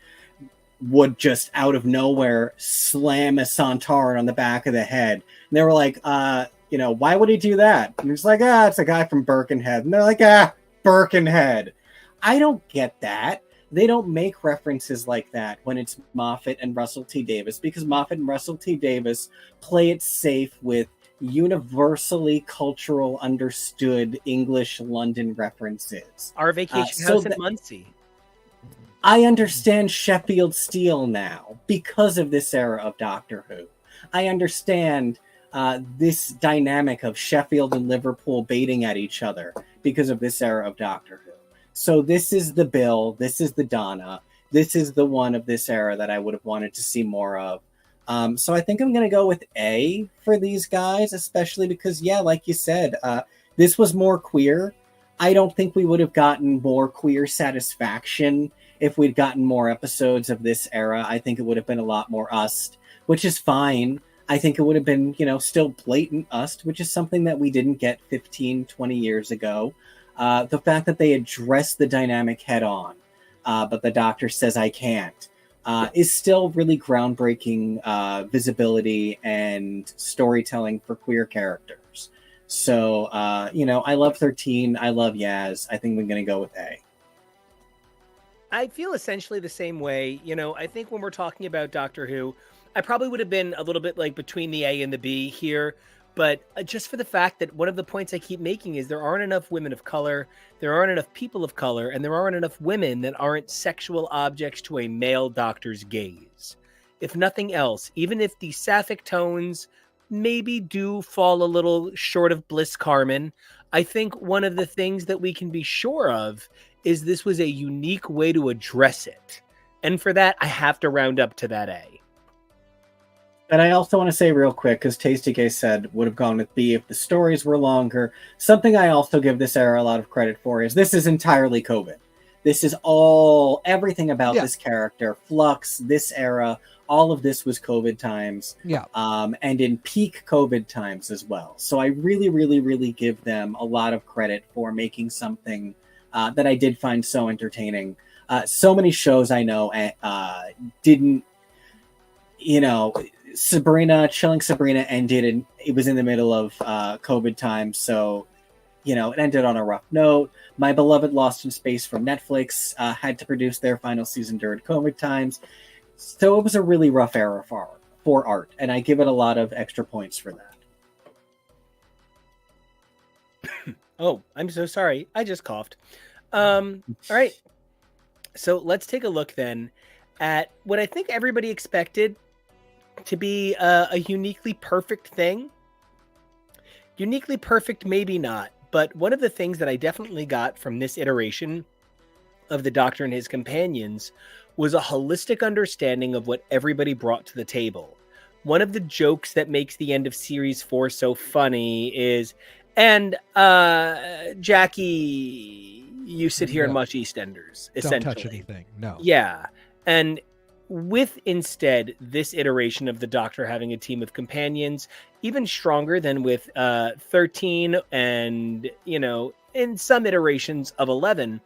S3: would just out of nowhere slam a Sontaran on the back of the head. And they were like, why would he do that? And he's like, it's a guy from Birkenhead. And they're like, Birkenhead. I don't get that. They don't make references like that when it's Moffat and Russell T Davies, because Moffat and Russell T Davies play it safe with universally cultural understood English London references.
S1: Our vacation house in Muncie.
S3: I understand Sheffield Steel now because of this era of Doctor Who. I understand this dynamic of Sheffield and Liverpool baiting at each other because of this era of Doctor Who. So this is the Bill, this is the Donna, this is the one of this era that I would have wanted to see more of. So I think I'm going to go with A for these guys, especially because, like you said, this was more queer. I don't think we would have gotten more queer satisfaction if we'd gotten more episodes of this era. I think it would have been a lot more Ust, which is fine. I think it would have been, still blatant Ust, which is something that we didn't get 15, 20 years ago. The fact that they addressed the dynamic head on, but the Doctor says I can't, is still really groundbreaking visibility and storytelling for queer characters. So, I love 13. I love Yaz. I think we're going to go with A.
S1: I feel essentially the same way. I think when we're talking about Doctor Who, I probably would have been a little bit like between the A and the B here. But just for the fact that one of the points I keep making is there aren't enough women of color, there aren't enough people of color, and there aren't enough women that aren't sexual objects to a male doctor's gaze. If nothing else, even if the sapphic tones maybe do fall a little short of Bliss Carmen. I think one of the things that we can be sure of is this was a unique way to address it. And for that, I have to round up to that A.
S3: And I also want to say real quick, because Tasty Gay said would have gone with B if the stories were longer. Something I also give this era a lot of credit for is this is entirely COVID. This is everything about this character, Flux, this era, all of this was COVID times.
S2: Yeah.
S3: And in peak COVID times as well. So I really, really, really give them a lot of credit for making something that I did find so entertaining. So many shows I know didn't, Chilling Sabrina ended, and it was in the middle of COVID time, so it ended on a rough note. My beloved Lost in Space from Netflix had to produce their final season during COVID times, so it was a really rough era for art, and I give it a lot of extra points for that.
S1: Oh, I'm so sorry. I just coughed. All right. So let's take a look then at what I think everybody expected to be a uniquely perfect thing. Uniquely perfect, maybe not. But one of the things that I definitely got from this iteration of the Doctor and his companions was a holistic understanding of what everybody brought to the table. One of the jokes that makes the end of Series 4 so funny is, and Jackie, you sit here and watch EastEnders, essentially.
S2: Don't touch anything, no.
S1: Yeah, and with instead this iteration of the Doctor having a team of companions, even stronger than with 13 and, in some iterations of 11,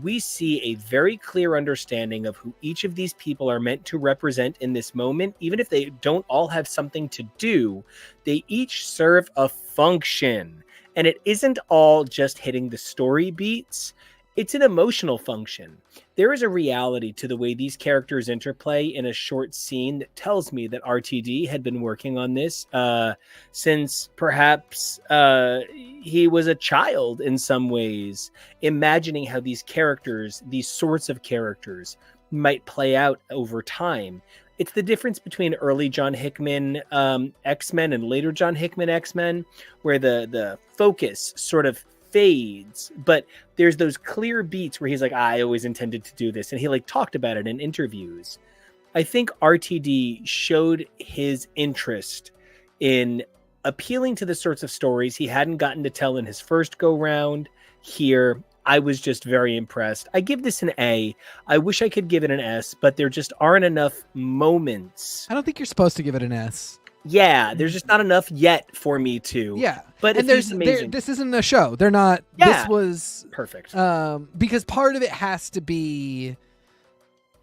S1: we see a very clear understanding of who each of these people are meant to represent in this moment. Even if they don't all have something to do, they each serve a function. And it isn't all just hitting the story beats. It's an emotional function. There is a reality to the way these characters interplay in a short scene that tells me that RTD had been working on this since perhaps he was a child in some ways, imagining how these characters, these sorts of characters, might play out over time. It's the difference between early John Hickman X-Men and later John Hickman X-Men, where the focus sort of fades, but there's those clear beats where he's like, I always intended to do this, and he talked about it in interviews. I think RTD showed his interest in appealing to the sorts of stories he hadn't gotten to tell in his first go round. Here, I was just very impressed. I give this an A. I wish I could give it an S, but there just aren't enough moments.
S2: I don't think you're supposed to give it an S.
S1: Yeah, there's just not enough yet for me to.
S2: Yeah,
S1: but
S2: this isn't a show. They're not.
S1: Yeah,
S2: this was
S1: perfect.
S2: Because part of it has to be,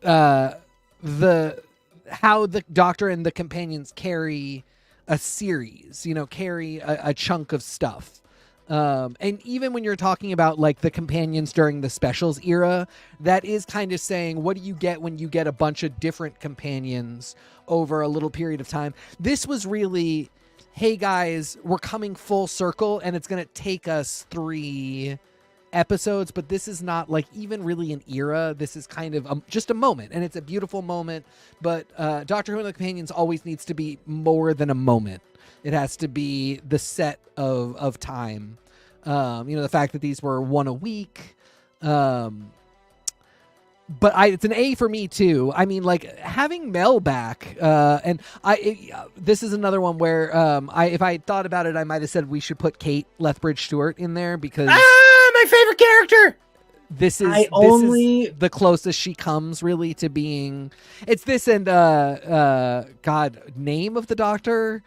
S2: how the Doctor and the companions carry a series. Carry a chunk of stuff. And even when you're talking about the companions during the specials era, that is kind of saying, what do you get when you get a bunch of different companions over a little period of time? This was really, hey guys, we're coming full circle and it's going to take us 3 episodes, but this is not even really an era. This is kind of just a moment, and it's a beautiful moment. But Doctor Who and the Companions always needs to be more than a moment. It has to be the set of time. The fact that these were one a week. But it's an A for me too. I mean, having Mel back, and this is another one where if I had thought about it, I might have said we should put Kate Lethbridge Stewart in there because
S1: my favorite character.
S2: This is the closest she comes really to being. It's this and name of the Doctor.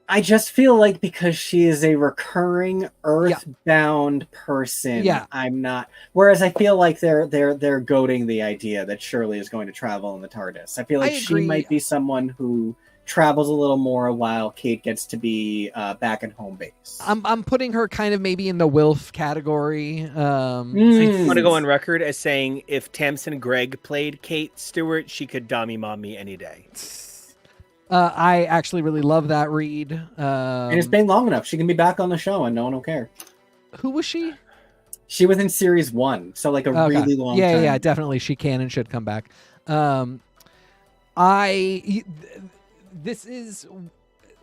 S3: I just feel like because she is a recurring Earthbound person, I'm not. Whereas I feel like they're goading the idea that Shirley is going to travel in the TARDIS. I feel like she might be someone who travels a little more while Kate gets to be back at home base.
S2: I'm putting her kind of maybe in the Wilf category.
S1: I want to go on record as saying if Tamsin Gregg played Kate Stewart, she could Dami Mom me any day.
S2: I actually really love that read.
S3: And it's been long enough. She can be back on the show and no one will care.
S2: Who was she?
S3: She was in series 1, so really long time.
S2: Yeah, definitely. She can and should come back. This is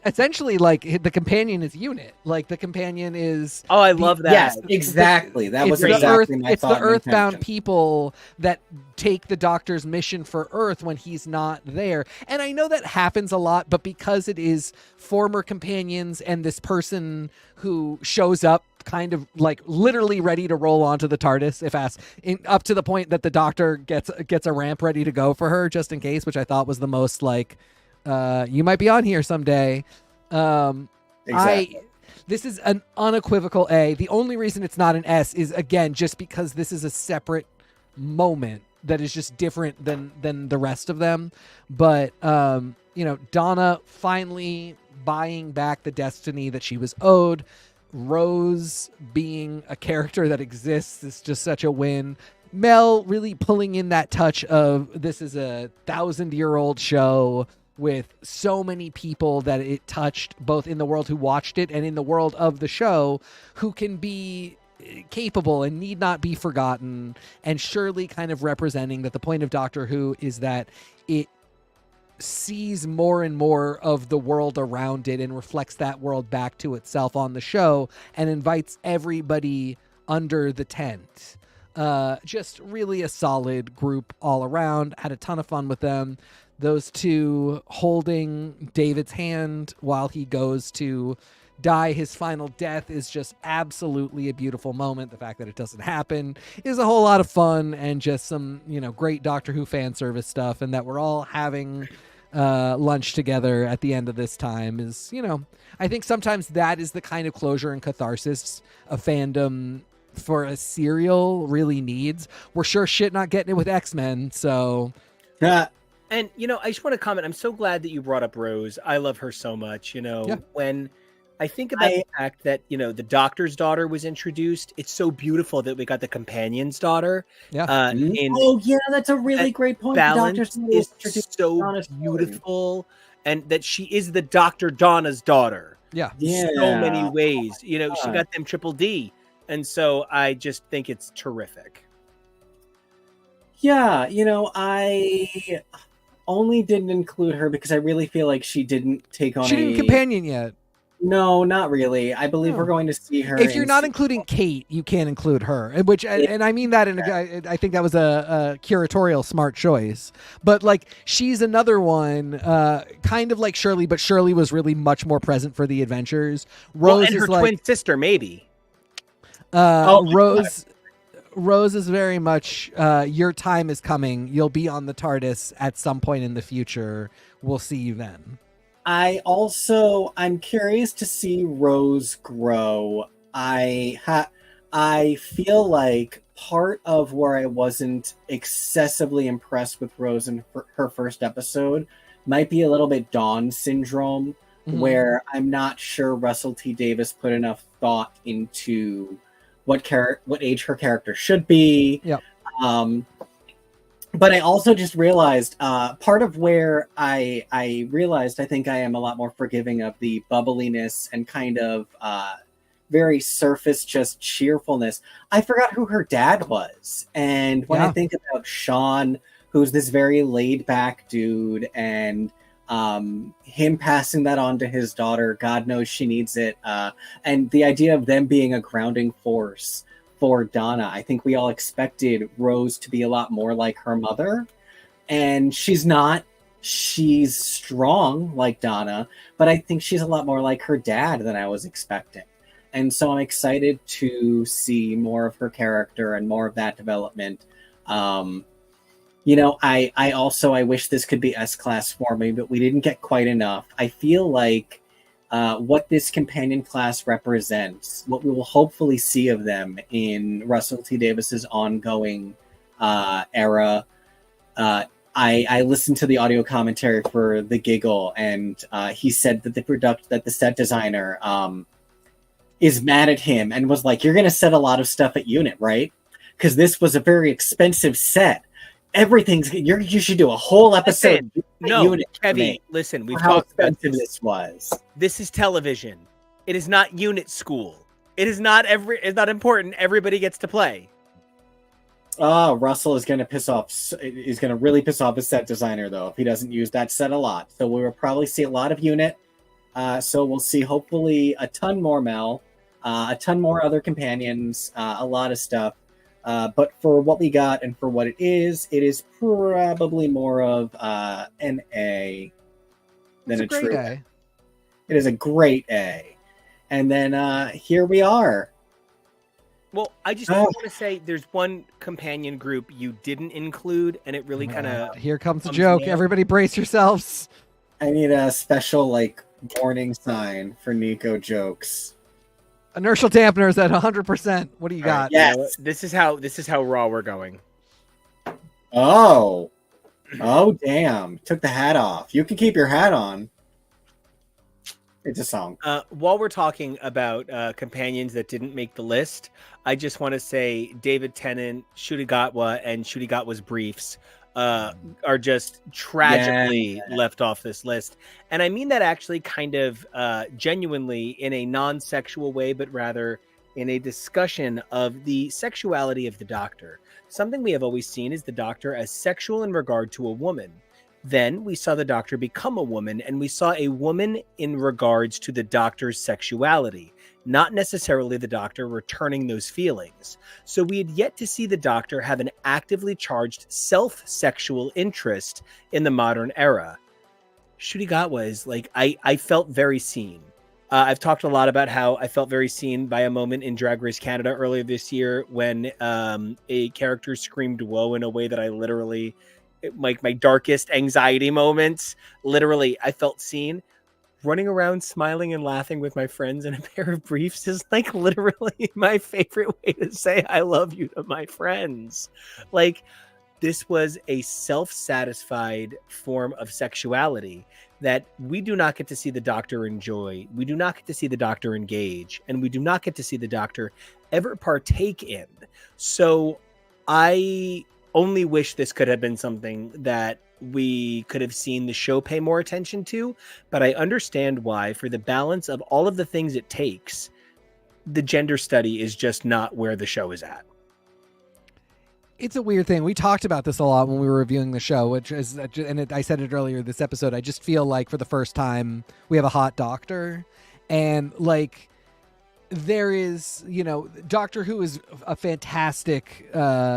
S2: essentially like the companion is unit. Like the companion is
S1: Oh, I love that.
S3: Yes, exactly. That was exactly my
S2: It's
S3: thought.
S2: the Earthbound people that take the Doctor's mission for Earth when he's not there. And I know that happens a lot, but because it is former companions and this person who shows up kind of like literally ready to roll onto the TARDIS if asked, up to the point that the Doctor gets a ramp ready to go for her just in case, which I thought was the most like, you might be on here someday.
S3: Exactly.
S2: This is an unequivocal A. The only reason it's not an S is, again, just because this is a separate moment that is just different than the rest of them. But, Donna finally buying back the destiny that she was owed. Rose being a character that exists is just such a win. Mel really pulling in that touch of this is a 1,000-year-old show with so many people that it touched, both in the world who watched it and in the world of the show, who can be capable and need not be forgotten. And Shirley kind of representing that the point of Doctor Who is that it sees more and more of the world around it and reflects that world back to itself on the show and invites everybody under the tent. Just really a solid group all around. Had a ton of fun with them. Those two holding David's hand while he goes to die his final death is just absolutely a beautiful moment. The fact that it doesn't happen is a whole lot of fun, and just some, great Doctor Who fan service stuff. And that we're all having lunch together at the end of this time is, I think sometimes that is the kind of closure and catharsis a fandom for a serial really needs. We're sure shit not getting it with X-Men, so...
S3: Yeah.
S1: And, I just want to comment. I'm so glad that you brought up Rose. I love her so much. When I think about the fact that, the Doctor's daughter was introduced, it's so beautiful that we got the companion's daughter.
S2: Yeah.
S3: That's a really great point.
S1: Balance is so beautiful. And that she is the Dr. Donna's daughter.
S2: Yeah.
S1: So many ways. She got them triple D. And so I just think it's terrific.
S3: Yeah. I only didn't include her because I really feel like she didn't take on.
S2: She didn't companion yet.
S3: No, not really. I believe we're going to see her.
S2: If you're not including Kate, you can't include her. And I mean that I think that was a curatorial smart choice. But like, she's another one, kind of like Shirley, but Shirley was really much more present for the adventures. Rose
S1: and
S2: is
S1: her twin sister, maybe.
S2: Rose is very much, your time is coming. You'll be on the TARDIS at some point in the future. We'll see you then.
S3: I'm curious to see Rose grow. I feel like part of where I wasn't excessively impressed with Rose in her first episode might be a little bit Dawn syndrome, where I'm not sure Russell T Davies put enough thought into what age her character should be.
S2: Yep.
S3: But I also just realized part of where I realized I think I am a lot more forgiving of the bubbliness and kind of very surface just cheerfulness. I forgot who her dad was. And when I think about Sean, who's this very laid back dude, and him passing that on to his daughter, God knows she needs it. And the idea of them being a grounding force for Donna, I think we all expected Rose to be a lot more like her mother. And she's not. She's strong like Donna, but I think she's a lot more like her dad than I was expecting. And so I'm excited to see more of her character and more of that development. I wish this could be S-Class for me, but we didn't get quite enough. I feel like what this companion class represents, what we will hopefully see of them in Russell T Davies's ongoing era. I listened to the audio commentary for The Giggle, and he said that the set designer is mad at him and was like, "You're going to set a lot of stuff at Unit, right? Because this was a very expensive set. You should do a whole episode."
S1: No, Kevin, listen, we've talked about
S3: this was.
S1: This is television. It is not Unit school. It's not important. Everybody gets to play.
S3: Russell is going to really piss off his set designer, though, if he doesn't use that set a lot. So we will probably see a lot of Unit, So we'll see hopefully a ton more Mel, a ton more other companions, a lot of stuff. But for what we got and for what it is probably more of an A than a true A. It is a great A. And then here we are.
S1: Well, I just want to say there's one companion group you didn't include, and it really kind of...
S2: Here comes the joke. Everybody brace yourselves.
S3: I need a special, warning sign for Nico jokes.
S2: Inertial dampeners at 100%. What do you got?
S1: Yes. You know, this is how raw we're going.
S3: Oh, damn. Took the hat off. You can keep your hat on. It's a song.
S1: While we're talking about companions that didn't make the list, I just want to say David Tennant, Shurigatwa, and Shurigatwa's briefs are just tragically left off this list. And I mean that actually kind of genuinely in a non-sexual way, but rather in a discussion of the sexuality of the Doctor. Something we have always seen is the Doctor as sexual in regard to a woman. Then we saw the Doctor become a woman, and we saw a woman in regards to the Doctor's sexuality, not necessarily the Doctor returning those feelings. So we had yet to see the Doctor have an actively charged self-sexual interest in the modern era. Shurigatwa is I felt very seen. I've talked a lot about how I felt very seen by a moment in Drag Race Canada earlier this year when a character screamed "whoa" in a way that I literally... my darkest anxiety moments, literally, I felt seen. Running around smiling and laughing with my friends in a pair of briefs is literally my favorite way to say I love you to my friends. This was a self-satisfied form of sexuality that we do not get to see the Doctor enjoy. We do not get to see the Doctor engage, and we do not get to see the Doctor ever partake in. So I only wish this could have been something that we could have seen the show pay more attention to, but I understand why. For the balance of all of the things it takes, the gender study is just not where the show is at.
S2: It's a weird thing. We talked about this a lot when we were reviewing the show, which is, I said it earlier this episode, I just feel like for the first time we have a hot Doctor, and there is, Doctor Who is a fantastic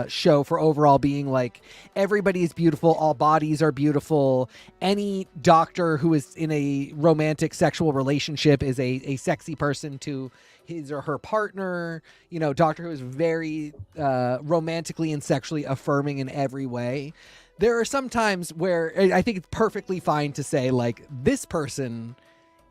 S2: show for overall being everybody is beautiful, all bodies are beautiful. Any Doctor who is in a romantic sexual relationship is a sexy person to his or her partner. Doctor Who is very romantically and sexually affirming in every way. There are some times where I think it's perfectly fine to say this person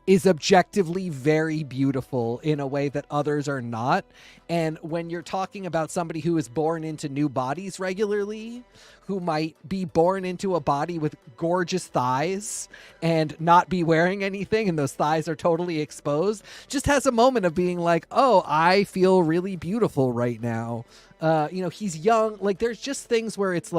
S2: is objectively very beautiful in a way that others are not. And when you're talking about somebody who is born into new bodies regularly, who might be born into a body with gorgeous thighs and not be wearing anything, and those thighs are totally exposed, just has a moment of being oh, I feel really beautiful right now. He's young. There's just things where it's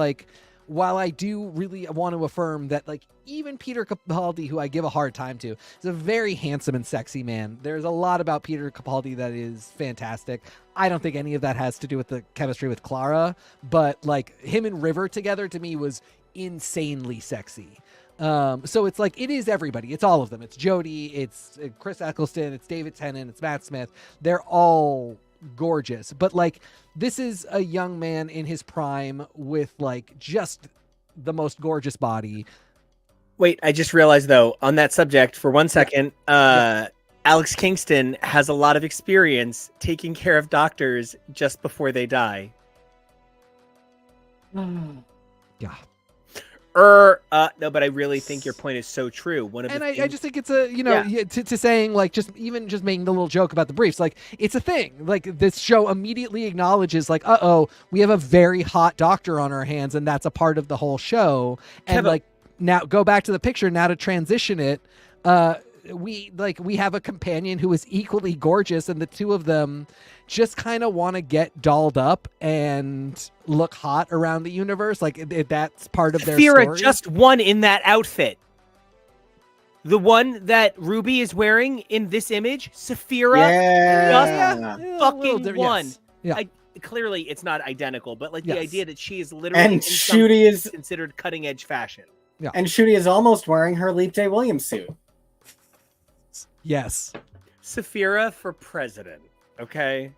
S2: while I do really want to affirm that, even Peter Capaldi, who I give a hard time to, is a very handsome and sexy man. There's a lot about Peter Capaldi that is fantastic. I don't think any of that has to do with the chemistry with Clara, but him and River together to me was insanely sexy. So it's it is everybody. It's all of them. It's Jodie, it's Chris Eccleston, it's David Tennant, it's Matt Smith. They're all gorgeous, but this is a young man in his prime with just the most gorgeous body.
S1: Wait, I just realized though, on that subject for 1 second, Alex Kingston has a lot of experience taking care of doctors just before they die.
S2: Yeah.
S1: No, but I really think your point is so true.
S2: I just think it's to saying just making the little joke about the briefs, it's a thing. This show immediately acknowledges we have a very hot Doctor on our hands, and that's a part of the whole show. And now go back to the picture now to transition it. We have a companion who is equally gorgeous, and the two of them just kind of want to get dolled up and look hot around the universe. That's part of their story.
S1: Saphira just won in that outfit. The one that Ruby is wearing in this image, Saphira just fucking won.
S2: Yes. Yeah.
S1: Clearly, it's not identical, but the idea that she is literally
S3: and Shooty is
S1: considered cutting edge fashion.
S3: Yeah. And Shooty is almost wearing her Leap Day Williams suit.
S2: Yes.
S1: Saphira for president. Okay.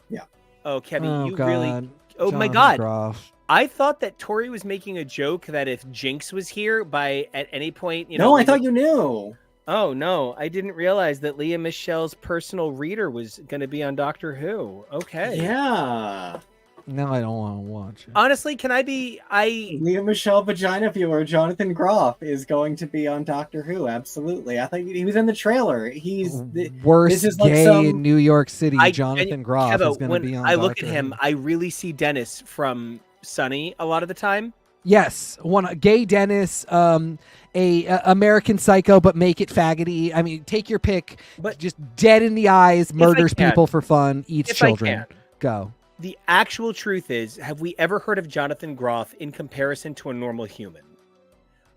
S3: Yeah.
S1: Oh, Kevin,
S2: Oh,
S1: you
S2: God.
S1: really. Oh my
S2: Jonathan
S1: God.
S2: Groff.
S1: I thought that Tori was making a joke that if Jinx was here by at any point,
S3: No, I thought you knew.
S1: Oh no, I didn't realize that Leah Michelle's personal reader was going to be on Doctor Who. Okay.
S3: Yeah.
S2: No, I don't want to watch it.
S1: Honestly, can I
S3: Leah Michelle Vagina viewer Jonathan Groff is going to be on Doctor Who. Absolutely. I thought he was in the trailer. He's
S2: Worst
S3: this is like
S2: gay in New York City. Jonathan
S1: and
S2: Groff
S1: Kevo,
S2: is going to
S1: when
S2: be on
S1: I look
S2: Doctor
S1: at him,
S2: Who.
S1: I really see Dennis from Sunny a lot of the time.
S2: Yes, one gay Dennis, a American Psycho, but make it faggoty. I mean, take your pick.
S1: But
S2: just dead in the eyes, murders
S1: can.
S2: people for fun, eats
S1: If I
S2: children.
S1: can.
S2: Go.
S1: The actual truth is, have we ever heard of Jonathan Groff in comparison to a normal human?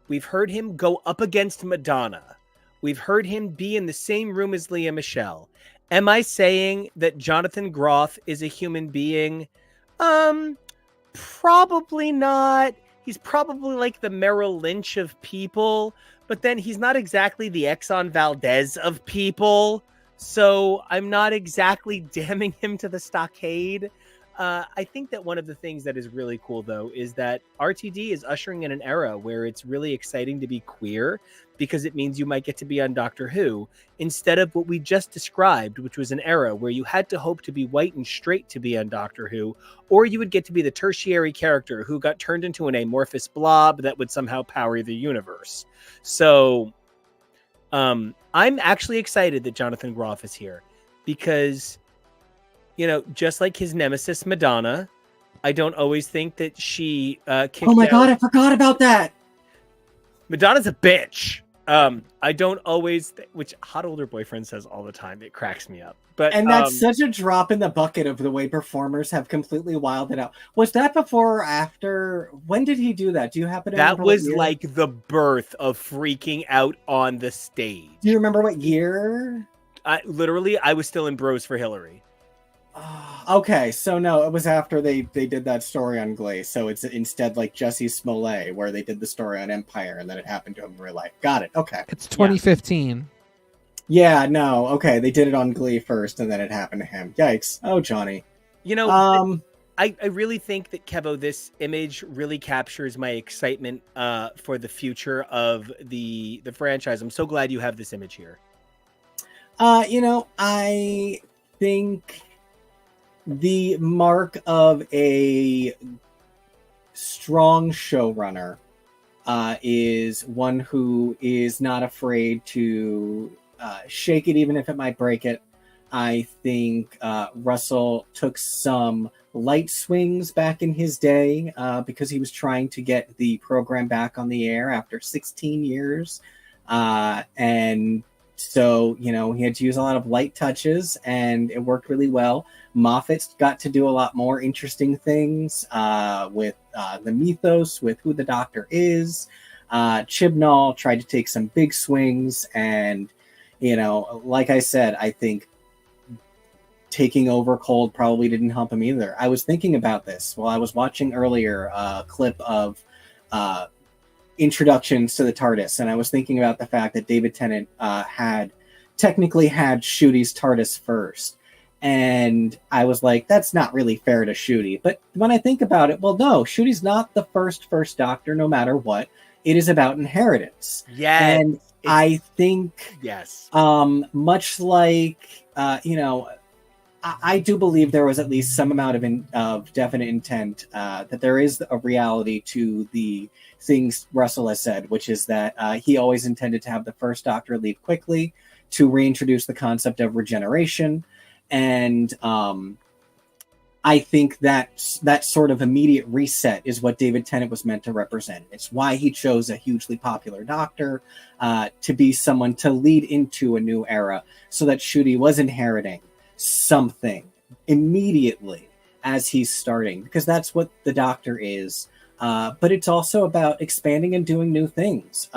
S1: We've heard him go up against Madonna. We've heard him be in the same room as Leah Michelle. Am I saying that Jonathan Groff is a human being? Probably not. He's probably like the Merrill Lynch of people, but then he's not exactly the Exxon Valdez of people. So I'm not exactly damning him to the stockade. I think that one of the things that is really cool, though, is that RTD is ushering in an era where it's really exciting to be queer because it means you might get to be on Doctor Who instead of what we just described, which was an era where you had to hope to be white and straight to be on Doctor Who, or you would get to be the tertiary character who got turned into an amorphous blob that would somehow power the universe. So I'm actually excited that Jonathan Groff is here because, you know, just like his nemesis Madonna, I don't always think that she kicked out.
S3: Oh my God, I forgot about that.
S1: Madonna's a bitch. I don't always, which hot older boyfriend says all the time. It cracks me up. But
S3: that's such a drop in the bucket of the way performers have completely wilded out. Was that before or after? When did he do that? Do you happen to remember?
S1: That was like the birth of freaking out on the stage.
S3: Do you remember what year?
S1: I was still in Bros for Hillary.
S3: Okay, so no, it was after they did that story on Glee. So it's instead like Jussie Smollett, where they did the story on Empire, and then it happened to him in real life. Got it. Okay.
S2: It's 2015.
S3: Yeah, no, okay. They did it on Glee first, and then it happened to him. Yikes. Oh, Johnny.
S1: You know, I really think that, Kevo, this image really captures my excitement for the future of the franchise. I'm so glad you have this image here.
S3: You know, I think the mark of a strong showrunner is one who is not afraid to shake it, even if it might break it. I think Russell took some light swings back in his day because he was trying to get the program back on the air after 16 years. And so, you know, he had to use a lot of light touches, and it worked really well. Moffat got to do a lot more interesting things with the mythos, with who the Doctor is. Chibnall tried to take some big swings, and, you know, like I said, I think taking over cold probably didn't help him either. I was thinking about this while I was watching earlier a clip of introductions to the TARDIS, and I was thinking about the fact that David Tennant had Ncudi's TARDIS first, and I was like, that's not really fair to Ncuti. But when I think about it, well, no, Ncudi's not the first Doctor, no matter what. It is about inheritance.
S1: Yeah,
S3: and I think
S1: yes,
S3: much like you know, I do believe there was at least some amount of definite intent that there is a reality to the things Russell has said, which is that he always intended to have the first Doctor leave quickly to reintroduce the concept of regeneration. And I think that sort of immediate reset is what David Tennant was meant to represent. It's why he chose a hugely popular Doctor to be someone to lead into a new era, so that Ncuti was inheriting something immediately as he's starting, because that's what the Doctor is. But it's also about expanding and doing new things.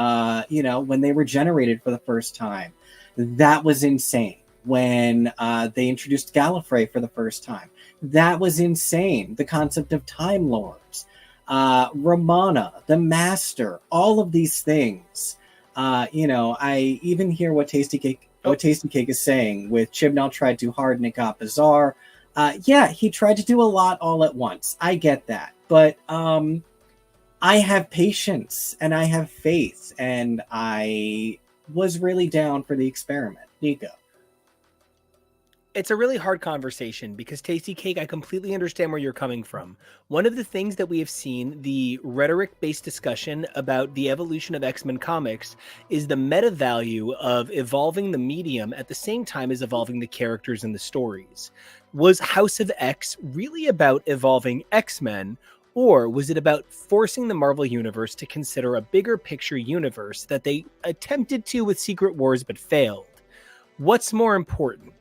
S3: You know, when they regenerated for the first time, that was insane. When they introduced Gallifrey for the first time, that was insane. The concept of Time Lords, Romana, the Master, all of these things. You know, I even hear what Tasty Cake what Tasty Cake is saying with Chibnall tried too hard and it got bizarre. Yeah, he tried to do a lot all at once. I get that. But I have patience and I have faith, and I was really down for the experiment. Nico.
S1: It's a really hard conversation because Tasty Cake, I completely understand where you're coming from. One of the things that we have seen, the rhetoric-based discussion about the evolution of X-Men comics, is the meta value of evolving the medium at the same time as evolving the characters and the stories. Was House of X really about evolving X-Men, or was it about forcing the Marvel Universe to consider a bigger picture universe that they attempted to with Secret Wars but failed? What's more important?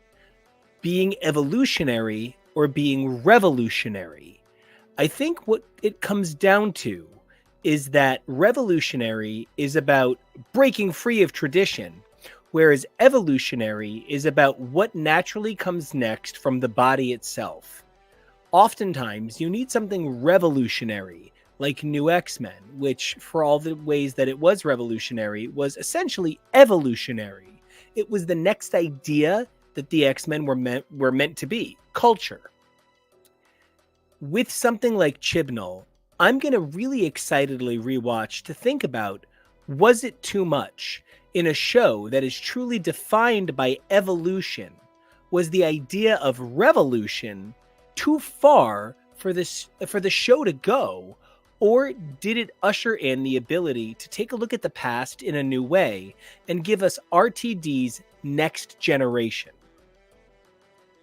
S1: Being evolutionary or being revolutionary? I think what it comes down to is that revolutionary is about breaking free of tradition, whereas evolutionary is about what naturally comes next from the body itself. Oftentimes, you need something revolutionary, like New X-Men, which, for all the ways that it was revolutionary, was essentially evolutionary. It was the next idea that the X-Men were meant to be, culture. With something like Chibnall, I'm going to really excitedly rewatch to think about, was it too much? In a show that is truly defined by evolution, was the idea of revolution too far for the show to go? Or did it usher in the ability to take a look at the past in a new way and give us RTD's next generation?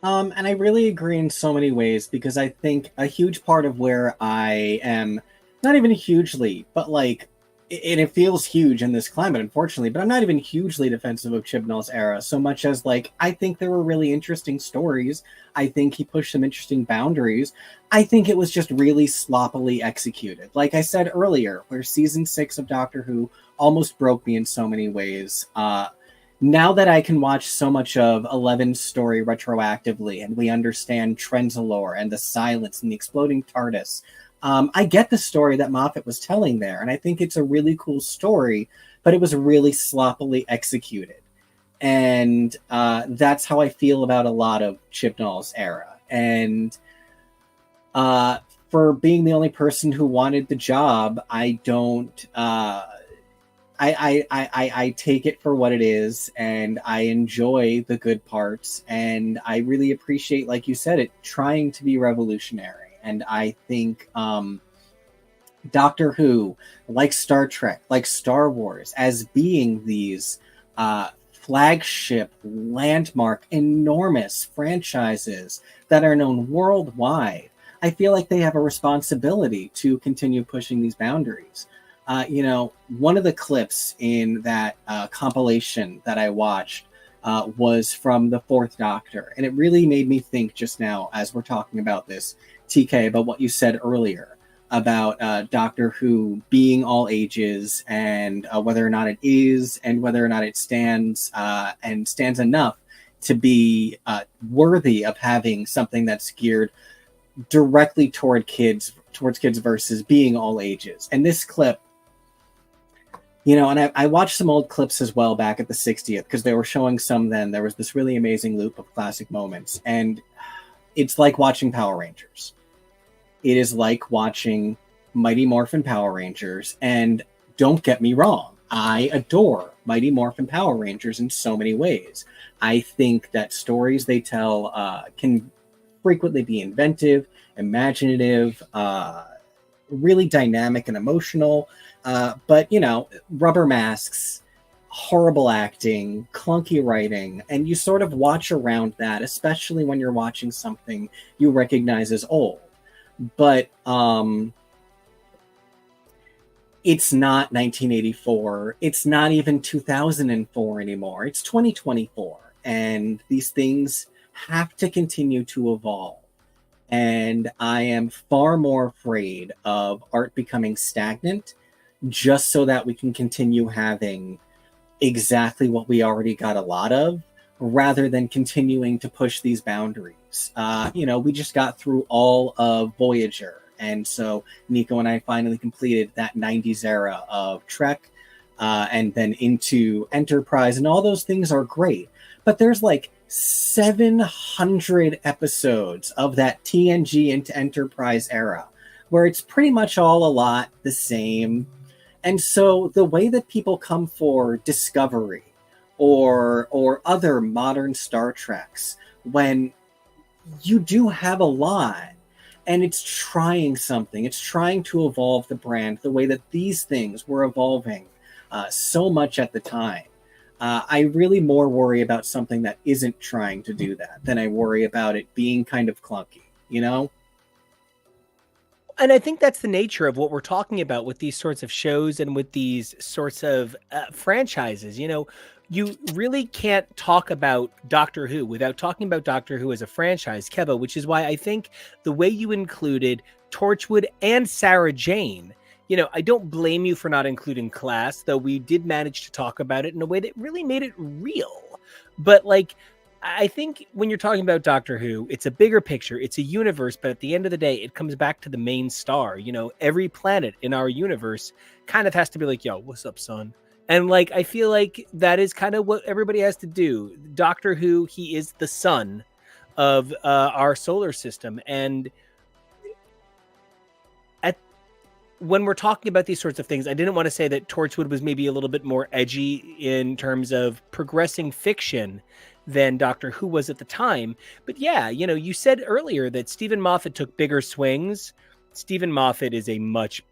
S3: And I really agree in so many ways, because I think a huge part of where I am, not even hugely, but like, and it feels huge in this climate, unfortunately, but I'm not even hugely defensive of Chibnall's era, so much as like, I think there were really interesting stories. I think he pushed some interesting boundaries. I think it was just really sloppily executed. Like I said earlier, where season 6 of Doctor Who almost broke me in so many ways. Now that I can watch so much of Eleven's story retroactively, and we understand Trenzalore and the silence and the exploding TARDIS, I get the story that Moffat was telling there, and I think it's a really cool story, but it was really sloppily executed. And that's how I feel about a lot of Chibnall's era. And for being the only person who wanted the job, I don't... I take it for what it is, and I enjoy the good parts, and I really appreciate, like you said, it trying to be revolutionary. And I think Doctor Who, like Star Trek, like Star Wars, as being these flagship, landmark, enormous franchises that are known worldwide, I feel like they have a responsibility to continue pushing these boundaries. One of the clips in that compilation that I watched was from the Fourth Doctor. And it really made me think just now, as we're talking about this, TK, about what you said earlier about Doctor Who being all ages, and whether or not it is, and whether or not it stands and stands enough to be worthy of having something that's geared directly towards kids versus being all ages. And this clip, and I watched some old clips as well back at the 60th, because they were showing some then. There was this really amazing loop of classic moments. And it's like watching Power Rangers. It is like watching Mighty Morphin Power Rangers. And don't get me wrong, I adore Mighty Morphin Power Rangers in so many ways. I think that stories they tell can frequently be inventive, imaginative, really dynamic and emotional. But, rubber masks, horrible acting, clunky writing, and you sort of watch around that, especially when you're watching something you recognize as old. But it's not 1984. It's not even 2004 anymore. It's 2024. And these things have to continue to evolve. And I am far more afraid of art becoming stagnant just so that we can continue having exactly what we already got a lot of, rather than continuing to push these boundaries. We just got through all of Voyager. And so Nico and I finally completed that 90s era of Trek, and then into Enterprise, and all those things are great. but there's like 700 episodes of that TNG into Enterprise era where it's pretty much all a lot the same. And so the way that people come for Discovery or other modern Star Treks, when you do have a lot and it's trying something, it's trying to evolve the brand the way that these things were evolving so much at the time. I really more worry about something that isn't trying to do that than I worry about it being kind of clunky, you know?
S1: And I think that's the nature of what we're talking about with these sorts of shows and with these sorts of franchises. You know, you really can't talk about Doctor Who without talking about Doctor Who as a franchise, Kevo, which is why I think the way you included Torchwood and Sarah Jane, you know, I don't blame you for not including Class, though we did manage to talk about it in a way that really made it real. But like, I think when you're talking about Doctor Who, it's a bigger picture, it's a universe, but at the end of the day, it comes back to the main star. You know, every planet in our universe kind of has to be like, yo, what's up, son? And like, I feel like that is kind of what everybody has to do. Doctor Who, he is the sun of our solar system. And when we're talking about these sorts of things, I didn't want to say that Torchwood was maybe a little bit more edgy in terms of progressing fiction than Doctor Who was at the time. But yeah, you know, you said earlier that Stephen Moffat took bigger swings. Stephen Moffat is a much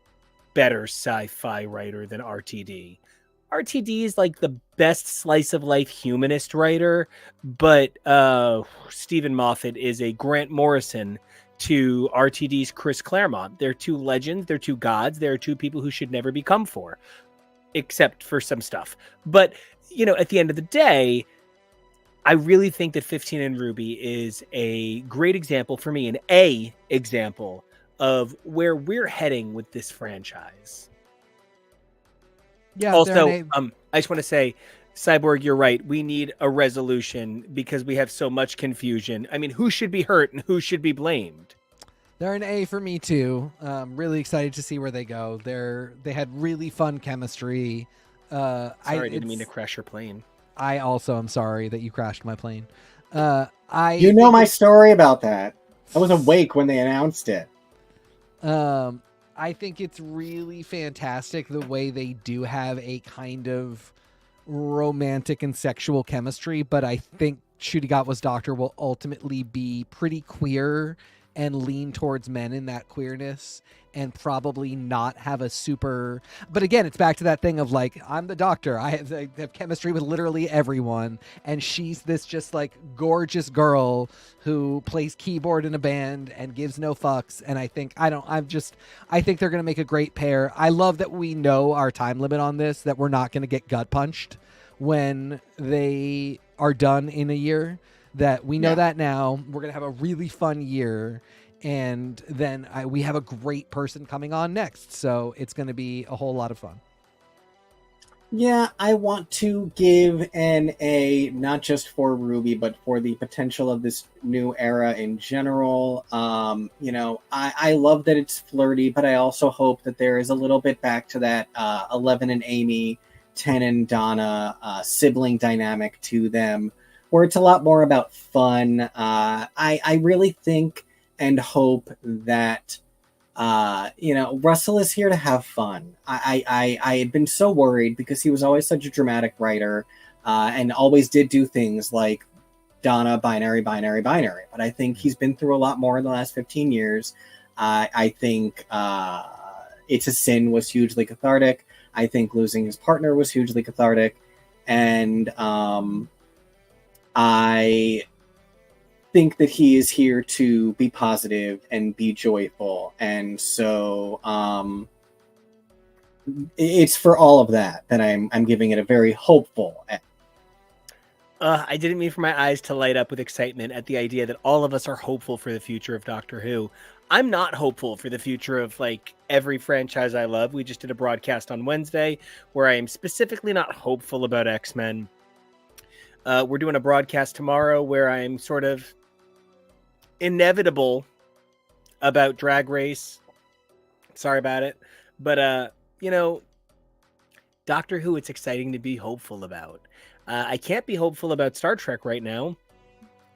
S1: better sci-fi writer than RTD. RTD is like the best slice of life humanist writer, but Stephen Moffat is a Grant Morrison to RTD's Chris Claremont. They're two legends, they're two gods, they're two people who should never be come for, except for some stuff. But, you know, at the end of the day, I really think that 15 and Ruby is a great example for me, an example of where we're heading with this franchise.
S2: Yeah.
S1: Also, I just want to say, Cyborg, you're right. We need a resolution because we have so much confusion. I mean, who should be hurt and who should be blamed?
S2: They're an A for me too. Really excited to see where they go. They had really fun chemistry.
S1: Sorry, I didn't mean to crash your plane.
S2: I also am sorry that you crashed my plane.
S3: You know my story about that. I was awake when they announced it.
S2: I think it's really fantastic the way they do have a kind of romantic and sexual chemistry, but I think Ncuti Doctor will ultimately be pretty queer and lean towards men in that queerness and probably not have a super... But again, it's back to that thing of like, I'm the Doctor. I have chemistry with literally everyone. And she's this just like gorgeous girl who plays keyboard in a band and gives no fucks. And I think they're going to make a great pair. I love that we know our time limit on this, that we're not going to get gut punched when they are done in a year. That we know that now. We're going to have a really fun year. And then we have a great person coming on next. So it's going to be a whole lot of fun.
S3: Yeah, I want to give an A, not just for Ruby, but for the potential of this new era in general. You know, I love that it's flirty, but I also hope that there is a little bit back to that 11 and Amy, 10 and Donna sibling dynamic to them, where it's a lot more about fun. I really think and hope that, you know, Russell is here to have fun. I had been so worried because he was always such a dramatic writer and always did do things like Donna, binary. But I think he's been through a lot more in the last 15 years. I think It's a Sin was hugely cathartic. I think losing his partner was hugely cathartic. And I think that he is here to be positive and be joyful. And so it's for all of that I'm giving it a very hopeful.
S1: I didn't mean for my eyes to light up with excitement at the idea that all of us are hopeful for the future of Doctor Who. I'm not hopeful for the future of like every franchise I love. We just did a broadcast on Wednesday where I am specifically not hopeful about X-Men. We're doing a broadcast tomorrow where I'm sort of inevitable about Drag Race. Sorry about it. But, you know, Doctor Who, it's exciting to be hopeful about. I can't be hopeful about Star Trek right now.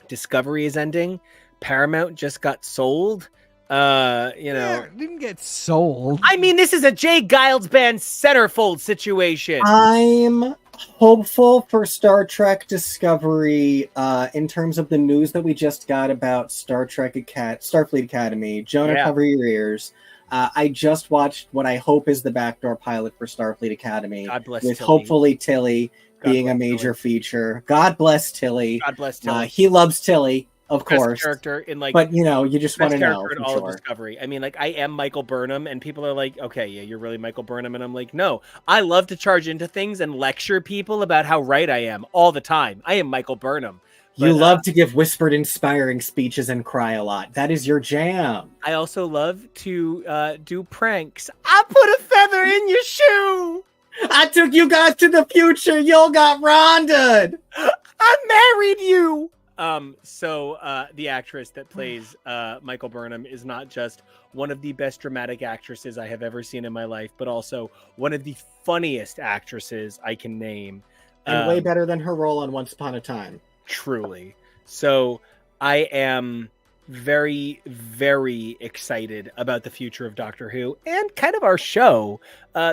S1: Discovery is ending. Paramount just got sold.
S2: It didn't get sold.
S1: I mean, this is a Jay Giles band centerfold situation.
S3: I'm hopeful for Star Trek Discovery in terms of the news that we just got about Starfleet Academy. Jonah, cover your ears. I just watched what I hope is the backdoor pilot for Starfleet Academy.
S1: God bless
S3: with
S1: Tilly.
S3: Hopefully Tilly being a major feature. God bless Tilly.
S1: God bless Tilly.
S3: He loves Tilly, of course.
S1: Character in
S3: but you just want to know
S1: in all of Discovery. I mean, I am Michael Burnham, and people are like, "Okay, yeah, you're really Michael Burnham," and I'm like, "No, I love to charge into things and lecture people about how right I am all the time. I am Michael Burnham."
S3: You love to give whispered, inspiring speeches and cry a lot. That is your jam.
S1: I also love to do pranks. I put a feather in your shoe.
S3: I took you guys to the future. Y'all got ronded.
S1: I married you. So the actress that plays Michael Burnham is not just one of the best dramatic actresses I have ever seen in my life, but also one of the funniest actresses I can name.
S3: And way better than her role on Once Upon a Time.
S1: Truly. So I am very, very excited about the future of Doctor Who and kind of our show,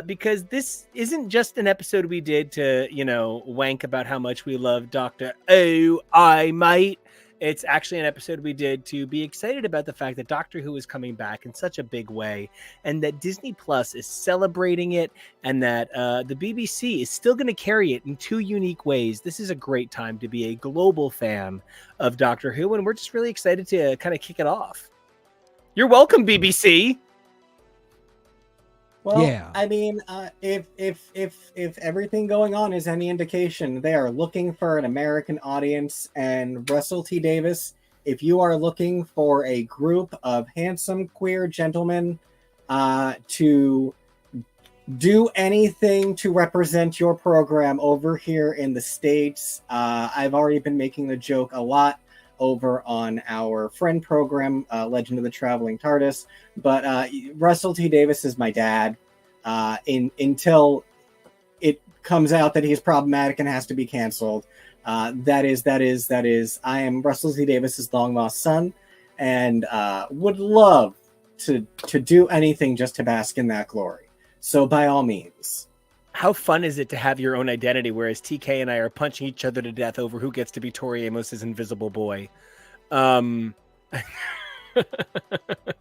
S1: because this isn't just an episode we did to, wank about how much we love Doctor Oh, I Might. It's actually an episode we did to be excited about the fact that Doctor Who is coming back in such a big way, and that Disney Plus is celebrating it, and that the BBC is still going to carry it in two unique ways. This is a great time to be a global fan of Doctor Who, and we're just really excited to kind of kick it off. You're welcome, BBC.
S3: Well, yeah. I mean, if everything going on is any indication, they are looking for an American audience. And Russell T Davies, if you are looking for a group of handsome queer gentlemen to do anything to represent your program over here in the States, I've already been making the joke a lot over on our friend program, Legend of the Traveling TARDIS. But Russell T Davies is my dad. Until it comes out that he's problematic and has to be canceled. That is. I am Russell T Davies' long lost son, and would love to do anything just to bask in that glory. So by all means.
S1: How fun is it to have your own identity, whereas TK and I are punching each other to death over who gets to be Tori Amos's invisible boy?
S3: No,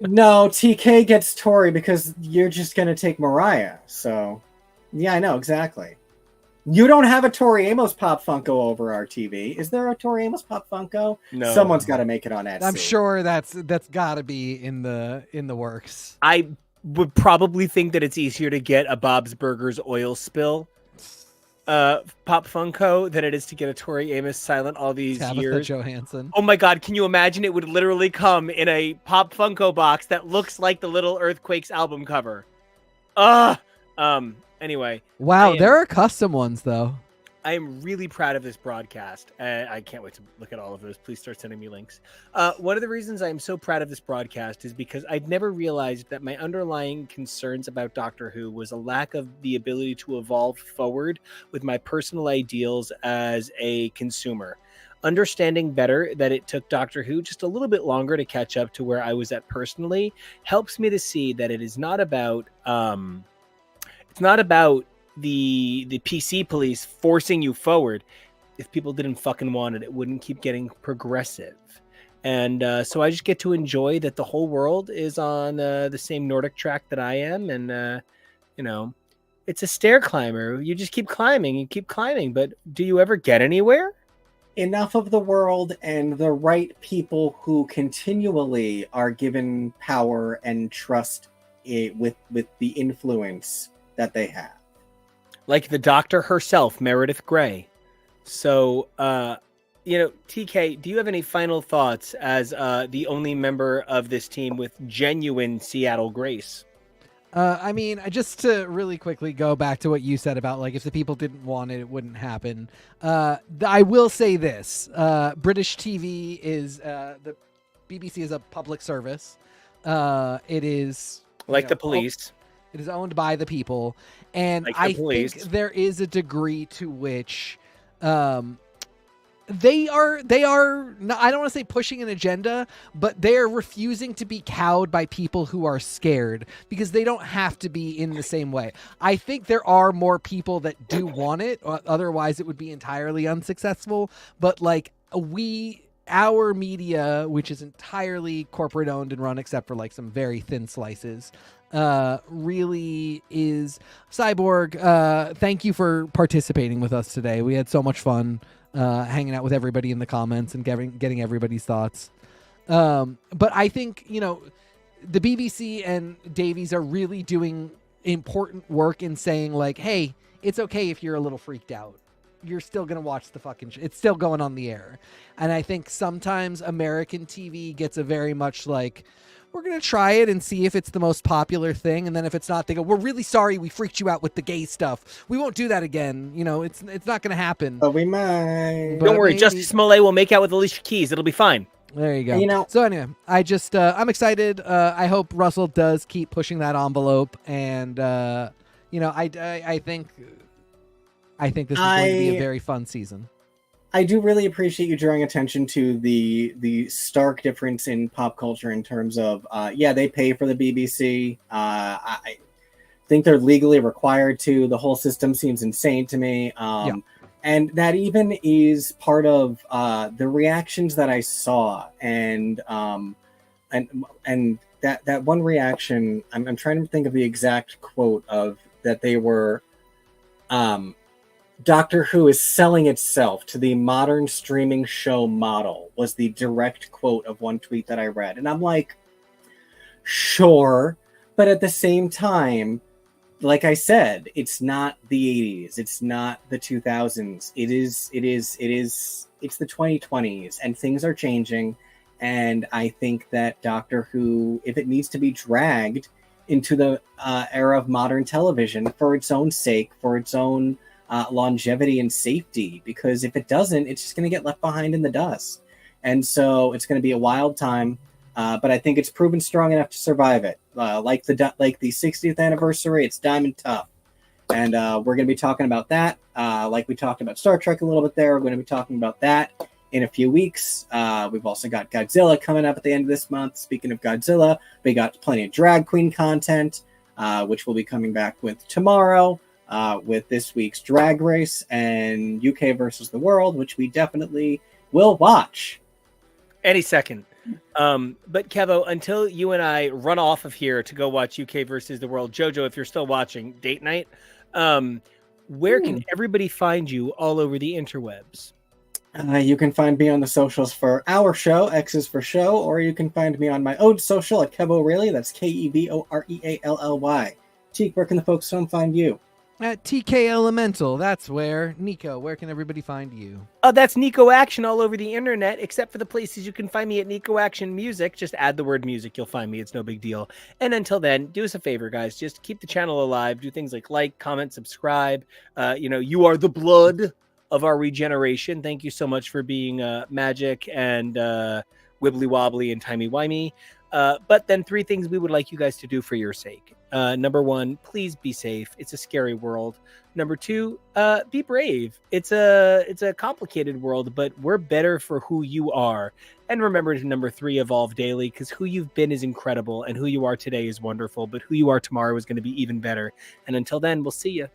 S3: TK gets Tori because you're just going to take Mariah. So, yeah, I know, exactly. You don't have a Tori Amos Pop Funko over our TV. Is there a Tori Amos Pop Funko? No. Someone's got to make it on Etsy.
S2: I'm sure that's got to be in the works.
S1: I would probably think that it's easier to get a Bob's Burgers oil spill Pop Funko than it is to get a Tori Amos silent all these years.
S2: Johansson.
S1: Oh my God, can you imagine? It would literally come in a Pop Funko box that looks like the Little Earthquakes album cover. Anyway.
S2: Wow, there are custom ones though.
S1: I am really proud of this broadcast. I can't wait to look at all of those. Please start sending me links. One of the reasons I am so proud of this broadcast is because I'd never realized that my underlying concerns about Doctor Who was a lack of the ability to evolve forward with my personal ideals as a consumer. Understanding better that it took Doctor Who just a little bit longer to catch up to where I was at personally helps me to see that it is not about the PC police forcing you forward. If people didn't fucking want it, it wouldn't keep getting progressive. And so I just get to enjoy that the whole world is on the same Nordic track that I am. And, it's a stair climber. You just keep climbing, but do you ever get anywhere?
S3: Enough of the world and the right people who continually are given power and trust with the influence that they have.
S1: Like the Doctor herself, Meredith Grey. So, TK, do you have any final thoughts as the only member of this team with genuine Seattle grace?
S2: I mean, just to really quickly go back to what you said about, like, if the people didn't want it, it wouldn't happen. I will say this. British TV is, the BBC is a public service. It is...
S1: Like the police.
S2: It is owned by the people. And
S1: like
S2: I think there is a degree to which they are I don't want to say pushing an agenda, but they're refusing to be cowed by people who are scared, because they don't have to be in the same way. I think there are more people that do want it, otherwise it would be entirely unsuccessful. But like our media, which is entirely corporate owned and run, except for like some very thin slices, really is. Cyborg, thank you for participating with us today. We had so much fun hanging out with everybody in the comments and getting everybody's thoughts. But I think, the BBC and Davies are really doing important work in saying like, hey, it's okay if you're a little freaked out. You're still going to watch the fucking it's still going on the air. And I think sometimes American TV gets a very much like, we're going to try it and see if it's the most popular thing. And then if it's not, they go, we're really sorry we freaked you out with the gay stuff. We won't do that again. It's not going to happen.
S3: But we might.
S1: Don't worry. Justice Smollett will make out with Alicia Keys. It'll be fine.
S2: There you go. So anyway, I just, I'm excited. I hope Russell does keep pushing that envelope. And, I think this is going to be a very fun season.
S3: I do really appreciate you drawing attention to the stark difference in pop culture in terms of, they pay for the BBC. I think they're legally required to. The whole system seems insane to me. And that even is part of the reactions that I saw. And that one reaction, I'm trying to think of the exact quote of that they were... Doctor Who is selling itself to the modern streaming show model was the direct quote of one tweet that I read. And I'm like, sure. But at the same time, like I said, it's not the 80s. It's not the 2000s. It's the 2020s, and things are changing. And I think that Doctor Who, if it needs to be dragged into the era of modern television for its own sake, for its own longevity and safety, because if it doesn't, it's just going to get left behind in the dust. And so it's going to be a wild time, but I think it's proven strong enough to survive it. Like the 60th anniversary, it's diamond tough. And we're going to be talking about that. Like we talked about Star Trek a little bit there. We're going to be talking about that in a few weeks. We've also got Godzilla coming up at the end of this month. Speaking of Godzilla, we got plenty of drag queen content, which we'll be coming back with tomorrow. With this week's Drag Race and UK versus the World, which we definitely will watch.
S1: Any second. But Kevo, until you and I run off of here to go watch UK versus the World, Jojo, if you're still watching, date night, where can everybody find you all over the interwebs?
S3: You can find me on the socials for our show, X is for show, or you can find me on my own social at Kevo Really. That's KEVOREALLY. Cheek, where can the folks home find you?
S2: At TK Elemental, that's where. Nico, where can everybody find you?
S1: That's Nico Action all over the internet, except for the places you can find me at Nico Action Music. Just add the word music, you'll find me. It's no big deal. And until then, do us a favor, guys. Just keep the channel alive. Do things like, comment, subscribe. You are the blood of our regeneration. Thank you so much for being magic and wibbly wobbly and timey wimey. But then 3 things we would like you guys to do for your sake. Number 1, please be safe. It's a scary world. Number 2, be brave. It's a complicated world, but we're better for who you are. And remember to number 3, evolve daily, because who you've been is incredible and who you are today is wonderful, but who you are tomorrow is going to be even better. And until then, we'll see you.